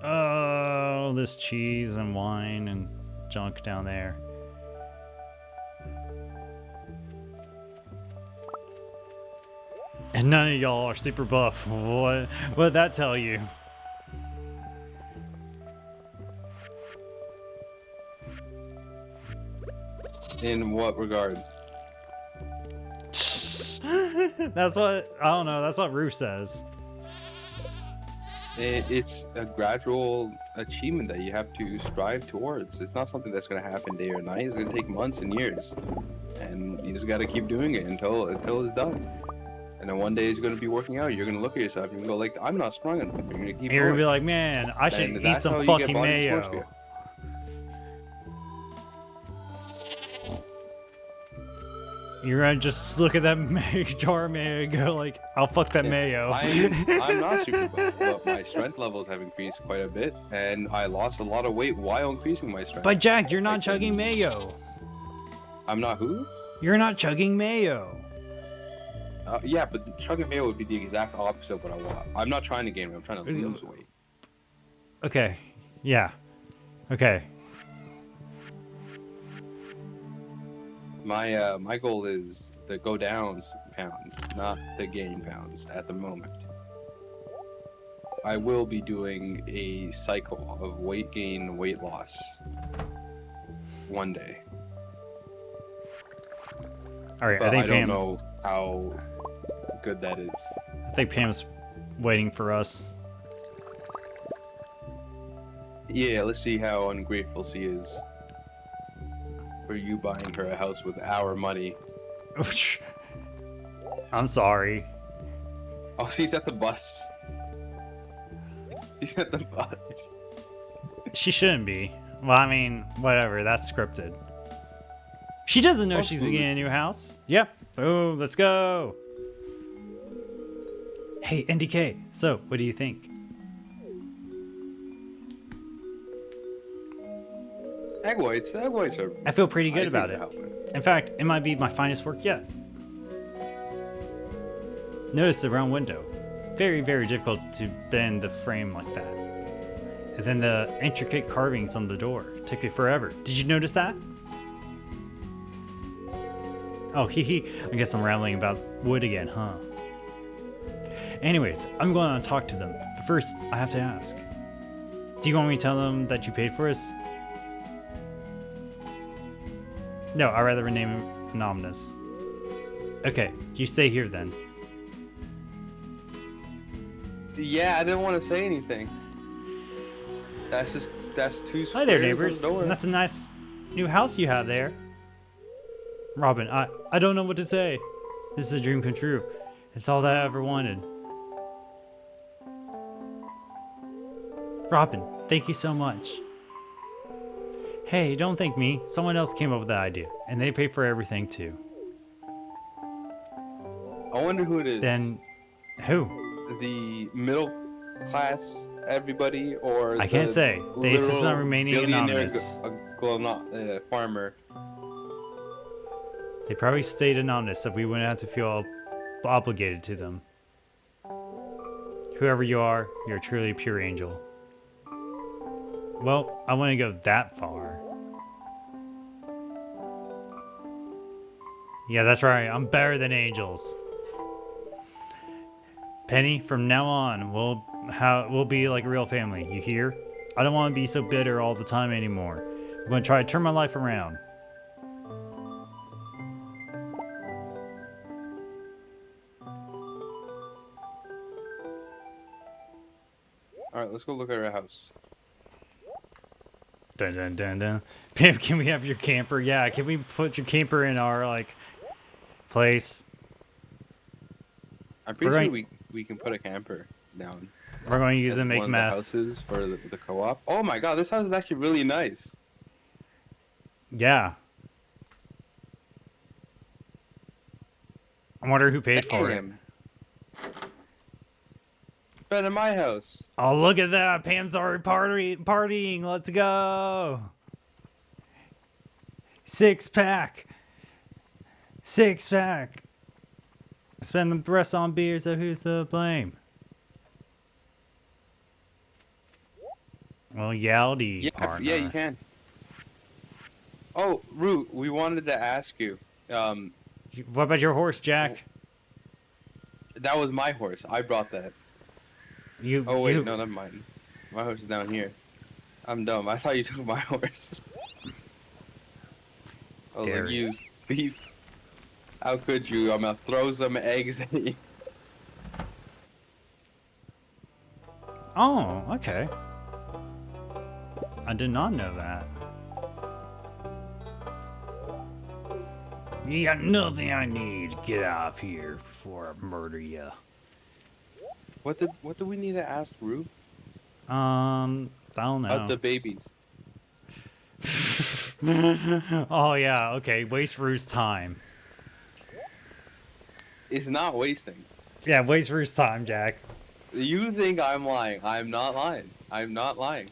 Oh, this cheese and wine and junk down there. And none of y'all are super buff. What'd that tell you? In what regard? That's what, I don't know, that's what Roof says. It's a gradual achievement that you have to strive towards. It's not something that's going to happen day or night. It's going to take months and years. And you just got to keep doing it until it's done. And then one day it's going to be working out. You're going to look at yourself and go like, I'm not strong enough. You're going to keep You're going to going. be like, man, I should And eat that's how some you get fucking body mayo. dysmorphia. You're gonna just look at that jar of mayo and go like, I'll fuck that mayo. I'm not super buff, but my strength levels have increased quite a bit, and I lost a lot of weight while increasing my strength. But Jack, you're not chugging mayo. I'm not who? You're not chugging mayo. Yeah, but chugging mayo would be the exact opposite of what I want. I'm not trying to gain weight, I'm trying to lose weight. Okay. Yeah. Okay. My goal is to go down pounds, not to gain pounds at the moment. I will be doing a cycle of weight gain, weight loss one day. All right. But I think I don't Pam. know how good that is. I think Pam's waiting for us. Yeah, let's see how ungrateful she is for you buying her a house with our money. I'm sorry. Oh, she's at the bus. She's at the bus. She shouldn't be. Well, I mean, whatever. That's scripted. She doesn't know Of she's foods. getting a new house. Yep. Oh, let's go. Hey, NDK. So, what do you think? Egg whites are. I feel pretty good I about think it. they're helping. In fact, it might be my finest work yet. Notice the round window. Very, very difficult to bend the frame like that. And then the intricate carvings on the door. Took me forever. Did you notice that? Oh, hee hee. I guess I'm rambling about wood again, huh? Anyways, I'm going to talk to them. But first, I have to ask. Do you want me to tell them that you paid for us? No, I'd rather rename him anonymous. Okay, you stay here then. Yeah, I didn't want to say anything. That's two. Hi there, squares on neighbors. the door. That's a nice new house you have there. Robin, I don't know what to say. This is a dream come true. It's all that I ever wanted. Robin, thank you so much. Hey, don't thank me. Someone else came up with that idea, and they pay for everything too. I wonder who it is. Then, who? The middle class, everybody, or I can't say. They insist on literal remaining billionaire anonymous. farmer. They probably stayed anonymous so we wouldn't have to feel obligated to them. Whoever you are, you're truly a pure angel. Well, I wouldn't go that far. Yeah, that's right. I'm better than angels. Penny, from now on, we'll be like a real family. You hear? I don't want to be so bitter all the time anymore. I'm going to try to turn my life around. All right, let's go look at our house. Dun dun dun dun. Pam, can we have your camper? Yeah, can we put your camper in our place? I'm pretty We're sure going- we can put a camper down. We're going to use as it to make one of meth. the houses for the co-op. Oh my god, this house is actually really nice. Yeah. I wonder who paid for it. Damn. Better than my house. Oh, look at that. Pam's already partying. Let's go. Six pack. Spend the rest on beer, so who's to blame? Well, yowdy, Yeah, partner. yeah, you can. Oh, Root, we wanted to ask you. What about your horse, Jack? That was my horse. I brought that. Oh wait, no, never mind. My horse is down here. I'm dumb. I thought you took my horse. I was like, Dare you. use beef. How could you? I'm gonna throw some eggs at you. Oh, okay. I did not know that. You got nothing I need. Get out of here before I murder you. What did we need to ask Root? I don't know. About the babies. Oh yeah, okay. Waste Root's time. It's not wasting. Yeah, waste Root's time, Jack. You think I'm lying. I'm not lying. I'm not lying.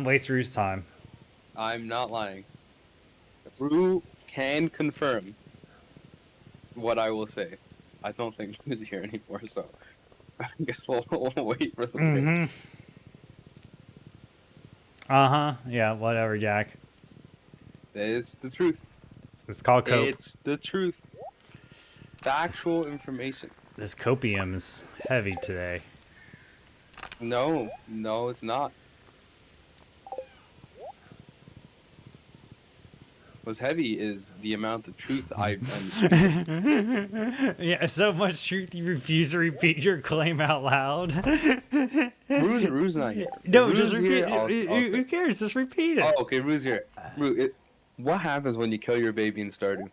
Waste Root's time. I'm not lying. Root can confirm what I will say. I don't think he's here anymore, so I guess we'll wait for the Mm-hmm. Yeah, whatever, Jack. It's the truth. It's called cope. It's the truth. Factual information. This copium is heavy today. No, it's not. What's heavy is the amount of truth I'm speaking. Yeah, so much truth you refuse to repeat your claim out loud. Rue's not here. No, Rue's just repeat here, it. I'll Who say. cares? Just repeat it. Oh, okay, Rue's here. Rue, what happens when you kill your baby in Stardew?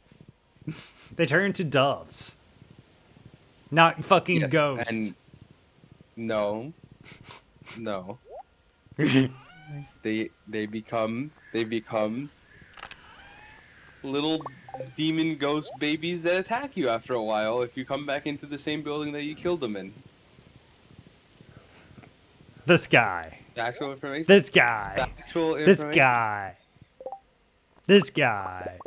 They turn into doves. Not fucking Yes, ghosts. And no. They become little demon ghost babies that attack you after a while if you come back into the same building that you killed them in. This guy. The actual information. This The guy. actual This information. guy. This guy.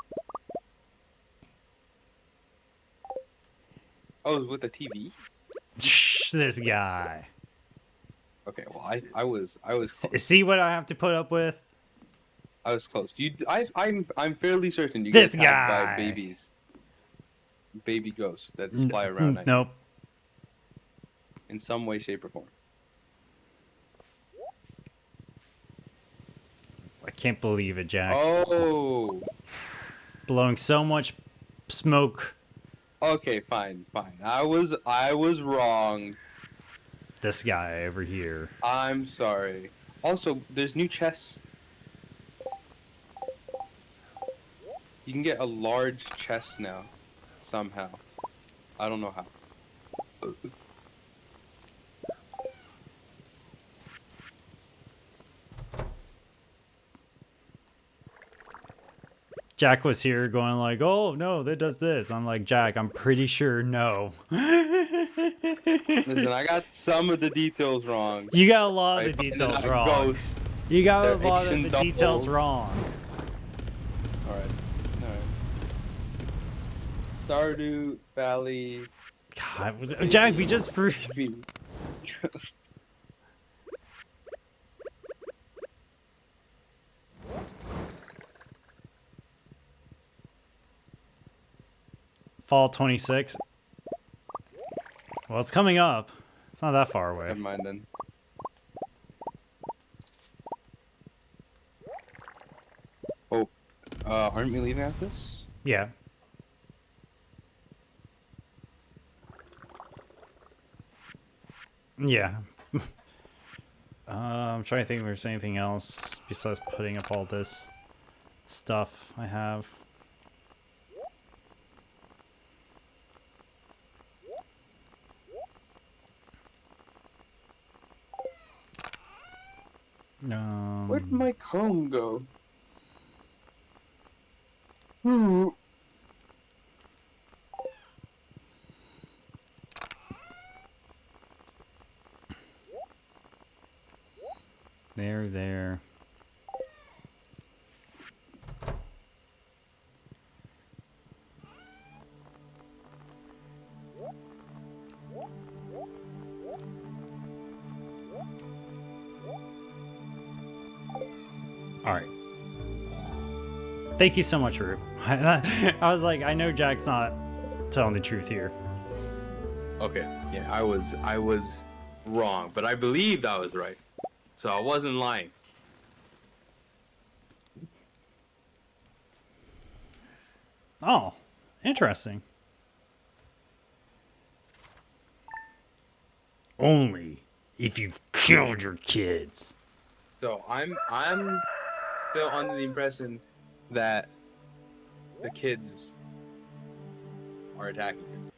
Oh, it was with the TV. Shh, this guy. Okay, well, I was close. See what I have to put up with? I was close. I'm fairly certain you This get attacked guy. by baby ghosts that just fly around at you Nope. in some way, shape, or form. I can't believe it, Jack. Oh. Blowing so much smoke. Okay, fine. I was wrong. This guy over here. I'm sorry. Also, there's new chests. You can get a large chest now, somehow. I don't know how. Jack was here going like, oh, no, that does this. I'm like, Jack, I'm pretty sure no. Listen, I got some of the details wrong. You got a lot of Right? the And details then wrong. Ghost. You got a They're lot of the ancient details doubles. wrong. Alright. Stardew Valley. God, Jack, we just... Fall 26. Well, it's coming up. It's not that far away. Never mind then. Oh, aren't we leaving after this? Yeah. Yeah. I'm trying to think if there's anything else besides putting up all this stuff I have. Where did my comb go? Ooh. There. All right. Thank you so much, Rube. I was like, I know Jack's not telling the truth here. Okay, yeah, I was wrong, but I believed I was right, so I wasn't lying. Oh, interesting. Only if you've killed your kids. So I'm still under the impression that the kids are attacking you.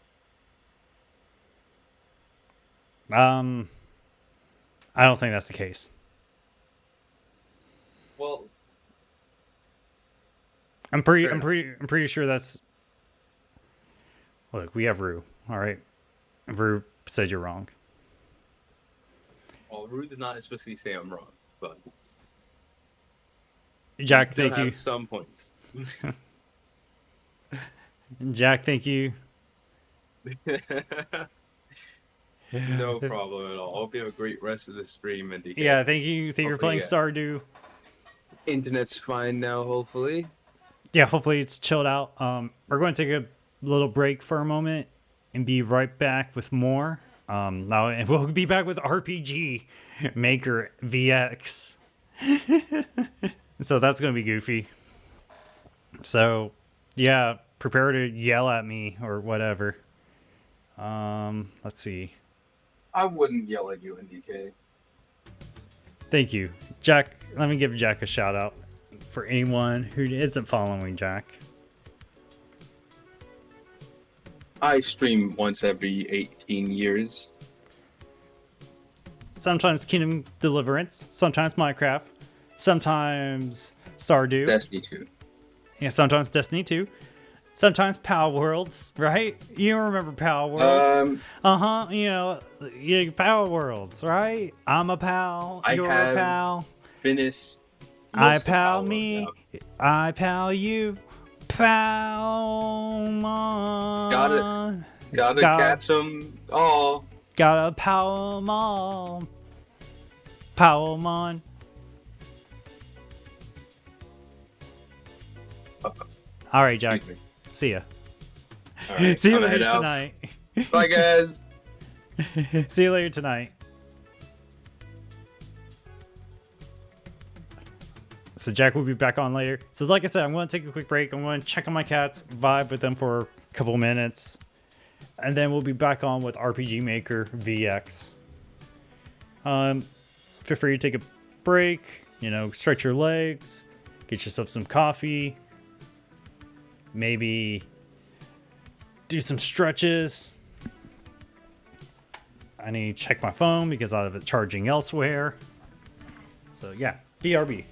I don't think that's the case. Well, I'm pretty sure that's. Look, we have Rue. All right, Rue said you're wrong. well, Ruth did not explicitly say I'm wrong, but Jack, still thank you. have some points. Jack, thank you. No problem at all. Hope you have a great rest of the stream, and Yeah, thank you. Thank you for playing Stardew. Internet's fine now, hopefully. Yeah, hopefully it's chilled out. We're going to take a little break for a moment and be right back with more. Now and we'll be back with RPG Maker VX. So that's going to be goofy. So, yeah, prepare to yell at me or whatever. Let's see. I wouldn't yell at you, NDK. Thank you. Jack, let me give Jack a shout out for anyone who isn't following Jack. I stream once every 18 years. Sometimes Kingdom Deliverance, sometimes Minecraft, sometimes Stardew. Destiny 2. Yeah, sometimes Destiny 2. Sometimes Pal Worlds, right? You remember Pal Worlds? You know, Pal Worlds, right? I'm a pal. I You're a have pal. finished I most of pal Power me. World I pal you. Palmon. Gotta catch them all. Gotta pal 'em all. Palmon. All right, Jack. Excuse me. See ya. All right, See you I'm later head out. tonight. Bye, guys. See you later tonight. So Jack will be back on later. So like I said, I'm going to take a quick break. I'm going to check on my cats, vibe with them for a couple minutes. And then we'll be back on with RPG Maker VX. Feel free to take a break, you know, stretch your legs, get yourself some coffee, maybe do some stretches. I need to check my phone because I have it charging elsewhere. So yeah, BRB.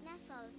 Nephos.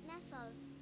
Nephos.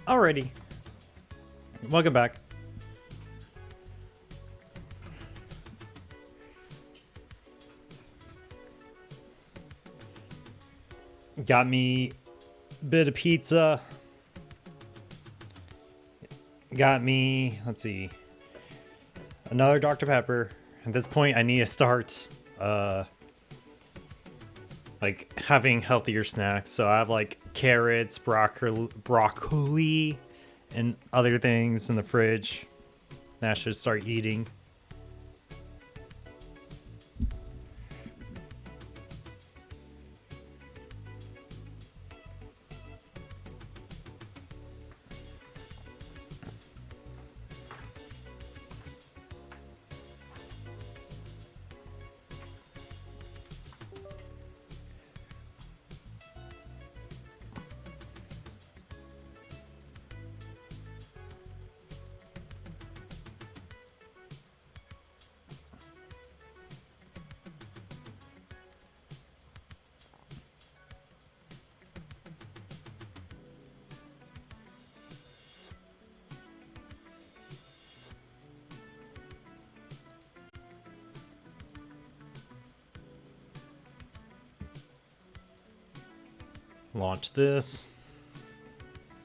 Alrighty. Welcome back. Got me a bit of pizza. Got me, let's see, another Dr. Pepper. At this point, I need to start, like, having healthier snacks. So I have, like, carrots, broccoli, and other things in the fridge that I should start eating. Launch this.